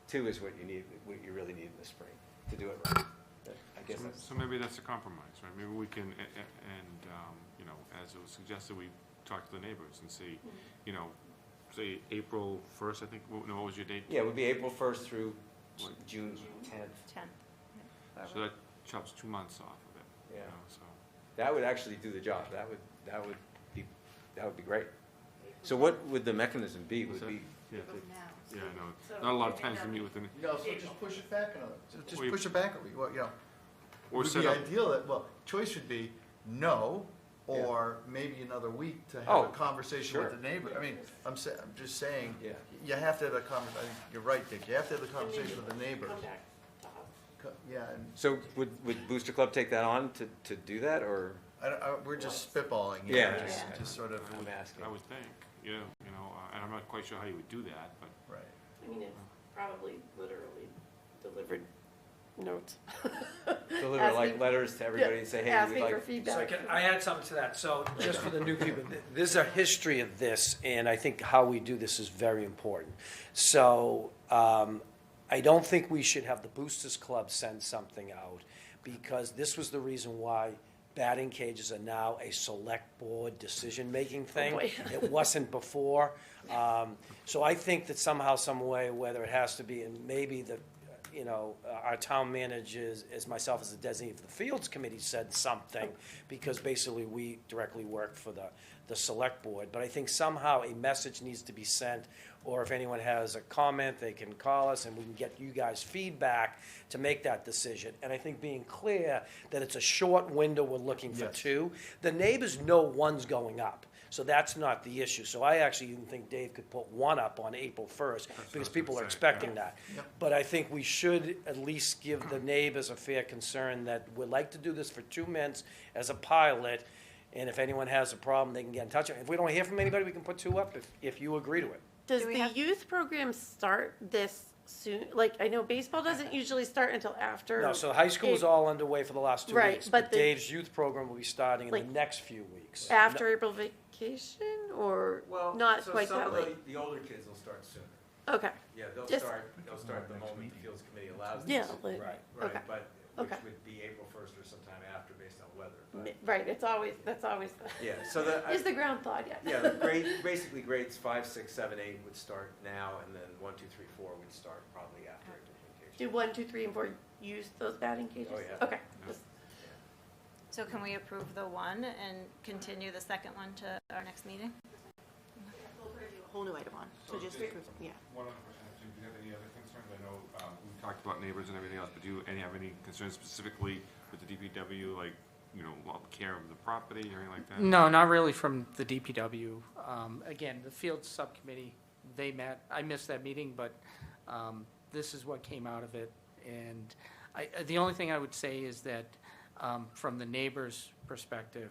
2 is what you really need in the spring to do it right. I guess that's. So maybe that's a compromise, right? Maybe we can, as it was suggested, we talk to the neighbors and see, say April 1st, I think, what was your date? Yeah, it would be April 1st through June 10th. So that chops 2 months off of it. Yeah. So. That would actually do the job. That would be great. So what would the mechanism be? Would be Yeah, I know. Not a lot of times to meet with them. So just push it back another, just Or you- push it back, or, Or it would set be up, ideal that, choice should be no, or maybe another week to have Oh, a conversation with sure. the neighbor. I mean, I'm just saying, Yeah. you have to have a conversation, I think you're right, Dick, you have to have the conversation with the neighbors. Come back to us. Yeah, and So would Booster Club take that on to do that, or? we're just spitballing Yeah. here, just sort of, I'm asking. I would think, and I'm not quite sure how you would do that, but. right. I mean, it's probably literally delivered notes. Deliver like letters to everybody and say, hey, we'd Asking for like. feedback. So I add something to that. So just for the new people, there's a history of this, and I think how we do this is very important. So I don't think we should have the Boosters Club send something out, because this was the reason why batting cages are now a select board decision-making thing. boy. It wasn't before. So I think that somehow, some way, whether it has to be, and maybe our town manager, as myself as the designee of the Fields Committee, said something, because basically we directly work for the select board. But I think somehow a message needs to be sent, or if anyone has a comment, they can call us and we can get you guys feedback to make that decision. And I think being clear that it's a short window, we're looking for 2. The neighbors know one's going up. So that's not the issue. So I actually even think Dave could put 1 up on April 1st, because people are expecting that. But I think we should at least give the neighbors a fair concern that we'd like to do this for 2 months as a pilot, and if anyone has a problem, they can get in touch. If we don't hear from anybody, we can put 2 up if you agree to it. Does the youth program start this soon? Like, I know baseball doesn't usually start until after. No, so high school is all underway for the last 2 Right, weeks. but But the- Dave's youth program will be starting in the Like, next few weeks. After April vacation, or not quite that late? The older kids will start sooner. Okay. Yeah, they'll Just- start the moment the Fields Committee allows them. Yeah, to. like- Right, okay. but which Okay. would be April 1st or sometime after, based on weather. Right, that's always the. Yeah, so Is the ground thawed yet? Yeah, basically grades 5, 6, 7, 8 would start now, and then 1, 2, 3, 4 would start probably after implementation. Do 1, 2, 3, and 4 use those batting cages? Oh, yeah. Okay. So can we approve the one and continue the second one to our next meeting? A whole new item on, so just, yeah. One other question, do you have any other concerns? I know we talked about neighbors and everything else, but do you have any concerns specifically with the DPW, like, care of the property or anything like that? No, not really from the DPW. Again, the Fields Subcommittee, they met. I missed that meeting, but this is what came out of it. And the only thing I would say is that from the neighbors' perspective,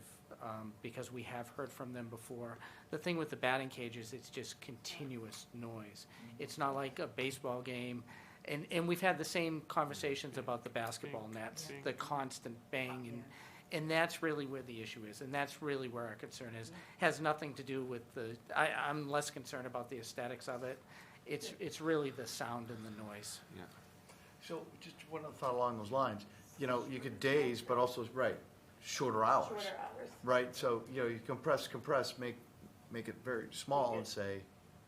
because we have heard from them before, the thing with the batting cages, it's just continuous noise. It's not like a baseball game. And we've had the same conversations about the basketball nets, the constant bang, and that's really where the issue is, and that's really where our concern is. Has nothing to do with I'm less concerned about the aesthetics of it. It's really the sound and the noise. Yeah. So just one other thought along those lines, you could days, but also, right, shorter hours. Shorter hours. Right, so, you compress, make it very small and say,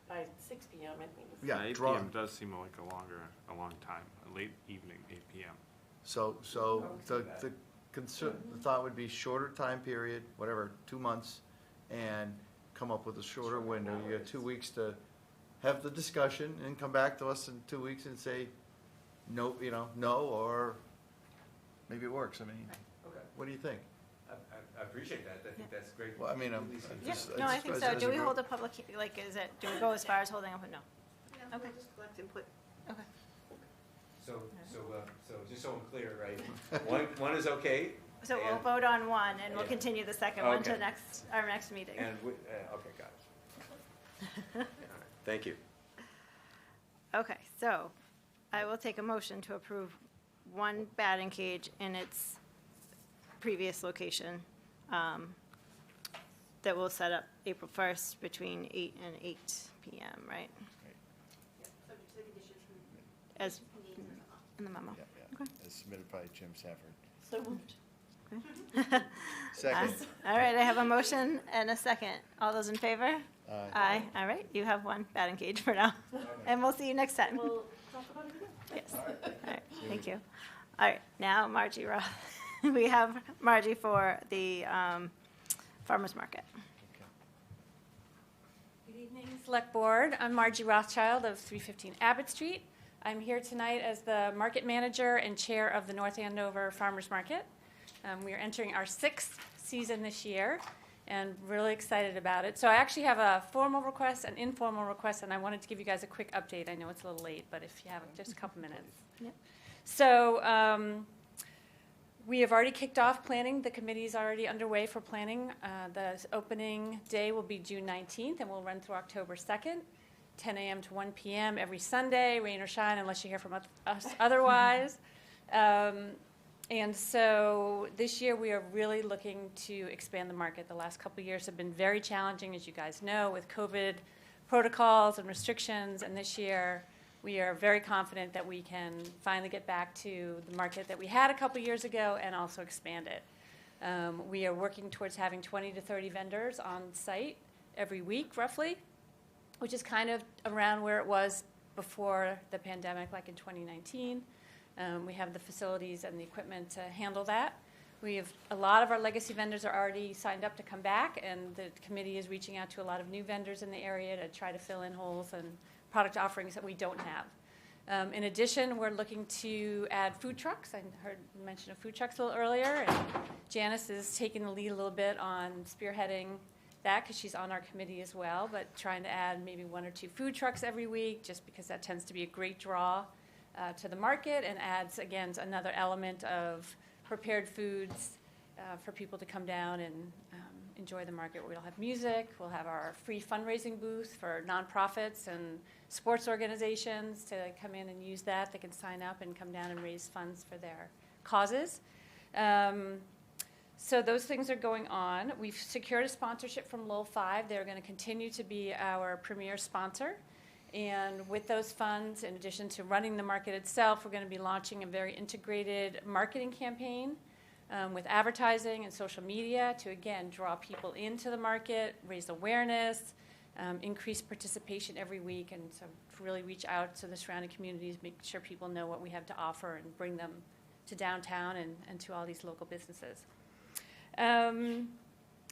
By 6 p.m., I think. yeah, 8 draw. p.m. does seem like a long time, a late evening, 8 p.m. So the thought would be shorter time period, whatever, 2 months, and come up with a shorter window. You got 2 weeks to have the discussion and come back to us in 2 weeks and say, no, no, or maybe it works. I mean, Okay. what do you think? I appreciate that. I think that's great. Well, I mean, Yeah, no, I think so. Do we hold a public, do we go as far as holding up a no? Yeah, we'll just collect input. Okay. So just so I'm clear, right? One is okay. So we'll and- vote on one, and we'll Yeah. continue the second one to Okay. our next meeting. And, okay, got it. All right, thank you. Okay, so I will take a motion to approve one batting cage in its previous location that will set up April 1st between 8 and 8 p.m., right? Subject to the conditions As in the memo. Okay. As submitted by Jim Safford. So moved. Second. All right, I have a motion and a second. All those in favor? Aye. Aye. All right, you have one batting cage for now. And we'll see you next time. We'll talk about it again. Yes. All right, thank you. All right, now Margie Roth. We have Margie for the farmer's market. Good evening, Select Board. I'm Margie Rothschild of 315 Abbott Street. I'm here tonight as the market manager and chair of the North Andover Farmers Market. We are entering our 6th season this year and really excited about it. So I actually have a formal request, an informal request, and I wanted to give you guys a quick update. I know it's a little late, but if you have just a couple minutes. Yep. So we have already kicked off planning. The committee is already underway for planning. The opening day will be June 19th, and we'll run through October 2nd, 10 a.m. to 1 p.m. every Sunday, rain or shine, unless you hear from us otherwise. And so this year we are really looking to expand the market. The last couple of years have been very challenging, as you guys know, with COVID protocols and restrictions. And this year we are very confident that we can finally get back to the market that we had a couple of years ago and also expand it. We are working towards having 20 to 30 vendors on site every week, roughly, which is kind of around where it was before the pandemic, like in 2019. We have the facilities and the equipment to handle that. We have a lot of our legacy vendors are already signed up to come back, and the committee is reaching out to a lot of new vendors in the area to try to fill in holes and product offerings that we don't have. In addition, we're looking to add food trucks. I heard you mention of food trucks a little earlier, and Janice is taking the lead a little bit on spearheading that because she's on our committee as well, but trying to add maybe 1 or 2 food trucks every week just because that tends to be a great draw to the market and adds, again, another element of prepared foods for people to come down and enjoy the market. We'll have music. We'll have our free fundraising booth for nonprofits and sports organizations to come in and use that. They can sign up and come down and raise funds for their causes. So those things are going on. We've secured a sponsorship from Lowell 5. They're going to continue to be our premier sponsor. And with those funds, in addition to running the market itself, we're going to be launching a very integrated marketing campaign with advertising and social media to, again, draw people into the market, raise awareness, increase participation every week, and so to really reach out to the surrounding communities, make sure people know what we have to offer and bring them to downtown and to all these local businesses.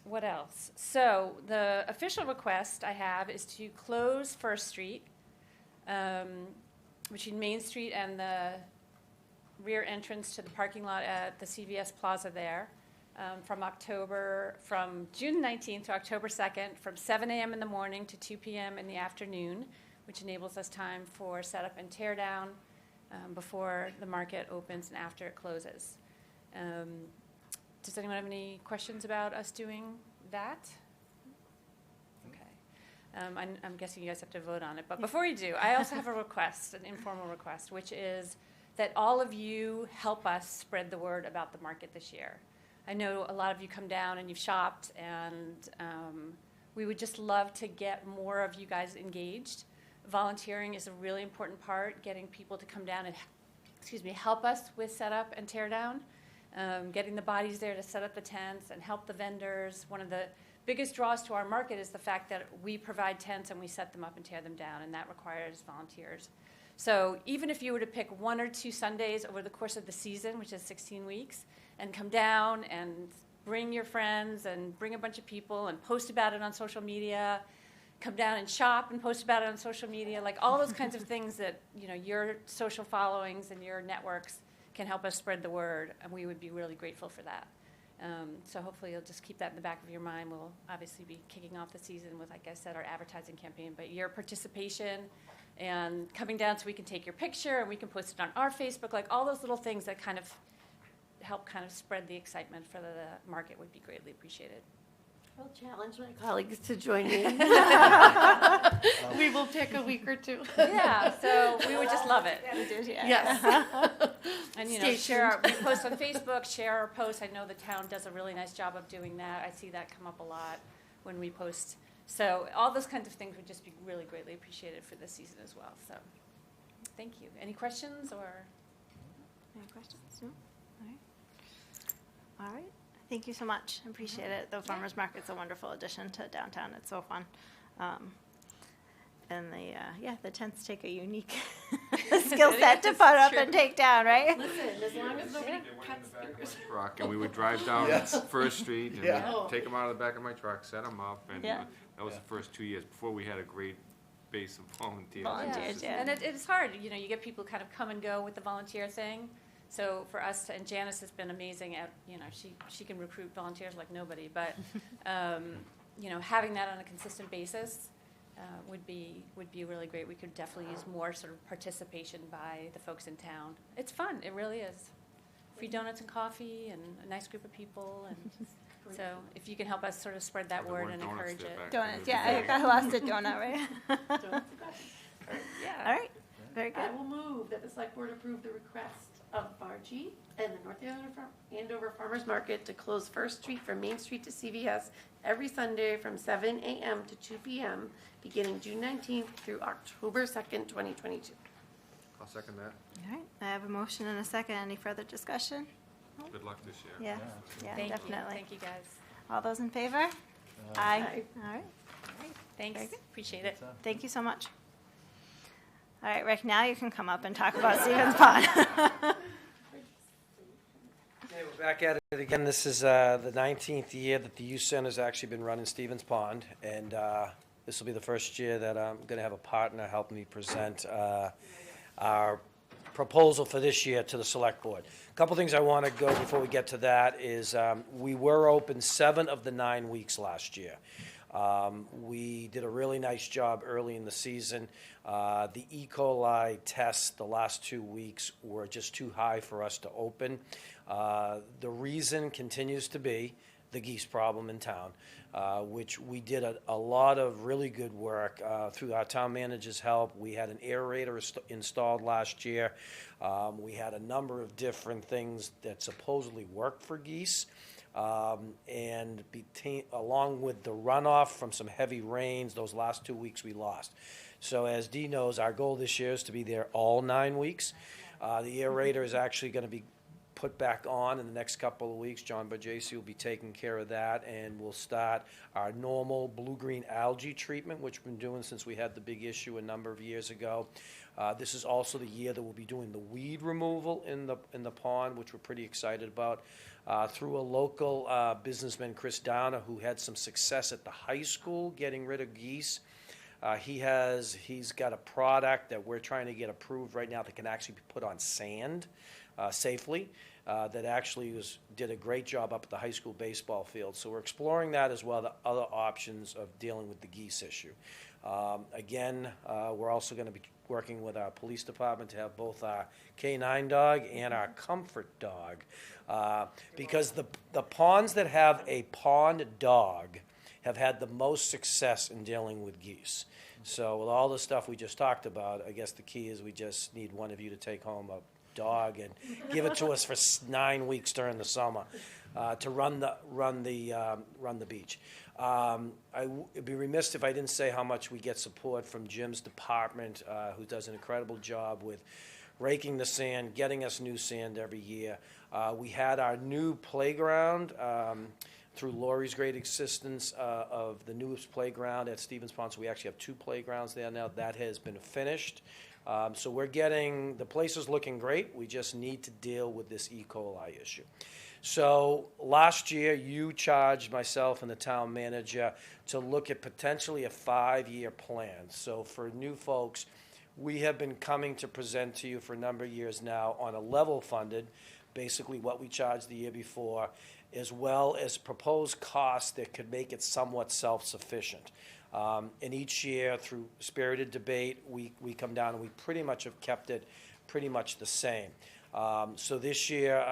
What else? So the official request I have is to close First Street, between Main Street and the rear entrance to the parking lot at the CVS Plaza there, from June 19th to October 2nd, from 7 a.m. in the morning to 2 p.m. in the afternoon, which enables us time for setup and tear down before the market opens and after it closes. Does anyone have any questions about us doing that? Okay. I'm guessing you guys have to vote on it. But before you do, I also have a request, an informal request, which is that all of you help us spread the word about the market this year. I know a lot of you come down and you've shopped, and we would just love to get more of you guys engaged. Volunteering is a really important part, getting people to come down and help us with setup and tear down. Getting the bodies there to set up the tents and help the vendors. One of the biggest draws to our market is the fact that we provide tents and we set them up and tear them down, and that requires volunteers. So even if you were to pick 1 or 2 Sundays over the course of the season, which is 16 weeks, and come down and bring your friends and bring a bunch of people and post about it on social media, come down and shop and post about it on social media, like all those kinds of things that, you know, your social followings and your networks can help us spread the word, and we would be really grateful for that. So hopefully you'll just keep that in the back of your mind. We'll obviously be kicking off the season with, like I said, our advertising campaign, but your participation and coming down so we can take your picture and we can post it on our Facebook, like all those little things that kind of help kind of spread the excitement for the market would be greatly appreciated. I'll challenge my colleagues to join me. We will pick a week or 2. Yeah, so we would just love it. Yes. And, you know, we post on Facebook, share our posts. I know the town does a really nice job of doing that. I see that come up a lot when we post. So all those kinds of things would just be really greatly appreciated for this season as well. So thank you. Any questions or? Any questions? No? All right. Thank you so much. I appreciate it. The farmers market's a wonderful addition to downtown. It's so fun. And the tents take a unique skill set to put up and take down, right? Listen, as long as nobody cuts fingers. Truck, and we would drive down First Street, and we'd take them out of the back of my truck, set them up, and that was the first 2 years before we had a great base of volunteers. And it's hard. You know, you get people kind of come and go with the volunteer thing. So for us, and Janice has been amazing at, you know, she can recruit volunteers like nobody, but, you know, having that on a consistent basis would be really great. We could definitely use more sort of participation by the folks in town. It's fun. It really is. Free donuts and coffee and a nice group of people. And so if you can help us sort of spread that word and encourage it. Donuts, yeah. I lost a donut, right? Donuts. Yeah. All right. Very good. I will move that the select board approve the request of Bargy and the North Andover Farmers Market to close First Street from Main Street to CVS every Sunday from 7 a.m. to 2 p.m. beginning June 19th through October 2nd, 2022. I'll second that. All right. I have a motion and a second. Any further discussion? Good luck this year. Yeah, Thank definitely. You. Thank you, guys. All those in favor? Aye. All right. Thanks. Appreciate it. Thank you so much. All right, Rick, now you can come up and talk about Stevens Pond. Okay, we're back at it again. This is the 19th year that the youth center's actually been running Stevens Pond, and this will be the first year that I'm going to have a partner help me present our proposal for this year to the select board. A couple things I want to go before we get to that is we were open 7 of the 9 weeks last year. We did a really nice job early in the season. The E. coli tests the last 2 weeks were just too high for us to open. The reason continues to be the geese problem in town, which we did a lot of really good work through our town manager's help. We had an aerator installed last year. We had a number of different things that supposedly worked for geese. And along with the runoff from some heavy rains, those last 2 weeks we lost. So as Dee knows, our goal this year is to be there all 9 weeks. The aerator is actually going to be put back on in the next couple of weeks. John Borgese will be taking care of that, and we'll start our normal blue-green algae treatment, which we've been doing since we had the big issue a number of years ago. This is also the year that we'll be doing the weed removal in the pond, which we're pretty excited about. Through a local businessman, Chris Downer, who had some success at the high school getting rid of geese. He's got a product that we're trying to get approved right now that can actually be put on sand safely, that actually did a great job up at the high school baseball field. So we're exploring that as well, the other options of dealing with the geese issue. Again, we're also going to be working with our police department to have both our K9 dog and our comfort dog, because the ponds that have a pond dog have had the most success in dealing with geese. So with all the stuff we just talked about, I guess the key is we just need one of you to take home a dog and give it to us for 9 weeks during the summer to run the beach. It'd be remiss if I didn't say how much we get support from Jim's department, who does an incredible job with raking the sand, getting us new sand every year. We had our new playground through Lori's great assistance of the newest playground at Stevens Pond. So we actually have 2 playgrounds there now. That has been finished. So the place is looking great. We just need to deal with this E. coli issue. So last year, you charged myself and the town manager to look at potentially a 5-year plan. So for new folks, we have been coming to present to you for a number of years now on a level funded, basically what we charged the year before, as well as proposed costs that could make it somewhat self-sufficient. And each year, through spirited debate, we come down and we pretty much have kept it pretty much the same. So this year,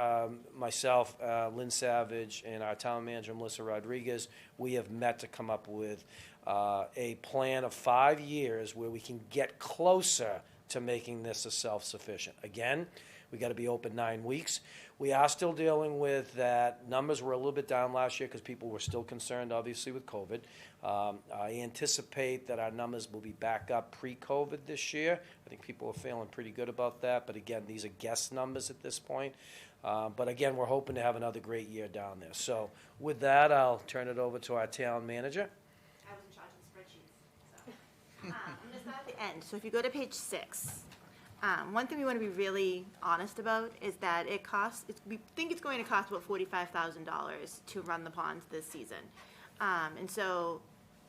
myself, Lynn Savage, and our town manager, Melissa Rodriguez, we have met to come up with a plan of 5 years where we can get closer to making this a self-sufficient. Again, we got to be open 9 weeks. We are still dealing with that. Numbers were a little bit down last year because people were still concerned, obviously, with COVID. I anticipate that our numbers will be back up pre-COVID this year. I think people are feeling pretty good about that. But again, these are guess numbers at this point. But again, we're hoping to have another great year down there. So with that, I'll turn it over to our town manager. I was in charge of the spreadsheets. So. I'm going to start at the end. So if you go to page 6, one thing we want to be really honest about is that we think it's going to cost about $45,000 to run the ponds this season. And so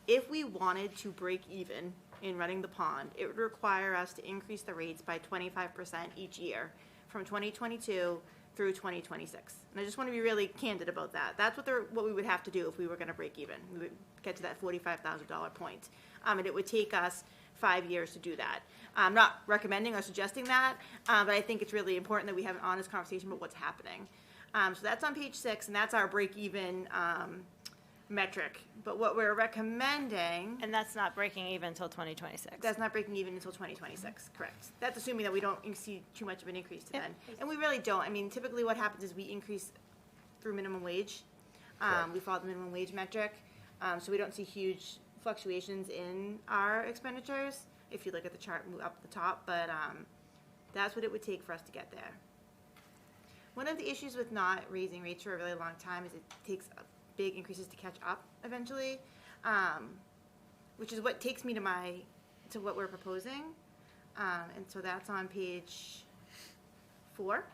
if we wanted to break even in running the pond, it would require us to increase the rates by 25% each year from 2022 through 2026. And I just want to be really candid about that. That's what we would have to do if we were going to break even. We would get to that $45,000 point. And it would take us 5 years to do that. I'm not recommending or suggesting that, but I think it's really important that we have an honest conversation about what's happening. So that's on page 6, and that's our break-even metric. But what we're recommending... And that's not breaking even until 2026. That's not breaking even until 2026, correct. That's assuming that we don't see too much of an increase to then. And we really don't. I mean, typically what happens is we increase through minimum wage. We follow the minimum wage metric, so we don't see huge fluctuations in our expenditures, if you look at the chart up at the top, but that's what it would take for us to get there. One of the issues with not raising rates for a really long time is it takes big increases to catch up eventually, which is what takes me to what we're proposing, and so that's on page 4.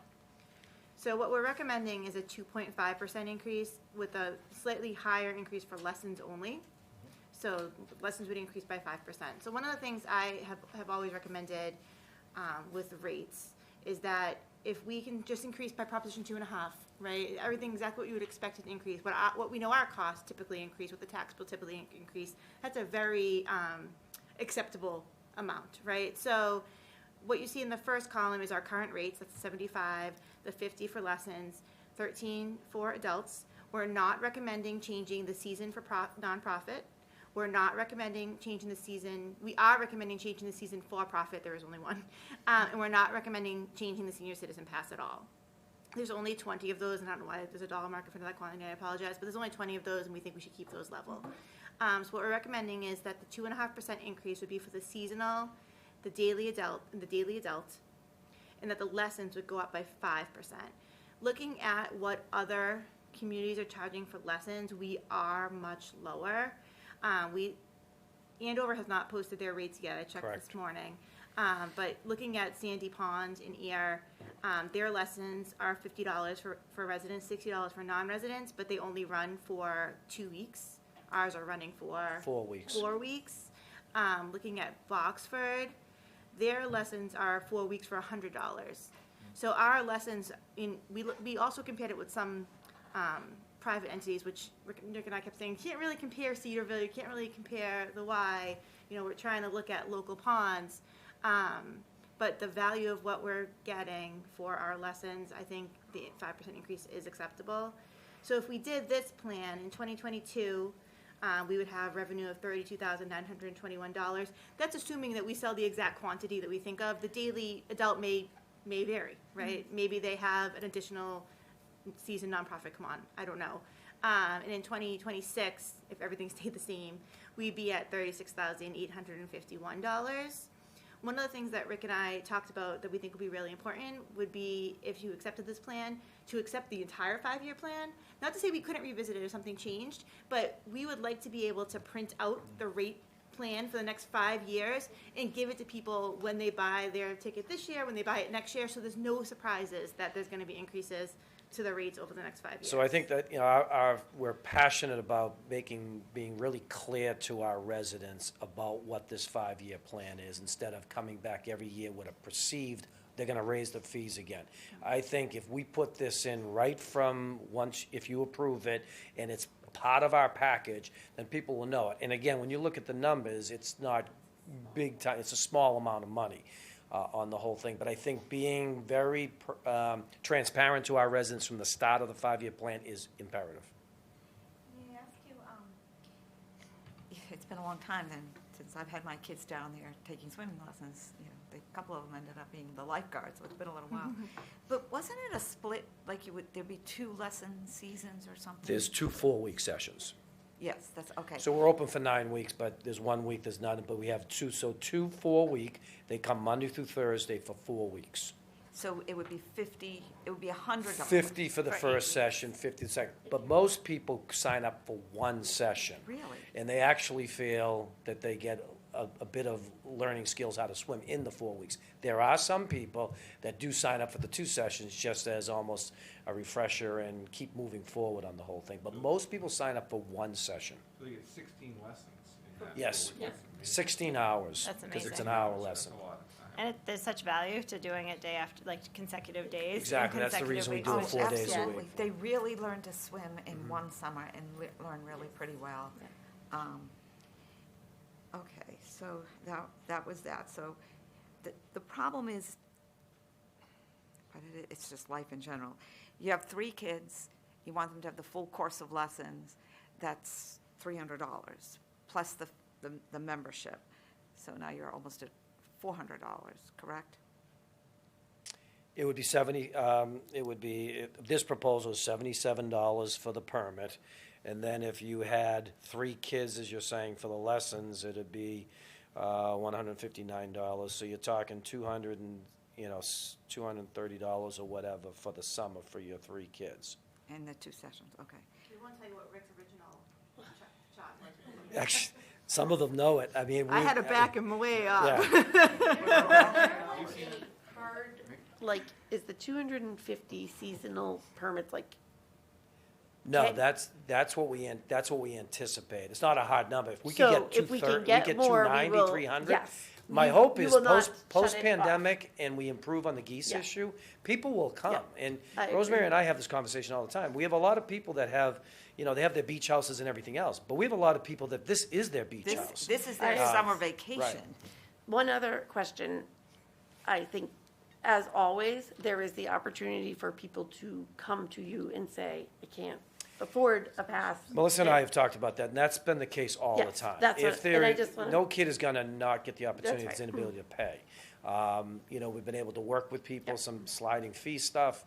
So what we're recommending is a 2.5% increase with a slightly higher increase for lessons only. So lessons would increase by 5%. So one of the things I have always recommended with rates is that if we can just increase by Proposition 2.5, right? Everything exactly what you would expect it to increase. What we know our costs typically increase, what the tax bill typically increase, that's a very acceptable amount, right? So what you see in the first column is our current rates. That's 75, the 50 for lessons, 13 for adults. We're not recommending changing the season for nonprofit. We're not recommending changing the season. We are recommending changing the season for profit. There is only one. And we're not recommending changing the senior citizen pass at all. There's only 20 of those, and I don't know why there's a dollar mark in front of that quantity, I apologize, but there's only 20 of those, and we think we should keep those level. So what we're recommending is that the 2.5% increase would be for the seasonal, the daily adult, and that the lessons would go up by 5%. looking at what other communities are charging for lessons, we are much lower. Andover has not posted their rates yet. I checked this morning. But looking at Sandy Pond and Air, their lessons are $50 for residents, $60 for non-residents, but they only run for 2 weeks. Ours are running for 4 weeks. 4 weeks. Looking at Boxford, their lessons are 4 weeks for $100. So our lessons, we also compared it with some private entities, which Nick and I kept saying, you can't really compare Cedarville, you can't really compare the Y. We're trying to look at local ponds. But the value of what we're getting for our lessons, I think the 5% increase is acceptable. So if we did this plan in 2022, we would have revenue of $32,921. That's assuming that we sell the exact quantity that we think of. The daily adult may vary, right? Maybe they have an additional seasoned nonprofit come on. I don't know. And in 2026, if everything stayed the same, we'd be at $36,851. One of the things that Rick and I talked about that we think would be really important would be, if you accepted this plan, to accept the entire 5-year plan. Not to say we couldn't revisit it if something changed, but we would like to be able to print out the rate plan for the next 5 years and give it to people when they buy their ticket this year, when they buy it next year, so there's no surprises that there's going to be increases to the rates over the next 5 years. So I think that, we're passionate about being really clear to our residents about what this 5-year plan is, instead of coming back every year with a perceived, they're gonna raise the fees again. I think if we put this in right from if you approve it, and it's part of our package, then people will know it. And again, when you look at the numbers, it's not big time, it's a small amount of money on the whole thing. But I think being very transparent to our residents from the start of the 5-year plan is imperative. May I ask you, it's been a long time then since I've had my kids down there taking swimming lessons. A couple of them ended up being the lifeguards, so it's been a little while. But wasn't it a split, like there'd be 2 lesson seasons or something? There's 2 4-week sessions. Yes, that's okay. So we're open for 9 weeks, but there's 1 week there's none, but we have 2. So 2 4-week, they come Monday through Thursday for 4 weeks. So it would be $50, it would be $100. 50 for the first session, 50 the second. But most people sign up for 1 session. Really? And they actually feel that they get a bit of learning skills how to swim in the 4 weeks. There are some people that do sign up for the 2 sessions just as almost a refresher and keep moving forward on the whole thing. But most people sign up for 1 session. So you get 16 lessons in that. Yes, Yes. 16 hours. That's because it's amazing. an hour lesson. That's a lot. And there's such value to doing it day after, like consecutive days. Exactly, and that's the reason we consecutive do it weeks. 4 days a Absolutely. week. They really learn to swim in one summer and learn really pretty well. Okay, so that was that. So the problem is, but it's just life in general. You have 3 kids, you want them to have the full course of lessons, that's $300, plus the membership. So now you're almost at $400, correct? It would be this proposal is $77 for the permit. And then if you had 3 kids, as you're saying, for the lessons, it'd be $159. So you're talking $230 or whatever for the summer for your 3 kids. And the 2 sessions, okay. We won't tell you what Rick's original shot was. Actually, some of them know it. I mean, I had to back him way up. Yeah. Like, is the 250 seasonal permits like? No, Okay. that's what we anticipate. It's not a hard number. If we So could get if we can 230, get more, we 290, will- 300. yes. My You- hope you is will not shut it post-pandemic and we improve on the geese Yeah. issue, people will come. Yeah. And I agree. Rosemary and I have this conversation all the time. We have a lot of people that have, they have their beach houses and everything else, but we have a lot of people that this is their beach house. This is their summer vacation. One other question, I think, as always, there is the opportunity for people to come to you and say, I can't afford a pass. Melissa and I have talked about that, and that's been the case all the Yes, time. that's what- If and I there, just wanna- no kid is gonna not get the opportunity, That's it's right. inability to pay. We've been able to work with people, some sliding fee stuff.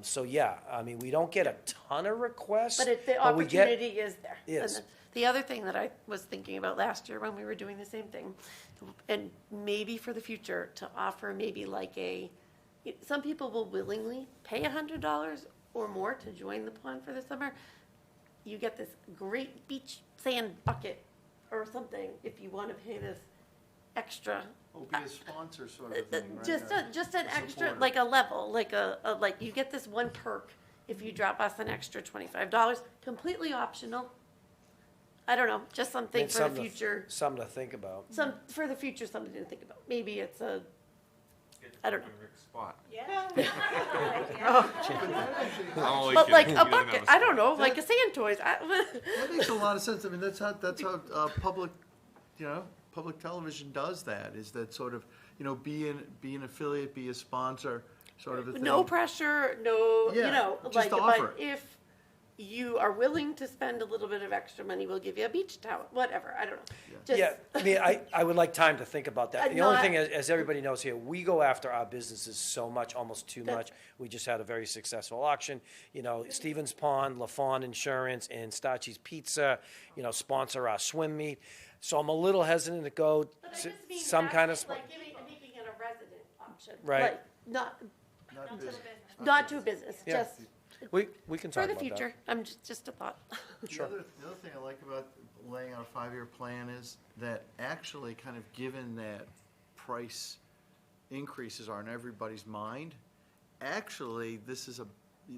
So yeah, I mean, we don't get a ton of requests. But the we get- opportunity is there. Yes. And the other thing that I was thinking about last year when we were doing the same thing, and maybe for the future, to offer maybe like a, some people will willingly pay $100 or more to join the pond for the summer. You get this great beach sand bucket or something if you want to pay this extra. Oh, be a sponsor sort of thing, right? Just an A extra, supporter. like a level, like like you get this one perk if you drop us an extra $25, completely optional. I don't know, just something It's for the something to- future. Something to think about. For the future, something to think about. Maybe it's I don't know. Rick's spot. Yeah. But like a bucket, I don't know, like a sand toys. That makes a lot of sense. I mean, that's how public, public television does that, is that sort of, be an affiliate, be a sponsor, sort of a thing. No pressure, no, Yeah, just like, offer but it. if you are willing to spend a little bit of extra money, we'll give you a beach towel, whatever, I don't know. Just- Yeah, I mean, I would like time to think about that. The No, only I- thing, as everybody knows here, we go after our businesses so much, almost too much. We just had a very successful auction. Stevens Pond, LaFawn Insurance, and Stachi's Pizza, sponsor our swim meet. So I'm a little hesitant to go But I to just mean some kind of, like making it a resident option. Right. Like, not to business, Yeah. just we can talk for the about that. future. I'm just a thought. Sure. The other thing I like about laying out a 5-year plan is that actually kind of given that price increases are in everybody's mind, actually,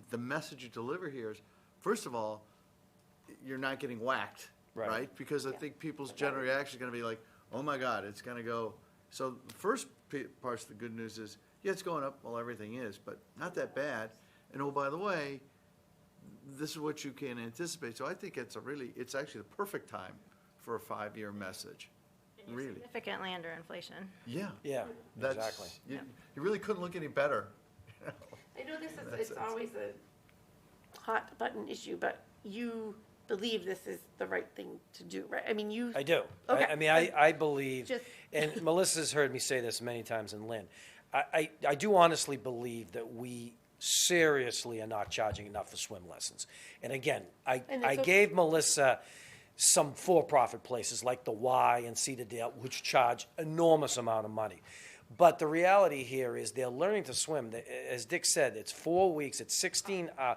the message you deliver here is, first of all, you're not getting whacked, right? Because I think people's general reaction is going to be like, oh my God, it's going to go. So the first part of the good news is, yeah, it's going up, well, everything is, but not that bad. And oh, by the way, this is what you can anticipate. So I think it's actually the perfect time for a 5-year message, really. Significantly under inflation. Yeah. Yeah, That's- exactly. You really couldn't look any better. I know this That's is, it's it. always a hot button issue, but you believe this is the right thing to do, right? I mean, you. I do. Okay. I mean, I believe, Just- and Melissa's heard me say this many times, and Lynn, I do honestly believe that we seriously are not charging enough for swim lessons. And again, And I that's okay. gave Melissa some for-profit places like the Y and Cedardale, which charge enormous amount of money. But the reality here is they're learning to swim. As Dick said, it's 4 weeks, it's 16, I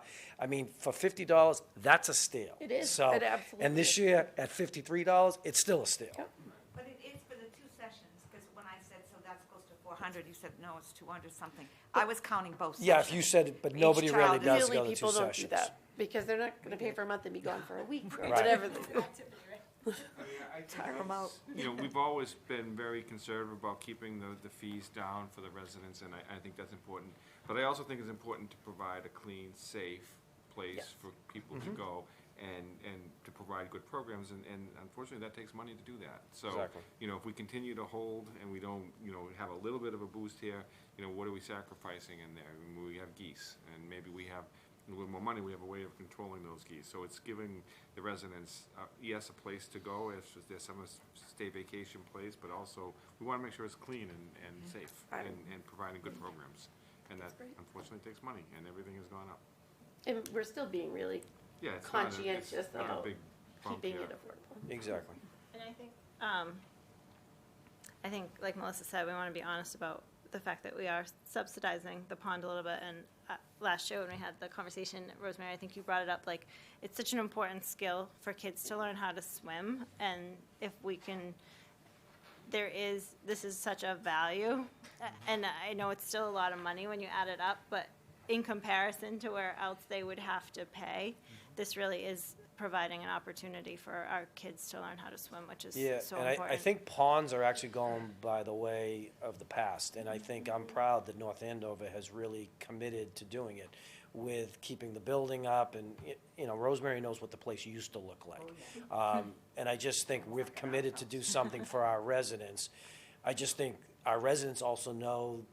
mean, for $50, that's a steal. It is. So, It absolutely and this is. year, at $53, it's still a steal. But it is for the 2 sessions, because when I said, so that's close to 400, you said, no, it's 200 something. I was counting both sessions. Yeah, if you said it, but Each nobody really child is- does Usually go to 2 people don't do sessions. that, because they're not gonna pay for a month and be gone for a week, or Right. whatever. Tire 'em out. We've always been very conservative about keeping the fees down for the residents, and I think that's important. But I also think it's important to provide a clean, safe place Yes. for people to go and to provide good programs, and unfortunately, that takes money to do that. So, Exactly. if we continue to hold and we don't, have a little bit of a boost here, what are we sacrificing in there? I mean, we have geese, and maybe we have a little more money, we have a way of controlling those geese. So it's giving the residents, yes, a place to go, if there's some stay vacation place, but also we want to make sure it's clean and safe and providing good programs. And that great. unfortunately takes money, and everything has gone up. And we're still being really Yeah, it's not a- conscientious it's not a about big bump keeping here. it affordable. Exactly. And I think, like Melissa said, we want to be honest about the fact that we are subsidizing the pond a little bit. And last year when we had the conversation, Rosemary, I think you brought it up, like, it's such an important skill for kids to learn how to swim. And if we can, this is such a value. And I know it's still a lot of money when you add it up, but in comparison to where else they would have to pay, this really is providing an opportunity for our kids to learn how to swim, which is Yeah, so and important. I think ponds are actually going by the way of the past, and I think I'm proud that North Andover has really committed to doing it with keeping the building up, and, Rosemary knows what the place used to look like. And I just think we've committed to do something for our residents. I just think our residents also know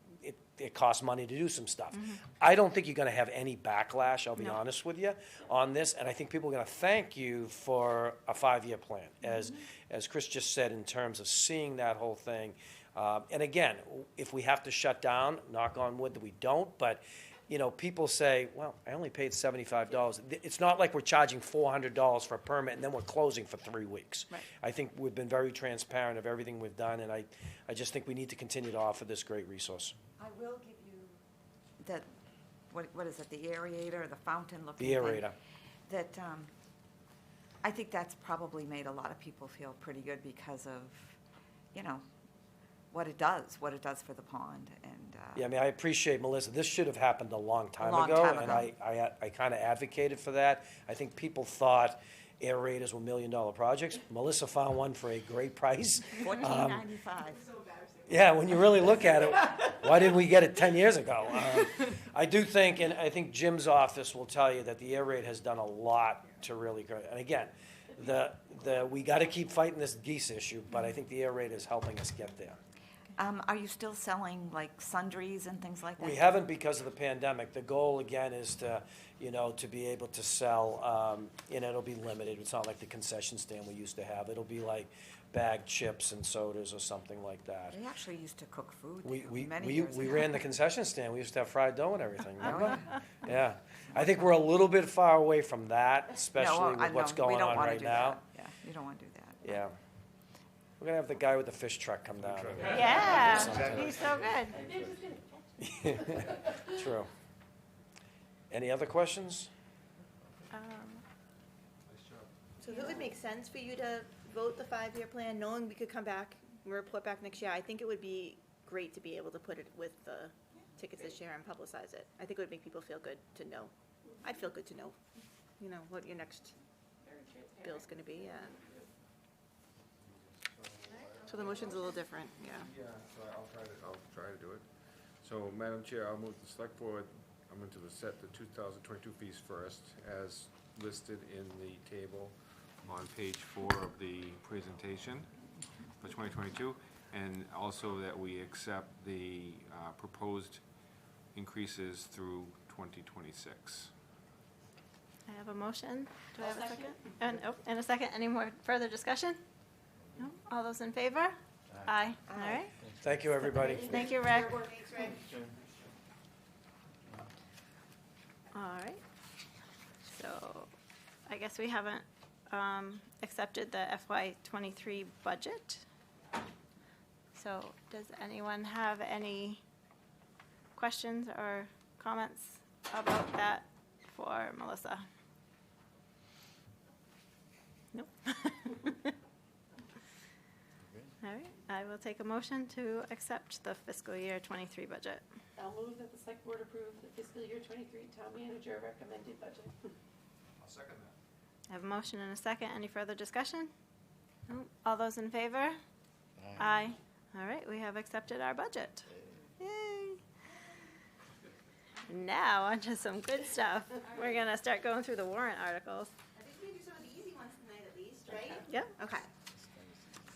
it costs money to do some stuff. I don't think you're going to have any backlash, I'll be honest with you, on this, and I think people are going to thank you for a 5-year plan, as Chris just said, in terms of seeing that whole thing. And again, if we have to shut down, knock on wood that we don't, but people say, well, I only paid $75. It's not like we're charging $400 for a permit and then we're closing for 3 weeks. Right. I think we've been very transparent of everything we've done, and I just think we need to continue to offer this great resource. I will give you that, what is it, the aerator or the fountain looking The thing? aerator. That, I think that's probably made a lot of people feel pretty good because of, you know, what it does for the pond, and. Yeah, I mean, I appreciate, Melissa, this should have happened a long time long ago. time And ago. I kind of advocated for that. I think people thought aerators were $1 million projects. Melissa found one for a great price. $14.95. Yeah, when you really look at it, why didn't we get it 10 years ago? I do think, and I think Jim's office will tell you that the air raid has done a lot to really grow. And again, we got to keep fighting this geese issue, but I think the air raid is helping us get there. Are you still selling like sundries and things like that? We haven't because of the pandemic. The goal, again, is to, you know, to be able to sell, and it'll be limited. It's not like the concession stand we used to have. It'll be like bagged chips and sodas or something like that. They actually used to cook food We ran the concession stand. We used to have fried dough and everything, Oh, remember? Yeah. I think we're a little bit far away from that, especially I with what's know. We going don't on wanna right do now. that. Yeah, you don't want to do that. Yeah. We're gonna have the guy with the fish truck come down. Yeah, he's so good. True. Any other questions? So if it would make sense for you to vote the 5-year plan, knowing we could come back and report back next year, I think it would be great to be able to put it with the tickets this year and publicize it. I think it would make people feel good to know. I'd feel good to know, you know, what your next bill's gonna be, yeah. So the motion's a little different, yeah. Yeah, so I'll try to do it. So, Madam Chair, I'll move the select board, I'm going to set the 2022 fees first, as listed in the table on page 4 of the presentation for 2022, and also that we accept the proposed increases through 2026. I have a motion. Do I have a second? And a second. Any more further discussion? No? All those in favor? Aye. All right. Thank you, everybody. Thank you, Rick. All right. So I guess we haven't accepted the FY23 budget. So does anyone have any questions or comments about that for Melissa? Nope. All right, I will take a motion to accept the fiscal year 23 budget. I'll move that the select board approve the fiscal year 23 town manager recommended budget. I'll second that. I have a motion and a second. Any further discussion? No? All those in favor? Aye. All right, we have accepted our budget. Yay. Now, onto some good stuff. We're going to start going through the warrant articles. I think we can do some of the easy ones tonight at least, right? Yep. Okay.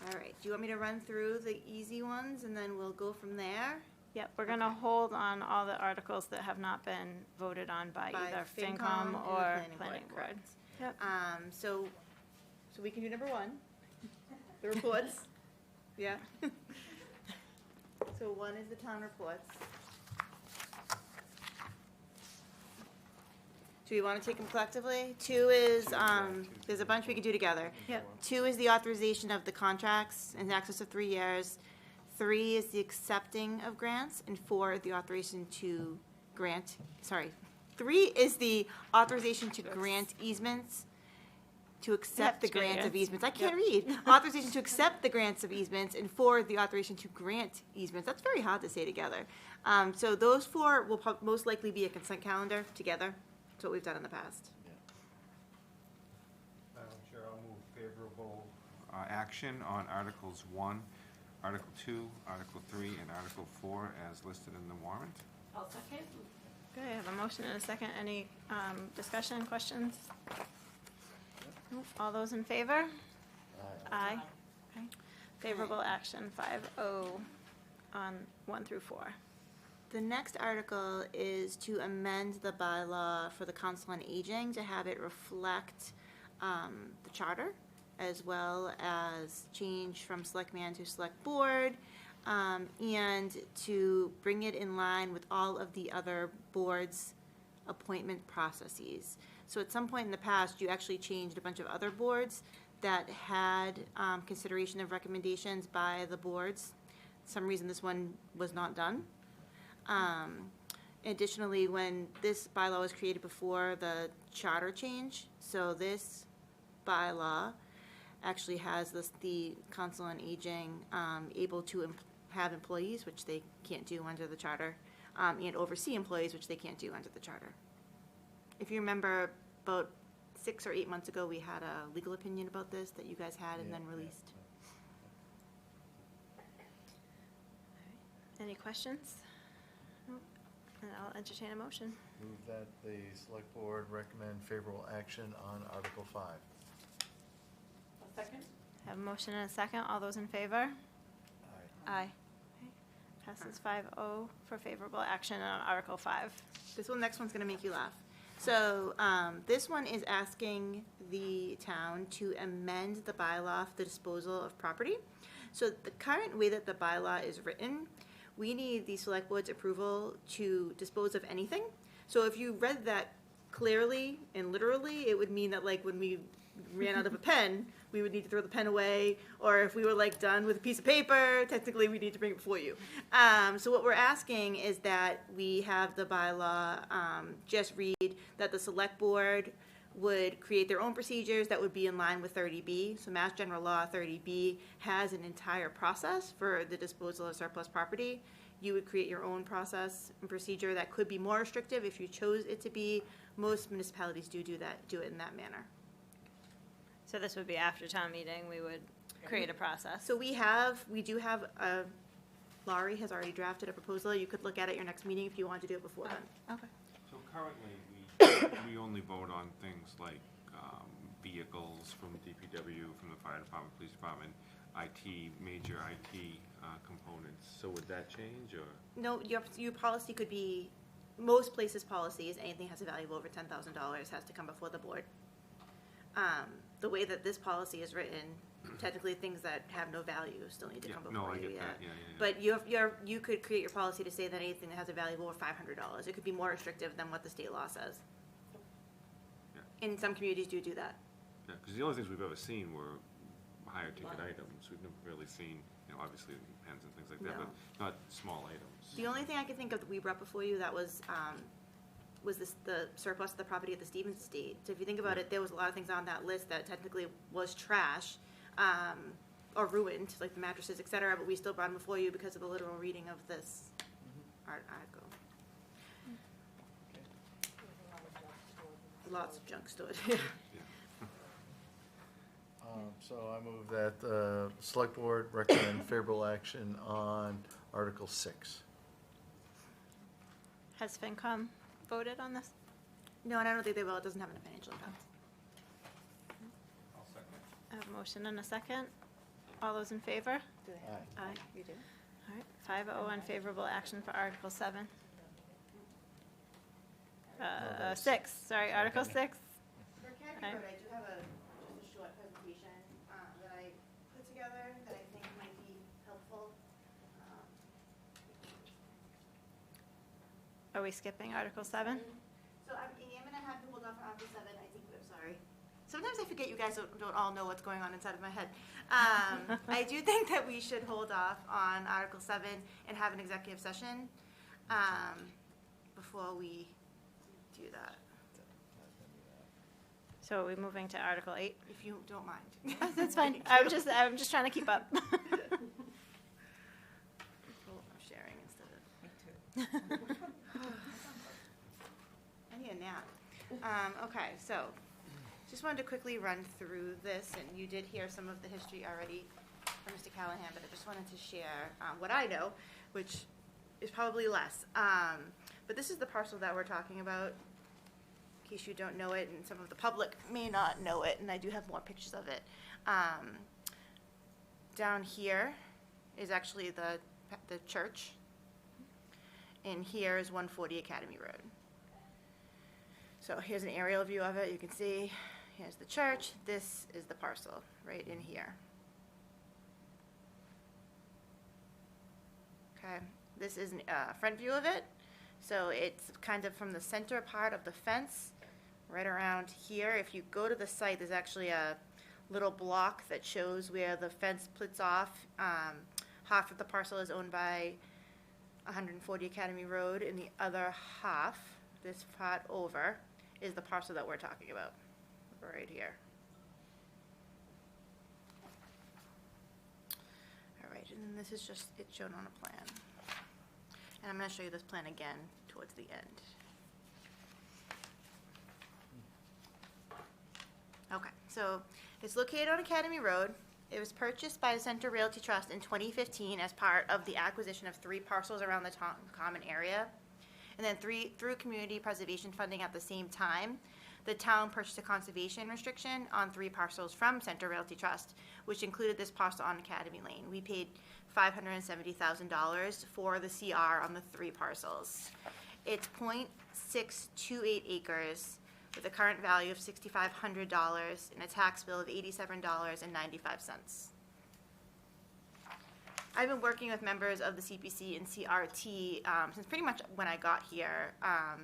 All right, do you want me to run through the easy ones and then we'll go from there? Yep, we're going to hold on all the articles that have not been voted on by either FinCom and the or Planning Board. Yep. So we can do number 1, the reports. Yeah. So 1 is the town reports. Do we want to take them collectively? 2 is, there's a bunch we could do together. Yep. 2 is the authorization of the contracts in excess of 3 years. 3 is the accepting of grants, and 4, the authorization to grant, 3 is the authorization to grant easements, to accept the grant of easements. I can't read. Authorization to accept the grants of easements, and 4, the authorization to grant easements. That's very hard to say together. So those 4 will most likely be a consent calendar together. That's what we've done in the past. Madam Chair, I'll move favorable action on Articles 1, Article 2, Article 3, and Article 4 as listed in the warrant. I'll second. Okay, I have a motion and a second. Any discussion, questions? Nope. All those in favor? Aye. Okay. Favorable action 5-0 on 1 through 4. The next article is to amend the bylaw for the Council on Aging to have it reflect the charter, as well as change from selectman to select board, and to bring it in line with all of the other boards' appointment processes. So at some point in the past, you actually changed a bunch of other boards that had consideration of recommendations by the boards. For some reason this one was not done. Additionally, when this bylaw was created before the charter change, so this bylaw actually has the Council on Aging able to have employees, which they can't do under the charter, and oversee employees, which they can't do under the charter. If you remember, about 6 or 8 months ago, we had a legal opinion about this that you guys had and then released. Any questions? Nope. And I'll entertain a motion. Move that the select board recommend favorable action on Article 5. A second? Have a motion and a second. All those in favor? Aye. Passes 5-0 for favorable action on Article 5. Next one's gonna make you laugh. So, this one is asking the town to amend the bylaw for the disposal of property. So the current way that the bylaw is written, we need the select board's approval to dispose of anything. So if you read that clearly and literally, it would mean that like when we ran out of a pen, we would need to throw the pen away, or if we were like done with a piece of paper, technically we need to bring it before you. So what we're asking is that we have the bylaw just read that the select board would create their own procedures that would be in line with 30B. So Mass General Law 30B has an entire process for the disposal of surplus property. You would create your own process and procedure that could be more restrictive if you chose it to be. Most municipalities do it in that manner. So this would be after town meeting, we would create a process. So we do have Laurie has already drafted a proposal. You could look at it your next meeting if you want to do it before then. Okay. So currently, we only vote on things like vehicles from DPW, from the fire department, police department, IT, major IT components. So would that change, or? No, your policy could be, most places' policy is anything has a value of over $10,000 has to come before the board. The way that this policy is written, technically things that have no value still need to come before you. No, I get that, yeah. But you could create your policy to say that anything that has a value of over $500, it could be more restrictive than what the state law says. Yeah. And some communities do that. Yeah, because the only things we've ever seen were higher ticket items. We've never really seen, obviously pens and things like that, No. but not small items. The only thing I can think of that we brought before you that was the surplus of the property at the Stevens estate. So if you think about it, there was a lot of things on that list that technically was trash or ruined, like the mattresses, et cetera, but we still brought them before you because of the literal reading of this article. Lots of junk stored. So I move that the select board recommend favorable action on Article 6. Has FinCom voted on this? No, and I don't think they will. It doesn't have any financial impact. I'll second. I have a motion and a second. All those in favor? Do they have? Aye. You do? All right, 5-0 on favorable action for Article 7. 6, sorry, Article 6. For Academy Aye. Road, I do have just a short presentation that I put together that I think might be helpful. Are we skipping Article 7? So I'm going to have to hold off on Article 7. I think, I'm sorry. Sometimes I forget you guys don't all know what's going on inside of my head. I do think that we should hold off on Article 7 and have an executive session before we do that, So are we moving to Article 8? if you don't mind. That's fine. I'm just trying to keep up. I'm sharing instead of. I need a nap. Okay, so just wanted to quickly run through this, and you did hear some of the history already from Mr. Callahan, but I just wanted to share what I know, which is probably less. But this is the parcel that we're talking about, in case you don't know it, and some of the public may not know it, and I do have more pictures of it. Down here is actually the church, and here is 140 Academy Road. So here's an aerial view of it. You can see, here's the church. This is the parcel right in here. Okay, this is a front view of it. So it's kind of from the center part of the fence, right around here. If you go to the site, there's actually a little block that shows where the fence splits off. Half of the parcel is owned by 140 Academy Road, and the other half, this part over, is the parcel that we're talking about, right here. All right, and then this is just, it's shown on a plan. And I'm gonna show you this plan again towards the end. Okay, so it's located on Academy Road. It was purchased by the Center Realty Trust in 2015 as part of the acquisition of 3 parcels around the common area. And then through community preservation funding at the same time, the town purchased a conservation restriction on 3 parcels from Center Realty Trust, which included this parcel on Academy Lane. We paid $570,000 for the CR on the 3 parcels. It's 0.628 acres with a current value of $6,500 and a tax bill of $87.95. I've been working with members of the CPC and CRT since pretty much when I got here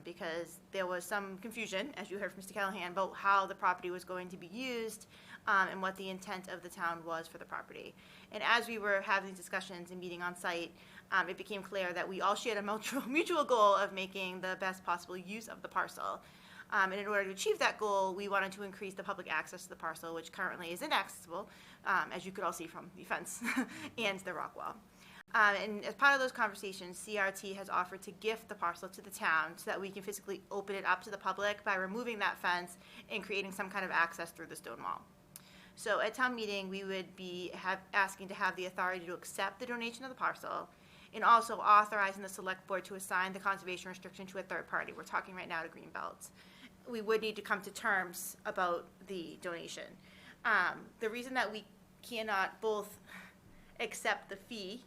because there was some confusion, as you heard from Mr. Callahan, about how the property was going to be used and what the intent of the town was for the property. And as we were having discussions and meeting on site, it became clear that we all shared a mutual goal of making the best possible use of the parcel. And in order to achieve that goal, we wanted to increase the public access to the parcel, which currently is inaccessible, as you could all see from the fence and the rock wall. And as part of those conversations, CRT has offered to gift the parcel to the town so that we can physically open it up to the public by removing that fence and creating some kind of access through the stone wall. So at town meeting, we would be asking to have the authority to accept the donation of the parcel and also authorizing the select board to assign the conservation restriction to a third party. We're talking right now to Greenbelt. We would need to come to terms about the donation. The reason that we cannot both accept the fee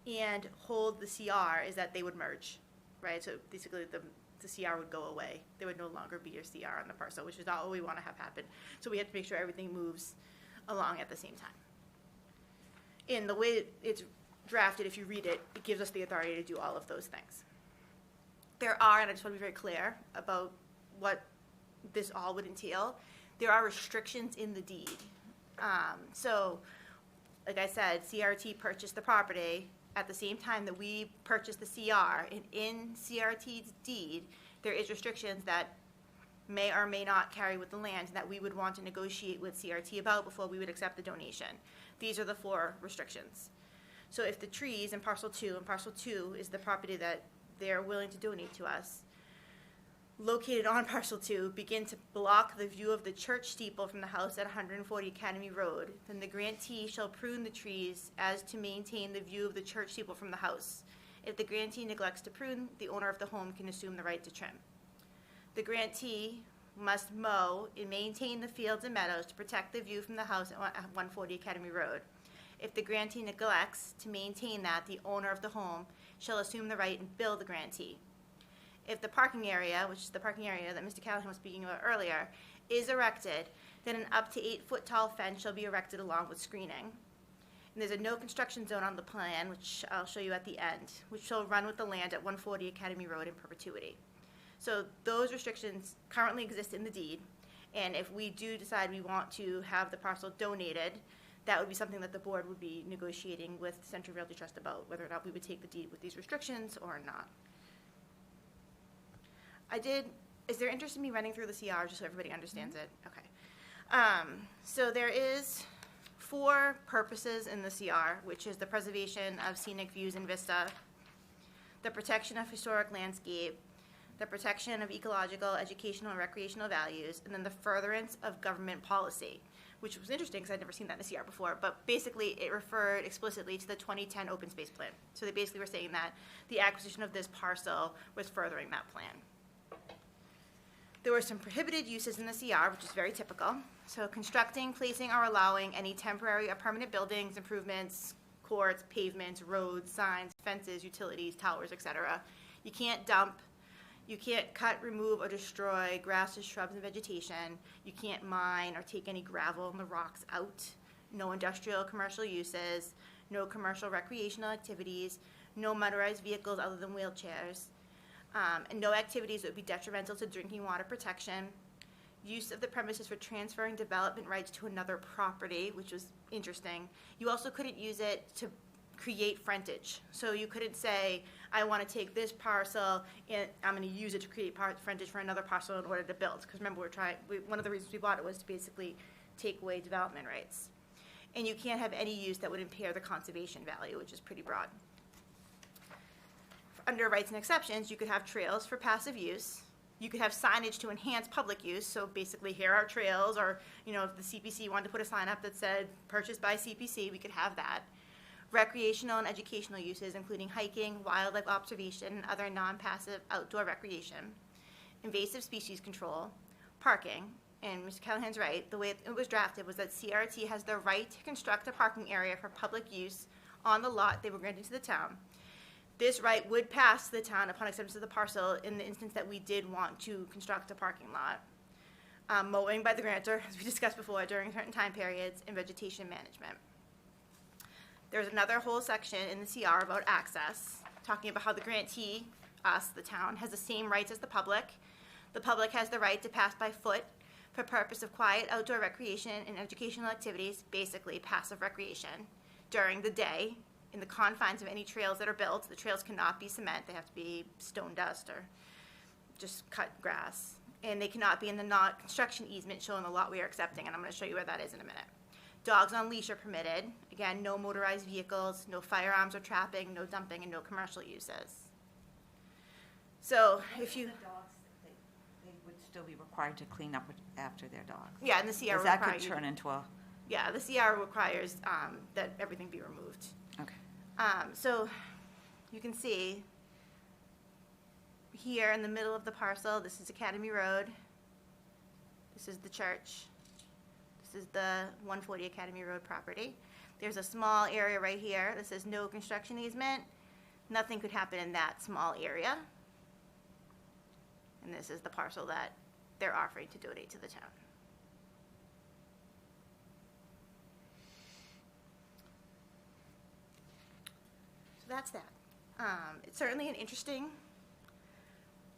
and hold the CR is that they would merge, right? So basically the CR would go away. There would no longer be a CR on the parcel, which is not what we want to have happen. So we have to make sure everything moves along at the same time. In the way it's drafted, if you read it, it gives us the authority to do all of those things. There are, and I just want to be very clear about what this all would entail, there are restrictions in the deed. So, like I said, CRT purchased the property at the same time that we purchased the CR, and in CRT's deed, there is restrictions that may or may not carry with the land that we would want to negotiate with CRT about before we would accept the donation. These are the 4 restrictions. So if the trees in parcel 2, and parcel 2 is the property that they're willing to donate to us, located on parcel 2, begin to block the view of the church steeple from the house at 140 Academy Road, then the grantee shall prune the trees as to maintain the view of the church steeple from the house. If the grantee neglects to prune, the owner of the home can assume the right to trim. The grantee must mow and maintain the fields and meadows to protect the view from the house at 140 Academy Road. If the grantee neglects to maintain that, the owner of the home shall assume the right and bill the grantee. If the parking area, which is the parking area that Mr. Callahan was speaking about earlier, is erected, then an up to 8-foot tall fence shall be erected along with screening. And there's a no construction zone on the plan, which I'll show you at the end, which shall run with the land at 140 Academy Road in perpetuity. So those restrictions currently exist in the deed, and if we do decide we want to have the parcel donated, that would be something that the board would be negotiating with Central Realty Trust about, whether or not we would take the deed with these restrictions or not. Is there interest in me running through the CR just so everybody understands it? Okay. So there is 4 purposes in the CR, which is the preservation of scenic views and vista, the protection of historic landscape, the protection of ecological, educational, and recreational values, and then the furtherance of government policy, which was interesting because I'd never seen that in the CR before, but basically it referred explicitly to the 2010 open space plan. So they basically were saying that the acquisition of this parcel was furthering that plan. There were some prohibited uses in the CR, which is very typical. So constructing, placing, or allowing any temporary or permanent buildings, improvements, courts, pavements, roads, signs, fences, utilities, towers, etc. You can't dump, you can't cut, remove, or destroy grasses, shrubs, and vegetation. You can't mine or take any gravel and the rocks out. No industrial commercial uses, no commercial recreational activities, no motorized vehicles other than wheelchairs, and no activities that would be detrimental to drinking water protection, use of the premises for transferring development rights to another property, which was interesting. You also couldn't use it to create frontage. So you couldn't say, I want to take this parcel and I'm going to use it to create frontage for another parcel in order to build. Because remember, one of the reasons we bought it was to basically take away development rights. And you can't have any use that would impair the conservation value, which is pretty broad. Under rights and exceptions, you could have trails for passive use. You could have signage to enhance public use, so basically here are trails, or, you know, if the CPC wanted to put a sign up that said purchased by CPC, we could have that. Recreational and educational uses, including hiking, wildlife observation, and other non-passive outdoor recreation. Invasive species control, parking, and Mr. Callahan's right, the way it was drafted was that CRT has the right to construct a parking area for public use on the lot they were granted to the town. This right would pass the town upon acceptance of the parcel in the instance that we did want to construct a parking lot. Mowing by the grantor, as we discussed before, during certain time periods, and vegetation management. There's another whole section in the CR about access, talking about how the grantee, us, the town, has the same rights as the public. The public has the right to pass by foot for purpose of quiet outdoor recreation and educational activities, basically passive recreation, during the day, in the confines of any trails that are built. The trails cannot be cement, they have to be stone dust or just cut grass. And they cannot be in the non-construction easement shown in the lot we are accepting, and I'm gonna show you where that is in a minute. Dogs on leash are permitted. Again, no motorized vehicles, no firearms or trapping, no dumping, and no commercial uses. So if you, They would still be required to clean up after their dogs. yeah, and the CR Because that require could you- turn into a, Yeah, the CR requires that everything be removed. okay. So you can see here in the middle of the parcel, this is Academy Road. This is the church. This is the 140 Academy Road property. There's a small area right here that says no construction easement. Nothing could happen in that small area. And this is the parcel that they're offering to donate to the town. So that's that. It's certainly an interesting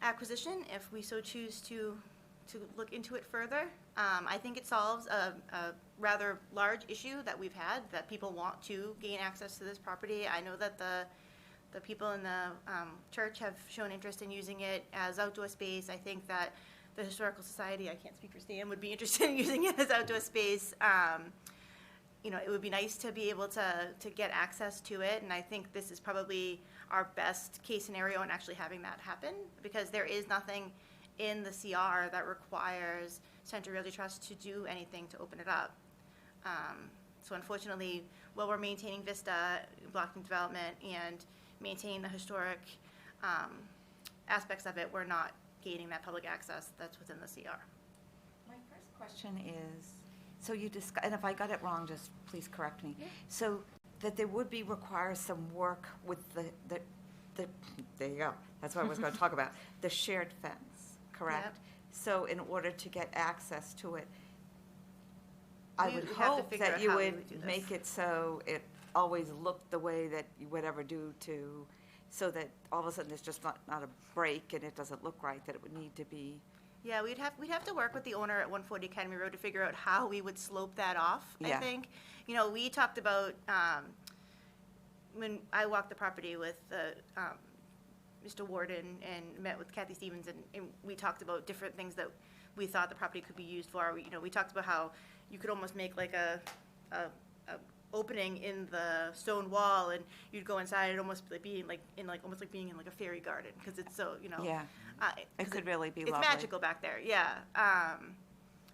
acquisition if we so choose to look into it further. I think it solves a rather large issue that we've had, that people want to gain access to this property. I know that the people in the church have shown interest in using it as outdoor space. I think that the Historical Society, I can't speak for Stan, would be interested in using it as outdoor space. You know, it would be nice to be able to get access to it, and I think this is probably our best case scenario in actually having that happen, because there is nothing in the CR that requires Central Realty Trust to do anything to open it up. So unfortunately, while we're maintaining Vista, blocking development, and maintaining the historic aspects of it, we're not gaining that public access that's within the CR. My first question is, so you discuss, and if I got it wrong, just please correct me. So that there would be require some work with the there you go, that's what I was going to talk about, the shared fence, correct? Yep. So in order to get access to it, I We would would have to hope figure that out you how we would would do this. make it so it always looked the way that you would ever do to, so that all of a sudden there's just not a break and it doesn't look right, that it would need to be. Yeah, we'd have to work with the owner at 140 Academy Road to figure out how we would slope that off, I Yeah. think. You know, we talked about, when I walked the property with Mr. Warden and met with Kathy Stevens, and we talked about different things that we thought the property could be used for. We talked about how you could almost make like a opening in the stone wall, and you'd go inside, it almost like being like almost like being in like a fairy garden, because it's so, you know. Yeah. It could really be It's lovely. magical back there, yeah.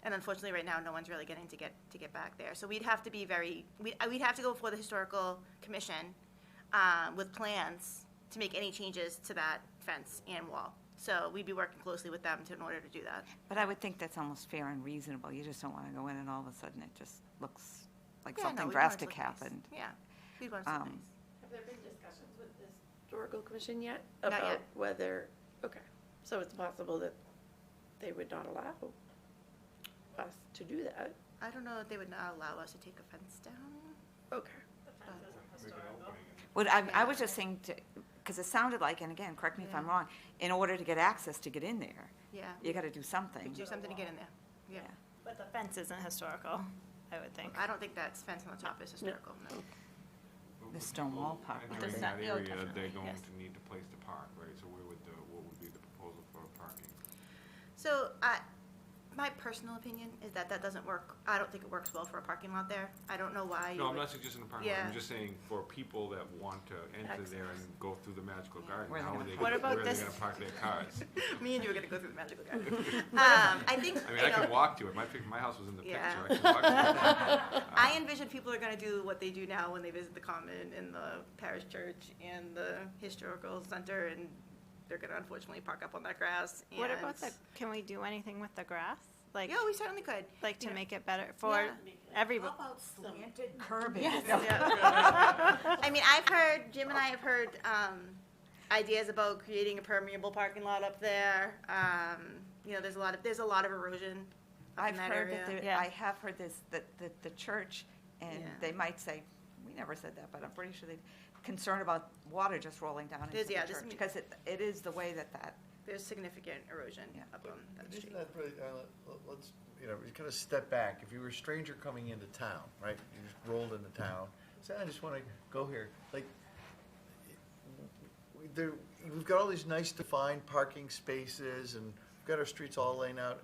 And unfortunately, right now, no one's really getting to get back there. So we'd have to be we'd have to go before the Historical Commission with plans to make any changes to that fence and wall. So we'd be working closely with them in order to do that. But I would think that's almost fair and reasonable. You just don't want to go in and all of a sudden it just looks like Yeah, no, something we'd want it to drastic look nice. happened. Yeah, we'd want it to look nice. Have there been discussions with the Historical Commission yet? Not About yet. whether, okay, so it's possible that they would not allow us to do that? I don't know if they would not allow us to take a fence down. Okay. Well, I was just saying, because it sounded like, and again, correct me if I'm wrong, in order to get access to get in there, Yeah. you got to do something. Do something to get in there, yeah. But the fence isn't historical, I would think. I don't think that fence on the top is historical, no. The stone wall park. And Does in that- that oh, area, they're definitely, going yes. to need a place to park, right? So what would be the proposal for parking? So, my personal opinion is that that doesn't work. I don't think it works well for a parking lot there. I don't know why. No, you I'm would- not suggesting a parking lot. I'm Yeah. just saying for people that want to enter there and go through the magical garden, Where are they how are gonna they, park? What about where are they this- gonna park their cars? Me and you are gonna go through the magical garden. I think, I mean, I could walk to it. My house was in the picture. Yeah. I could walk to it. I envision people are gonna do what they do now when they visit the common and the parish church and the historical center, and they're gonna unfortunately park up on that grass. What about and- can we do anything with the grass? Like, Yeah, we certainly could. like to Yeah. make it better for Yeah. everybody? How about slanted curbing? Yes. I mean, Jim and I have heard ideas about creating a permeable parking lot up there. You know, there's a lot of erosion up I've in that heard area. that Yeah. I have heard this, that the church, and Yeah. they might say, we never said that, but I'm pretty sure they're concerned about water just rolling down into There's- the yeah, this- church. Because it is the way that There's significant erosion Yeah. up on that Isn't street. that really, let's, you kind of step back. If you were a stranger coming into town, right, you just rolled into town, say, I just want to go here, like, we've got all these nice defined parking spaces, and we've got our streets all laid out,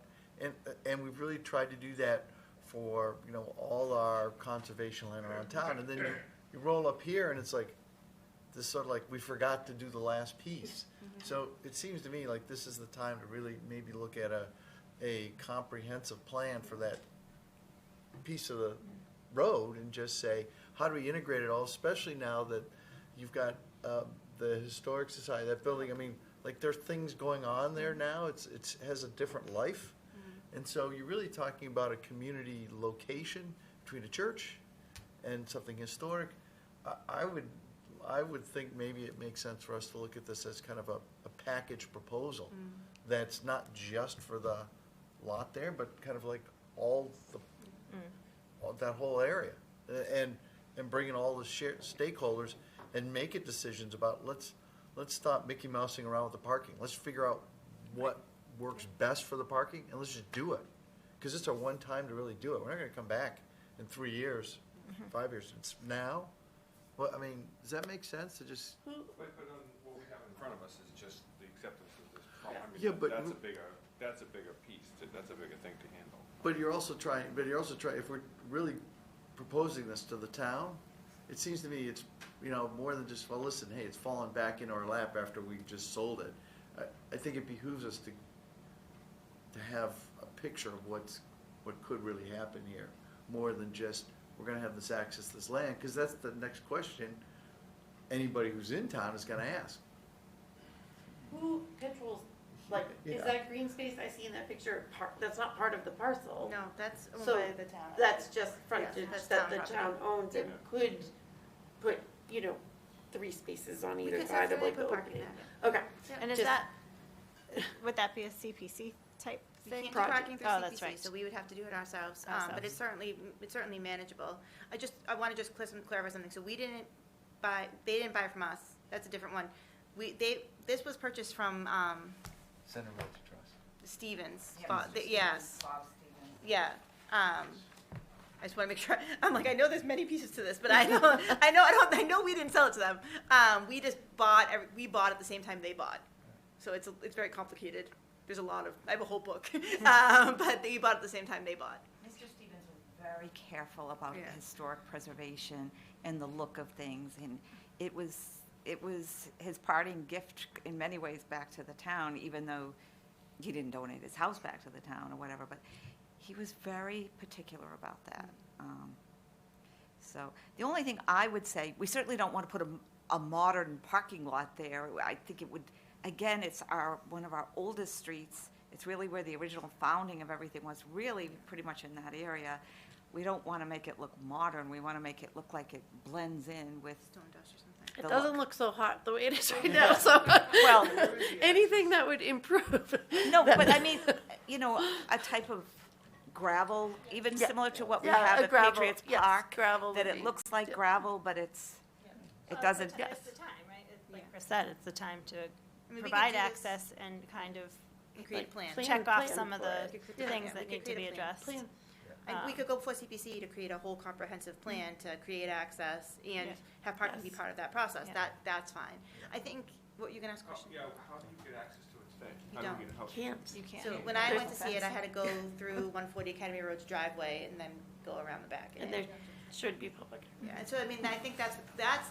and we've really tried to do that for, all our conservation land around town, and then you roll up here, and it's like, this sort of like, we forgot to do the last piece. So it seems to me like this is the time to really maybe look at a comprehensive plan for that piece of the road and just say, how do we integrate it all, especially now that you've got the Historic Society, that building, I mean, like there are things going on there now, it has a different life. And so you're really talking about a community location between a church and something historic. I would think maybe it makes sense for us to look at this as kind of a package proposal that's not just for the lot there, but kind of like all that whole area, and bring in all the stakeholders and make it decisions about let's stop Mickey Mousing around with the parking. Let's figure out what works best for the parking, and let's just do it, because it's our one time to really do it. We're not going to come back in 3 years, 5 years. It's now. Well, I mean, does that make sense to just? But what we have in front of us is just the acceptance of this problem. I mean, Yeah, but that's a bigger piece. That's a bigger thing to handle. But you're also trying. If we're really proposing this to the town, it seems to me it's more than just, well, listen, hey, it's fallen back in our lap after we just sold it. I think it behooves us to have a picture of what could really happen here, more than just we're going to have this access to this land, because that's the next question anybody who's in town is going to ask. Who controls, like, Yeah. is that green space I see in that picture, that's not part of the parcel? No, that's owned So by the town. that's just frontage that's that town the property. town owns and could put, 3 spaces on We either could side of certainly like the put parking opening. there. Okay. And is Just- that, would that be a CPC type You thing? can't do parking through Oh, that's CPC, right. so we would have to do it ourselves. But Ourselves. it's certainly manageable. I want to just clarify something. So they didn't buy it from us. That's a different one. This was purchased from Center Realty Trust. Stevens. Yeah, Yes. Bob Stevens. Yeah. I just want to make sure. I'm like, I know there's many pieces to this, but I know we didn't sell it to them. We just bought. We bought at the same time they bought, so it's very complicated. There's a lot of. I have a whole book, but they bought at the same time they bought. Mr. Stevens was very careful about Yeah. historic preservation and the look of things, and it was his parting gift in many ways back to the town, even though he didn't donate his house back to the town or whatever, but he was very particular about that. So the only thing I would say, we certainly don't want to put a modern parking lot there. I think it would, again, it's one of our oldest streets. It's really where the original founding of everything was, really pretty much in that area. We don't want to make it look modern. We want to make it look like it blends in with Stone dust or something. It the doesn't look. look so hot the way it is right now, so, well, anything that would improve. No, but I mean, a type of gravel, even similar to what we Yeah, have a at gravel, Patriots yes, Park, gravel that would it be- looks like yeah. gravel, but it doesn't. It's the time, right? Like Chris said, it's the time to we could provide do this- access and kind of And create a plan. check off plan some of for the it. Yeah, things we that could need to create be a plan. addressed. And we could go before CPC to create a whole comprehensive plan to create access and have parking be part of that process. That's fine. I think, what, you gonna ask a question? Yeah, how do you get access to it today? You How do don't. we get help? You can't. So when I went to see it, I had to go through 140 Academy Road's driveway and then go around the back. And there should be public. Yeah, and so I mean, I think that's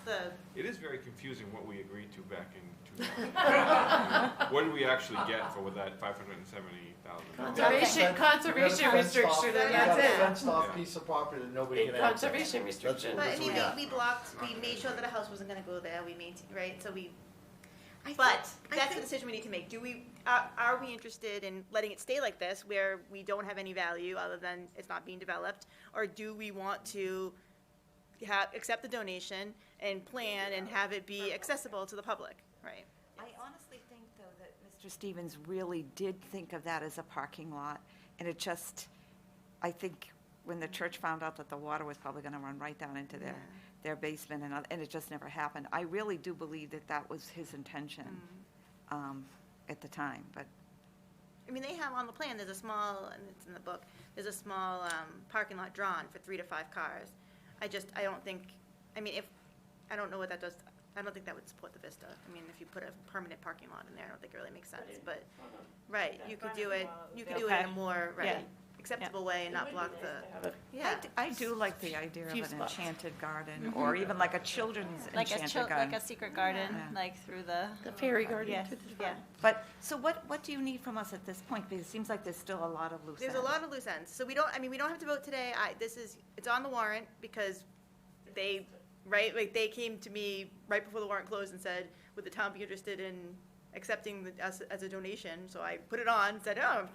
the. It is very confusing what we agreed to back in 2000. What did we actually get for that $570,000? Conservation restriction, and that's it. Fenced off piece of property that nobody can access. Conservation restriction. But I mean, we made sure that a house wasn't gonna go there, we maintained, right, so we, but that's the decision we need to make. Are we interested in letting it stay like this, where we don't have any value other than it's not being developed? Or do we want to accept the donation and plan and have it be accessible to the public, right? I honestly think, though, that Mr. Stevens really did think of that as a parking lot, and it just, I think when the church found out that the water was probably going to run right down into their basement, and it just never happened. I really do believe that that was his intention at the time, but. I mean, they have on the plan, there's a small, and it's in the book, there's a small parking lot drawn for 3 to 5 cars. I don't think, I mean, I don't know what that does, I don't think that would support the Vista. I mean, if you put a permanent parking lot in there, I don't think it really makes sense, but, right, you could do it in a more, acceptable way and not block the. I do like the idea of an enchanted garden, or even like a children's enchanted garden. Like a secret garden, like through the fairy garden. Yes, yeah. But, so what do you need from us at this point? Because it seems like there's still a lot of loose ends. There's a lot of loose ends. So we don't have to vote today. It's on the warrant because they came to me right before the warrant closed and said, would the town be interested in accepting as a donation? So I put it on, said, oh,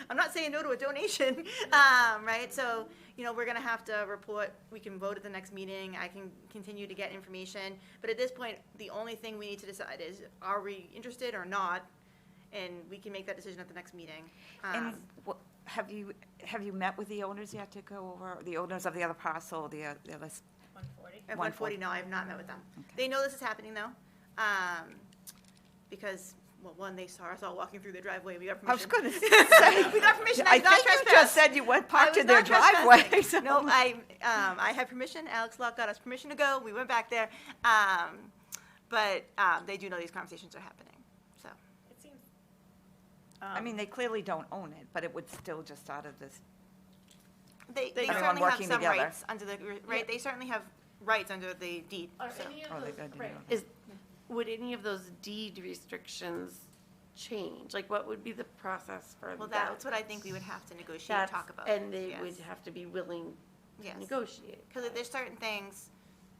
I'm not saying no to a donation, right? So, we're gonna have to report, we can vote at the next meeting, I can continue to get information, but at this point, the only thing we need to decide is, are we interested or not? And we can make that decision at the next meeting. And have you met with the owners yet to go over, the owners of the other parcel, the other? 140? At 140, no, I have not met with them. Okay. They know this is happening, though, because, well, one, they saw us all walking through their driveway, we got permission. I was going to say. We got permission, I think you just said you went parked in their driveway. So. No, I had permission, Alex Locke got us permission to go, we went back there, but they do know these conversations are happening, so. It seems. I mean, they clearly don't own it, but it would still just out of this. They Everyone certainly have working some together. rights under the, right, they certainly have rights under the deed. Are so. any of Oh, they those, gotta do right, that. would any of those deed restrictions change? Like, what would be the process for that? Well, that's what I think we would have to negotiate and talk about. And they Yes. would have to be willing Yes. to negotiate. Because there's certain things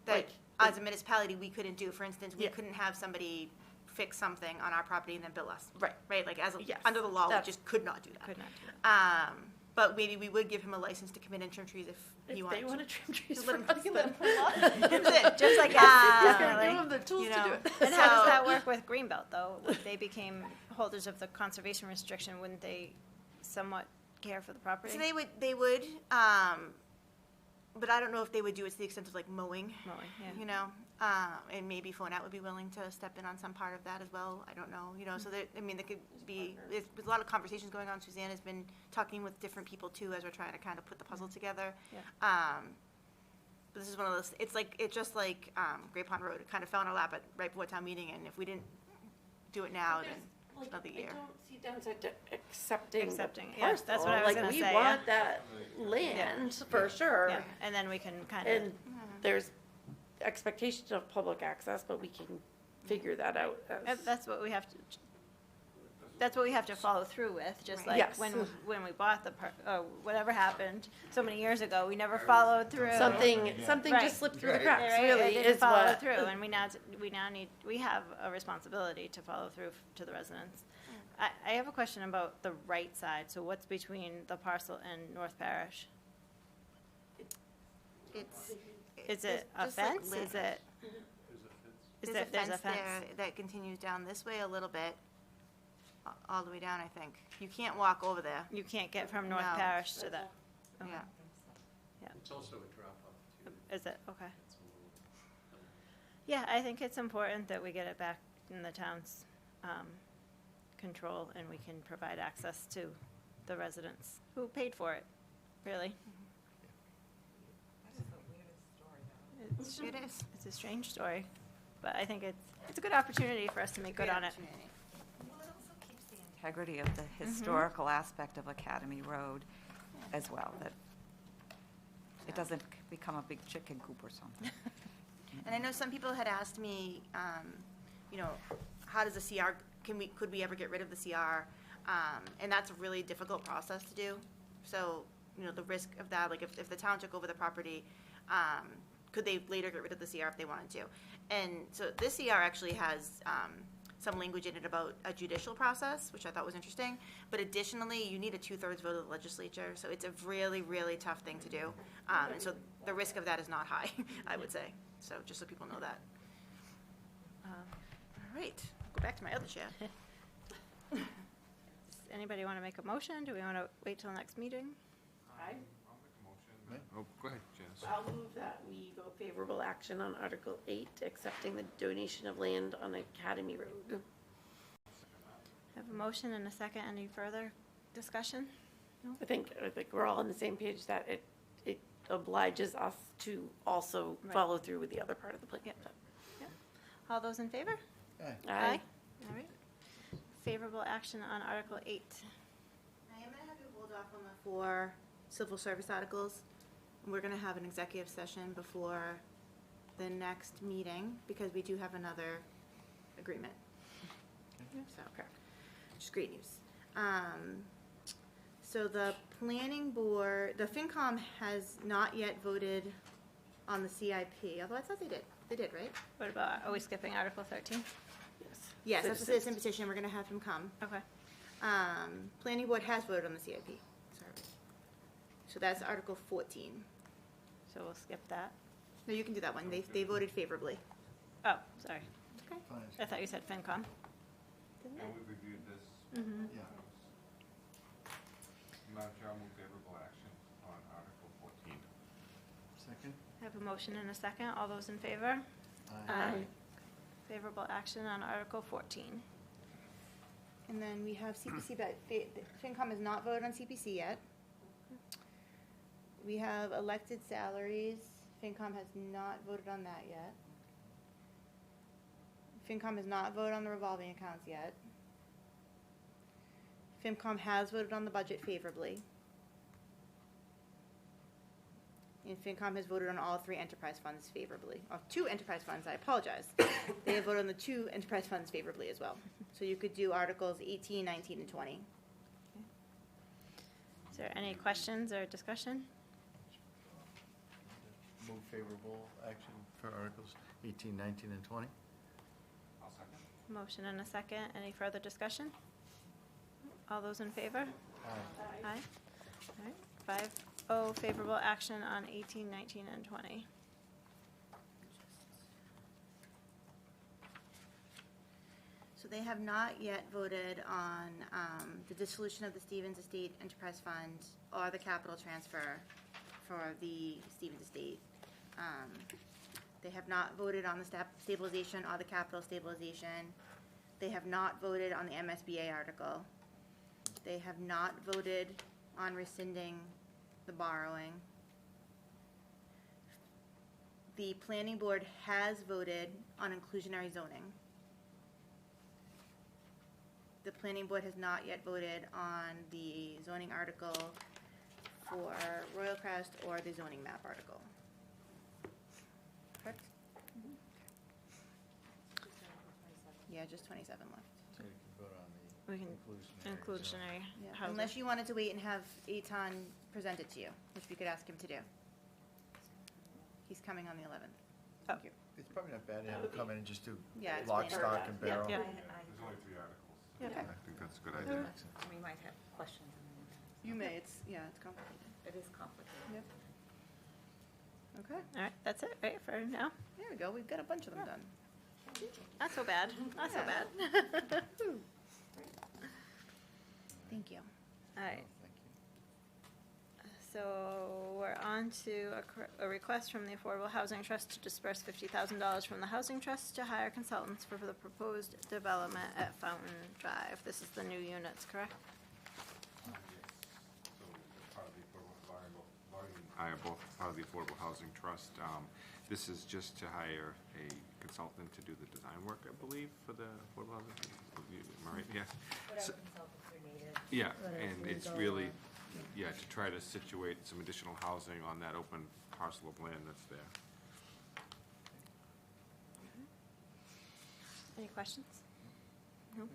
that, Like, as a municipality, we couldn't do. For instance, we Yeah. couldn't have somebody fix something on our property and then bill us. Right. Right, like, Yes. under the law, we That's- just could not do that. Could not do that. But maybe we would give him a license to come in and trim trees if he wanted they to. want to trim trees Just for let him- us, just let him then. That's it. Just like Give definitely. them the tools You to know. do it. And how does So- that work with Greenbelt, though? If they became holders of the conservation restriction, wouldn't they somewhat care for the property? So they would, but I don't know if they would do it to the extent of like mowing. Mowing, yeah. You know, and maybe Fonat would be willing to step in on some part of that as well. I don't know, so there could be, there's a lot of conversations going on. Suzanne has been talking with different people too, as we're trying to kind of put the puzzle together. Yeah. But this is one of those, it's just like Great Pond Road. It kind of fell in our lap right before town meeting, and if we didn't do it now, then it's another year. I don't see downside to accepting yes, that's what I was gonna say, We yeah. want that land, for sure. Yeah, and then we can kind of. And there's expectation of public access, but we can figure that out as. That's what we have to. That's what we have to follow through with. Just like Yes. when we bought the whatever happened so many years ago, we never followed through. Something Right. just slipped through the Right, cracks. right, Really it didn't is follow what. through, and we have a responsibility to follow through to the residents. I have a question about the right side. So what's between the parcel and North Parish? Is it a just like fence? Is it? There's a fence there that continues down this way a little bit, all the way down, I think. You can't walk over there. You can't get from North No. Parish to that. Okay. Yeah. Yeah. It's also a drop-off, too. Is it? Okay. Yeah, I think it's important that we get it back in the town's control and we can provide access to the residents who paid for it, really. It is. It's a strange story, but I think it's a good opportunity for us to make good on it. Well, it also keeps the integrity of the historical aspect of Academy Road as well, that it doesn't become a big chicken coop or something. And I know some people had asked me, how does the CR, could we ever get rid of the CR? And that's a really difficult process to do. So, the risk of that, like if the town took over the property, could they later get rid of the CR if they wanted to? And so this CR actually has some language in it about a judicial process, which I thought was interesting. But additionally, you need a 2/3 vote of the legislature. So it's a really, really tough thing to do. And so the risk of that is not high, I would say. So just so people know that. All right, go back to my other chair. Does anybody want to make a motion? Do we want to wait till next meeting? I- I'll make a motion. Oh, go ahead, Janice. I'll move that we go favorable action on Article 8, accepting the donation of land on Academy Road. Have a motion and a second. Any further discussion? I think we're all on the same page that it obliges us to also Right. follow through with the other part of the plan. Yep. All those in favor? Aye. All right. Favorable action on Article 8. I am going to have you hold off on the 4 civil service articles. We're going to have an executive session before the next meeting because we do have another agreement. So, which is great news. So the planning board, the FinCom has not yet voted on the CIP, although I thought they did. They did, right? What about, are we skipping Article 13? Yes. Yes, that's a citizen petition. We're going to have him come. Okay. Planning board has voted on the CIP. Sorry. So that's Article 14. So we'll skip that. No, you can do that one. They voted favorably. Oh, sorry. Okay. I thought you said FinCom. And we reviewed this. Mm-hmm. Yeah. Madam Chair, I'll move favorable action on Article 14. Second? Have a motion and a second. All those in favor? Aye. Favorable action on Article 14. And then we have CPC, but FinCom has not voted on CPC yet. We have elected salaries. FinCom has not voted on that yet. FinCom has not voted on the revolving accounts yet. FinCom has voted on the budget favorably. And FinCom has voted on all 3 enterprise funds favorably. 2 enterprise funds, I apologize. They have voted on the 2 enterprise funds favorably as well. So you could do Articles 18, 19, and 20. Is there any questions or discussion? Move favorable action for Articles 18, 19, and 20. I'll second. Motion and a second. Any further discussion? All those in favor? Aye. Aye. All right. 5-0 favorable action on 18, 19, and 20. So they have not yet voted on the dissolution of the Stevens Estate Enterprise Fund or the capital transfer for the Stevens Estate. They have not voted on the stabilization or the capital stabilization. They have not voted on the MSBA article. They have not voted on rescinding the borrowing. The planning board has voted on inclusionary zoning. The planning board has not yet voted on the zoning article for Royal Crest or the zoning map article. Correct? Yeah, just 27 left. So you can vote on the We can inclusionary Yeah, housing. unless you wanted to wait and have Eitan present it to you, which we could ask him to do. He's coming on the 11th. Thank you. It's probably not bad to have them come in and just do Yeah, it's lock, plain. stock, and barrel. Yeah. There's only 3 articles. Yeah. Okay. I think that's a good idea. We might have questions. You may, it's complicated. It is complicated. Yep. Okay, All right, that's it, right, for now? there we go, we've got a bunch of them done. Not so bad. Not so Yeah. bad. Thank you. All right. Thank you. So we're on to a request from the Affordable Housing Trust to disperse $50,000 from the Housing Trust to hire consultants for the proposed development at Fountain Drive. This is the new units, correct? So, as part of the affordable bargaining I are both part of the Affordable Housing Trust. This is just to hire a consultant to do the design work, I believe, for the affordable housing. Am I right? Yes. So- Yeah, and it's really, to try to situate some additional housing on that open parcel of land that's there. Any questions? No?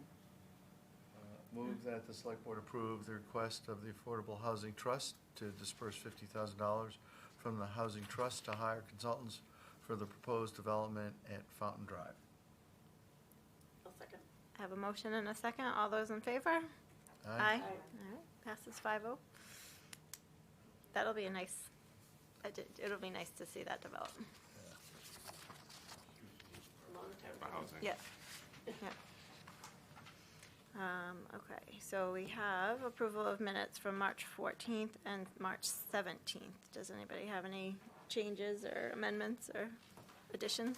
Move that the select board approve the request of the Affordable Housing Trust to disperse $50,000 from the Housing Trust to hire consultants for the proposed development at Fountain Drive. I'll second. I have a motion and a second. All those in favor? Aye. All right, passes 5-0. That'll be a nice, it'll be nice to see that develop. For housing. Yeah. Yeah. Okay, so we have approval of minutes from March 14th and March 17th. Does anybody have any changes or amendments or additions?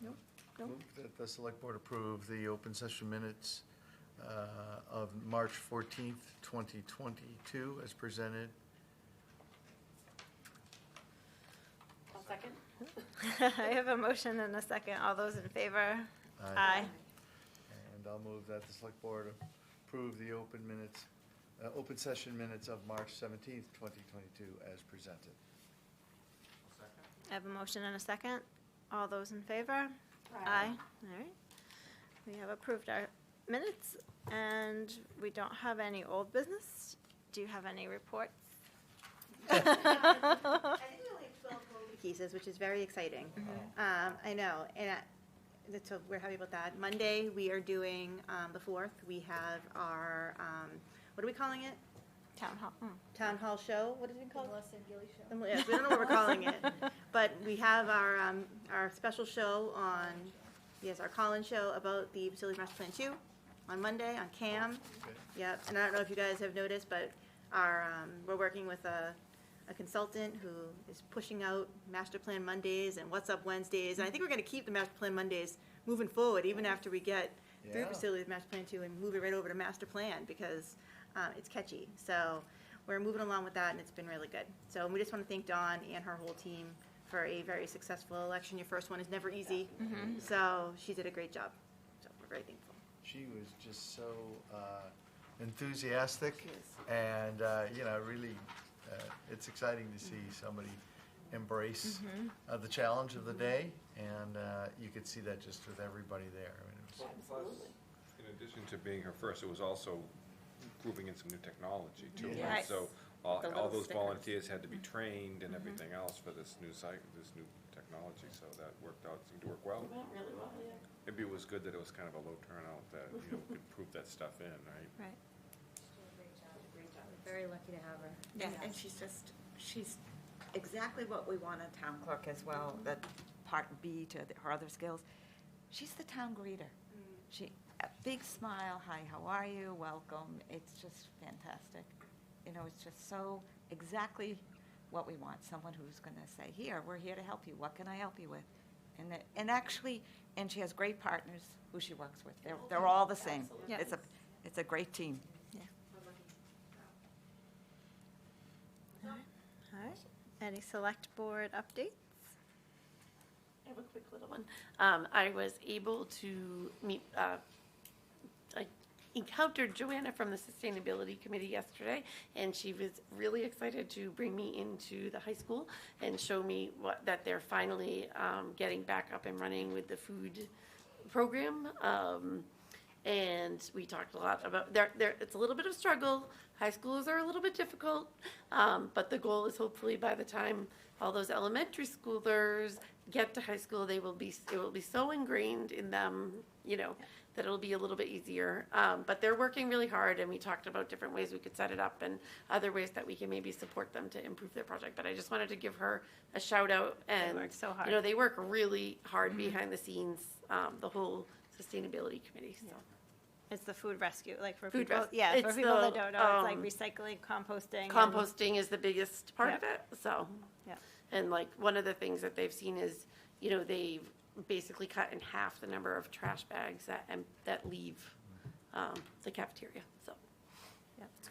Nope. Nope. Move that the select board approve the open session minutes of March 14th, 2022 as presented. I'll second. I have a motion and a second. All those in favor? Aye. And I'll move that the select board approve the open session minutes of March 17th, 2022 as presented. I have a motion and a second. All those in favor? Aye. All right. We have approved our minutes, and we don't have any old business. Do you have any reports? I think we only have 12 COVID cases, which is very exciting. I know, and so we're happy about that. Monday, we are doing the 4th. We have our, what are we calling it? Town hall. Town hall show. What is it called? Show. Yes, we don't know what we're calling it, but we have our special show on, our call-in show about the Facilities Master Plan 2 on Monday on CAM. Yep, and I don't know if you guys have noticed, but we're working with a consultant who is pushing out Master Plan Mondays and What's Up Wednesdays, and I think we're going to keep the Master Plan Mondays moving forward, even after we get through Facilities Master Plan 2 and move it right over to Master Plan, because it's catchy. So we're moving along with that, and it's been really good. So we just want to thank Dawn and her whole team for a very successful election. Your first one is never easy, so she did a great job. So we're very thankful. She was just so enthusiastic, and really, it's exciting to see somebody embrace the challenge of the day, and you could see that just with everybody there. I mean, it was Absolutely. In addition to being her first, it was also grouping in some new technology too. Yes. Right? So all The little those stickers. volunteers had to be trained and everything else for this new site, this new technology. So that worked out, seemed to work well. It went really well, yeah. Maybe it was good that it was kind of a low turnout that we could prove that stuff in, right? Right. Great job. We're very lucky to have her. And she's exactly what we want a town clerk as well, that part B to her other skills. She's the town greeter. A big smile, hi, how are you, welcome. It's just fantastic. It's just so exactly what we want, someone who's going to say, here, we're here to help you. What can I help you with? And she has great partners who she works with. They're all the same. Absolutely. It's a great team. All right. Any select board updates? I have a quick little one. I was able to meet, I encountered Joanna from the Sustainability Committee yesterday, and she was really excited to bring me into the high school and show me that they're finally getting back up and running with the food program. And we talked a lot about, it's a little bit of a struggle. High schoolers are a little bit difficult, but the goal is hopefully by the time all those elementary schoolers get to high school, it will be so ingrained in them, that it'll be a little bit easier. But they're working really hard, and we talked about different ways we could set it up and other ways that we can maybe support them to improve their project. But I just wanted to give her a shout out. And They work so hard. they work really hard behind the scenes, the whole sustainability committee. So. It's the food rescue, like for Food people. res- Yeah, for it's people that the, don't know, it's like recycling, composting. Composting is the biggest part of Yep. it. So, Yep. and like one of the things that they've seen is, they've basically cut in half the number of trash bags that leave the cafeteria. So,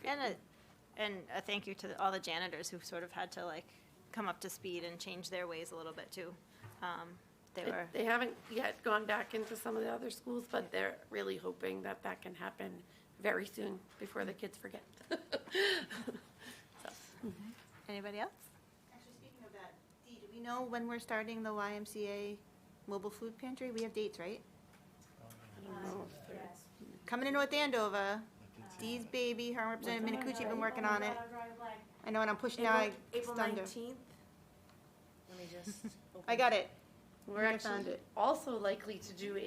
And a thank you to all the janitors who sort of had to like come up to speed and change their ways a little bit too. They haven't yet gone back into some of the other schools, but they're really hoping that that can happen very soon before the kids forget. Anybody else? Actually, speaking of that, Dee, do we know when we're starting the YMCA mobile food pantry? We have dates, right? Coming to North Andover, Dee's baby, her representative Minicucci been working on it. I know, and I'm pushing now. April Thunder. 19th. Let me just. I got it. We're actually also likely to do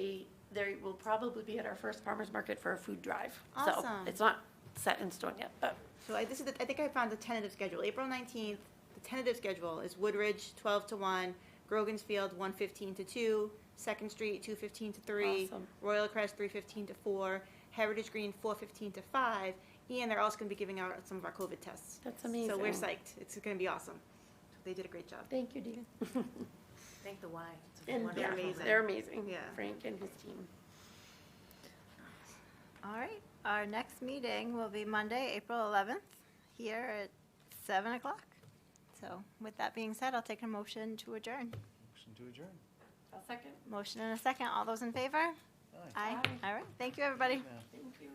there will probably be at our first farmer's market for a food drive. So Awesome. it's not set in stone yet, but. So I think I found the tentative schedule. April 19th, the tentative schedule is Woodridge, 12 to 1, Grogan's Field, 1:15 to 2, 2nd Street, 2:15 to 3, Awesome. Royal Crest, 3:15 to 4, Heritage Green, 4:15 to 5, and they're also going to be giving out some of our COVID tests. That's amazing. So we're psyched. It's going to be awesome. They did a great job. Thank you, Dee. Thank the Y. It's a And wonderful they're program. amazing. They're amazing. Yeah. Frank and his team. All right, our next meeting will be Monday, April 11th, here at 7 o'clock. So with that being said, I'll take a motion to adjourn. Motion to adjourn. A second. Motion and a second. All those in favor? Aye. All right, thank you, everybody. Thank you.